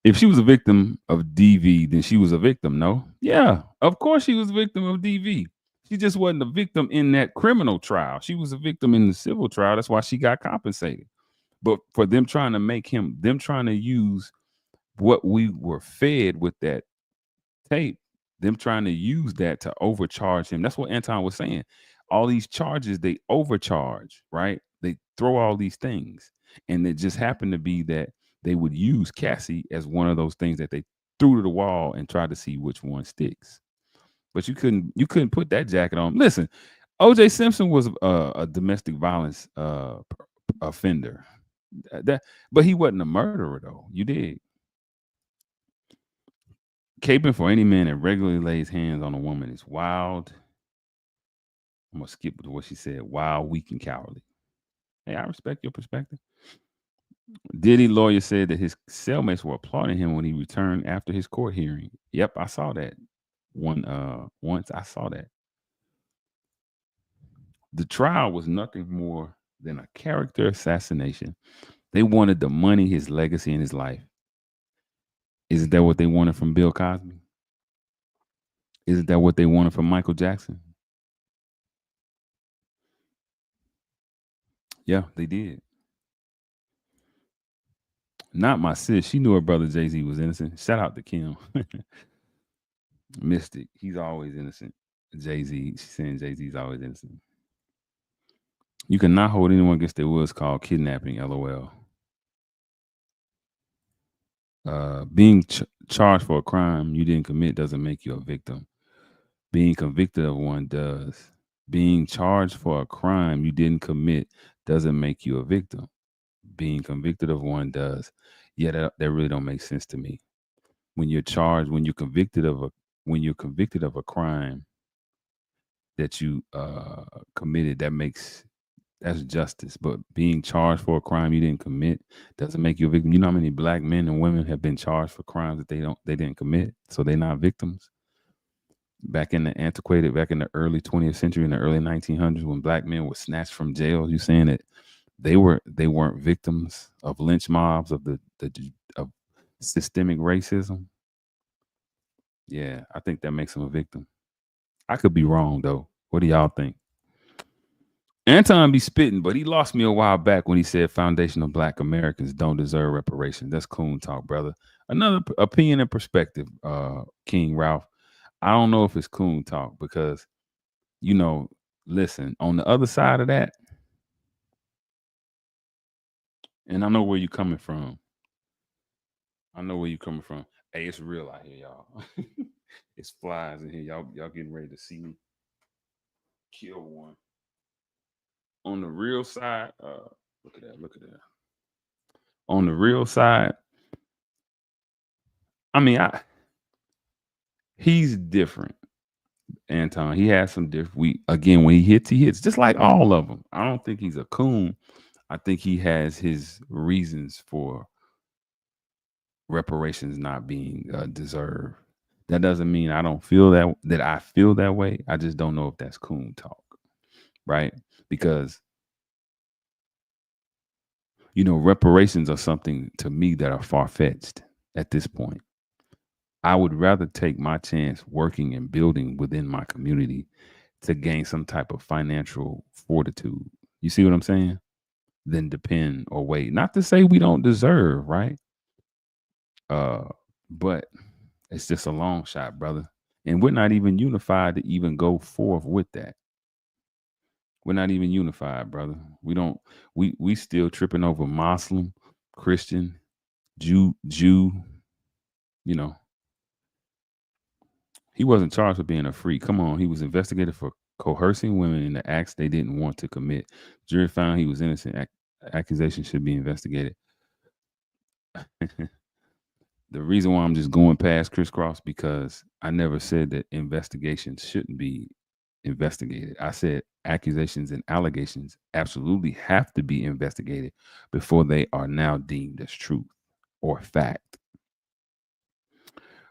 If she was a victim of DV, then she was a victim, no? Yeah, of course she was a victim of DV. She just wasn't a victim in that criminal trial. She was a victim in the civil trial. That's why she got compensated. But for them trying to use what we were fed with that tape, them trying to use that to overcharge him. That's what Anton was saying. All these charges, they overcharge, right? They throw all these things. And it just happened to be that they would use Cassie as one of those things that they threw to the wall and tried to see which one sticks. But you couldn't put that jacket on. Listen, O.J. Simpson was a domestic violence offender. But he wasn't a murderer, though. You did. Caping for any man that regularly lays hands on a woman is wild. I'm going to skip what she said. Wild, weak, and cowardly. Hey, I respect your perspective. Diddy lawyer said that his cellmates were applauding him when he returned after his court hearing. Yep, I saw that. Once I saw that. The trial was nothing more than a character assassination. They wanted the money, his legacy, and his life. Isn't that what they wanted from Bill Cosby? Isn't that what they wanted from Michael Jackson? Yeah, they did. Not my sis. She knew her brother Jay-Z was innocent. Shout out to Kim. Mystic. He's always innocent. Jay-Z. She's saying Jay-Z's always innocent. You cannot hold anyone against their will is called kidnapping, LOL. Being charged for a crime you didn't commit doesn't make you a victim. Being convicted of one does. Being charged for a crime you didn't commit doesn't make you a victim. Being convicted of one does. Yeah, that really don't make sense to me. When you're charged, when you're convicted of a crime that you committed, that's justice. But being charged for a crime you didn't commit doesn't make you a victim. You know how many black men and women have been charged for crimes that they didn't commit, so they're not victims. Back in the early 20th century, in the early 1900s, when black men were snatched from jail, you saying that they weren't victims of lynch mobs of of systemic racism? Yeah, I think that makes them a victim. I could be wrong though. What do y'all think? Anton be spitting, but he lost me a while back when he said foundational black Americans don't deserve reparations. That's coon talk, brother. Another opinion and perspective, King Ralph. I don't know if it's coon talk because, listen, on the other side of that, and I know where you're coming from. I know where you're coming from. Hey, it's real out here, y'all. It's flies in here. Y'all getting ready to see me kill one. On the real side, look at that, look at that. On the real side, I mean, he's different. Anton, he has some different. When he hits just like all of them. I don't think he's a coon. I think he has his reasons for reparations not being deserved. That doesn't mean I don't feel that I feel that way. I just don't know if that's coon talk, right? Because reparations are something to me that are far-fetched at this point. I would rather take my chance working and building within my community to gain some type of financial fortitude. You see what I'm saying? Than depend or wait. Not to say we don't deserve, right? But it's just a long shot, brother. And we're not even unified to even go forth with that. We're not even unified, brother. We still tripping over Muslim, Christian, Jew, He wasn't charged with being a freak. Come on, he was investigated for coercing women in the acts they didn't want to commit. Jury found he was innocent. Accusation should be investigated. The reason why I'm just going past crisscross because I never said that investigations shouldn't be investigated. I said accusations and allegations absolutely have to be investigated before they are now deemed as truth or fact.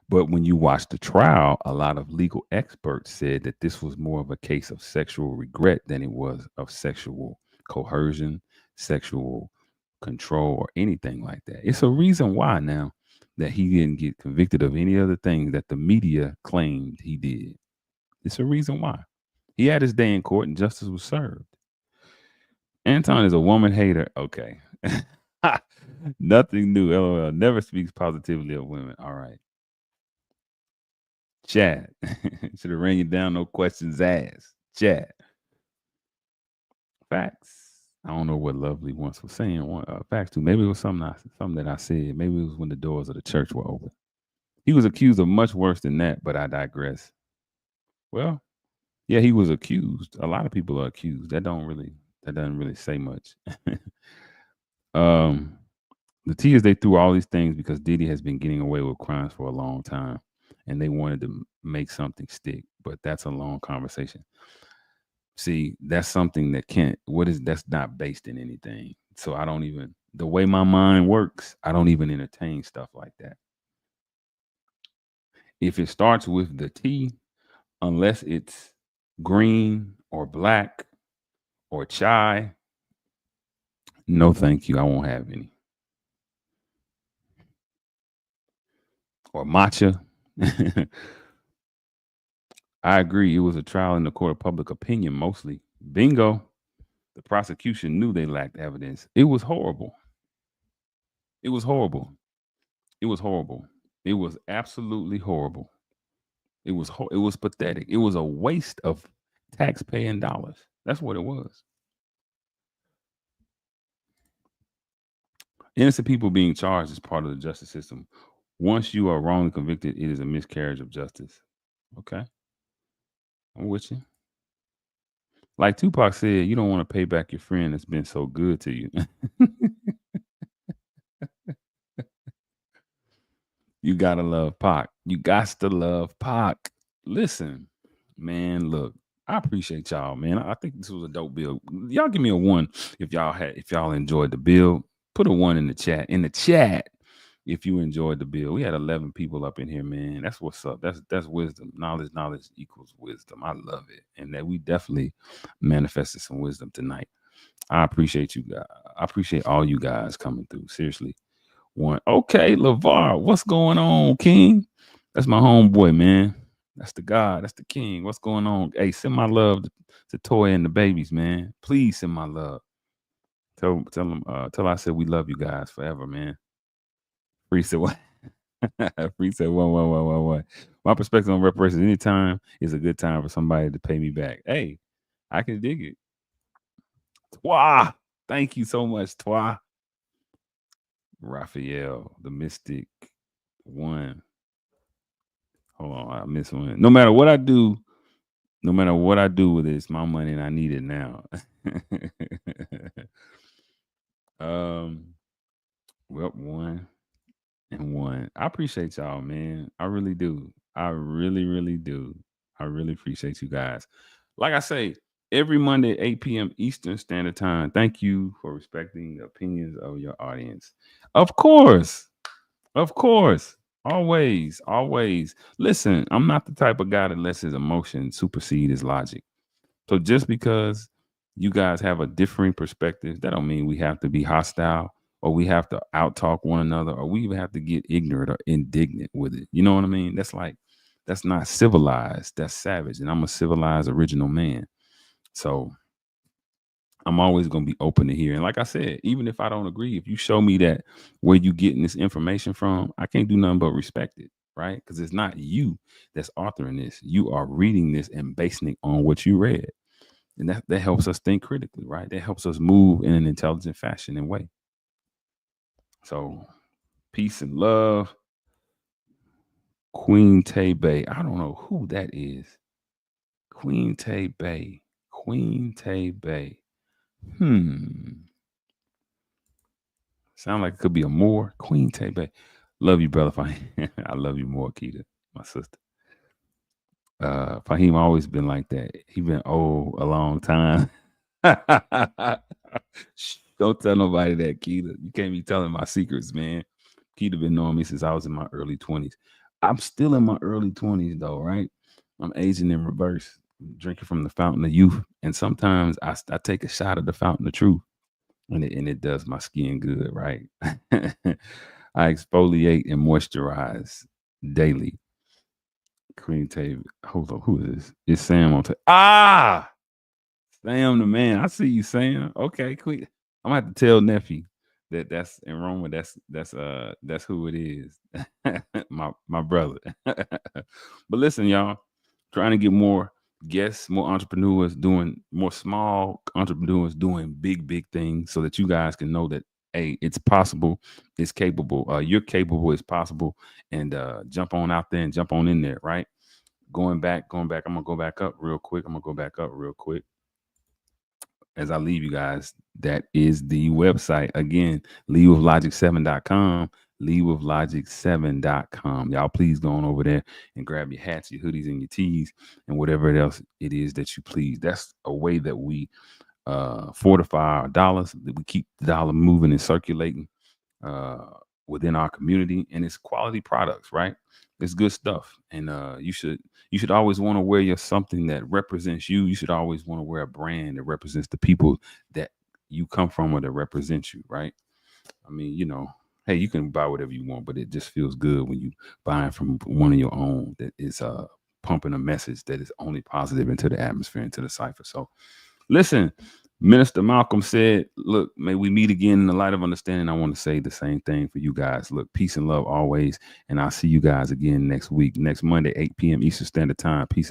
But when you watch the trial, a lot of legal experts said that this was more of a case of sexual regret than it was of sexual coercion, sexual control, or anything like that. It's a reason why now that he didn't get convicted of any other thing that the media claimed he did. It's a reason why. He had his day in court and justice was served. Anton is a woman hater. Okay. Nothing new. LOL. Never speaks positively of women. All right. Chad. Should have ran you down, no questions asked. Chad. Facts. I don't know what Lovely once was saying. Facts too. Maybe it was something that I said. Maybe it was when the doors of the church were open. He was accused of much worse than that, but I digress. Well, yeah, he was accused. A lot of people are accused. That doesn't really say much. The T is they threw all these things because Diddy has been getting away with crimes for a long time, and they wanted to make something stick. But that's a long conversation. See, that's something that that's not based in anything. So I don't even, the way my mind works, I don't even entertain stuff like that. If it starts with the T, unless it's green or black or chai, no thank you. I won't have any. Or matcha. I agree. It was a trial in the court of public opinion mostly. Bingo. The prosecution knew they lacked evidence. It was horrible. It was horrible. It was horrible. It was absolutely horrible. It was pathetic. It was a waste of taxpaying dollars. That's what it was. Innocent people being charged is part of the justice system. Once you are wrongly convicted, it is a miscarriage of justice. Okay. I'm with you. Like Tupac said, you don't want to pay back your friend that's been so good to you. You gotta love Pac. You got to love Pac. Listen, man, look, I appreciate y'all, man. I think this was a dope bill. Y'all give me a 1 if y'all enjoyed the bill. Put a 1 in the chat. In the chat, if you enjoyed the bill. We had 11 people up in here, man. That's what's up. That's wisdom. Knowledge equals wisdom. I love it. And that we definitely manifested some wisdom tonight. I appreciate you guys. I appreciate all you guys coming through. Seriously. 1. Okay, LeVar, what's going on, King? That's my homeboy, man. That's the God. That's the King. What's going on? Hey, send my love to Toy and the babies, man. Please send my love. Tell them I said we love you guys forever, man. Free said what? Free said one. My perspective on reparations, anytime is a good time for somebody to pay me back. Hey, I can dig it. Twa. Thank you so much, Twa. Raphael, the Mystic, one. Hold on, I missed one. No matter what I do with it, it's my money and I need it now. Well, one and one. I appreciate y'all, man. I really do. I really, really do. I really appreciate you guys. Like I say, every Monday, 8 p.m. Eastern Standard Time. Thank you for respecting the opinions of your audience. Of course. Of course. Always, always. Listen, I'm not the type of guy that lets his emotion supersede his logic. So just because you guys have a differing perspective, that don't mean we have to be hostile or we have to outtalk one another or we even have to get ignorant or indignant with it. You know what I mean? That's not civilized. That's savage. And I'm a civilized original man. So I'm always going to be open to hear. And like I said, even if I don't agree, if you show me that where you getting this information from, I can't do nothing but respect it, right? Because it's not you that's authoring this. You are reading this and basing it on what you read. And that helps us think critically, right? That helps us move in an intelligent fashion and way. So peace and love. Queen Tay Bay. I don't know who that is. Queen Tay Bay. Queen Tay Bay. Sound like it could be a more. Queen Tay Bay. Love you, brother Faheem. I love you more, Keita, my sister. Faheem always been like that. He been old a long time. Shh, don't tell nobody that, Keita. You can't be telling my secrets, man. Keita been knowing me since I was in my early 20s. I'm still in my early 20s, though, right? I'm aging in reverse, drinking from the fountain of youth. And sometimes I take a shot of the fountain of truth. And it does my skin good, right? I exfoliate and moisturize daily. Queen Tay, hold on, who is this? It's Sam on Sam the man. I see you, Sam. Okay, quick. I'm gonna have to tell nephew that's in Roma. That's who it is. my brother. But listen, y'all, trying to get more guests, more entrepreneurs doing more small entrepreneurs doing big things so that you guys can know that hey, it's possible, it's capable. You're capable, it's possible, and jump on out there and jump on in there, right? Going back. I'm gonna go back up real quick. As I leave you guys, that is the website. Again, leadwithlogic7.com, leadwithlogic7.com. Y'all please go on over there and grab your hats, your hoodies, and your tees, and whatever else it is that you please. That's a way that we fortify our dollars, that we keep the dollar moving and circulating within our community, and it's quality products, right? It's good stuff, and you should always want to wear something that represents you. You should always want to wear a brand that represents the people that you come from or that represents you, right? I mean, hey, you can buy whatever you want, but it just feels good when you buy it from one of your own that is pumping a message that is only positive into the atmosphere, into the cipher. So listen, Minister Malcolm said, look, may we meet again in the light of understanding. I want to say the same thing for you guys. Look, peace and love always. And I'll see you guys again next week, next Monday, 8 p.m. Eastern Standard Time. Peace.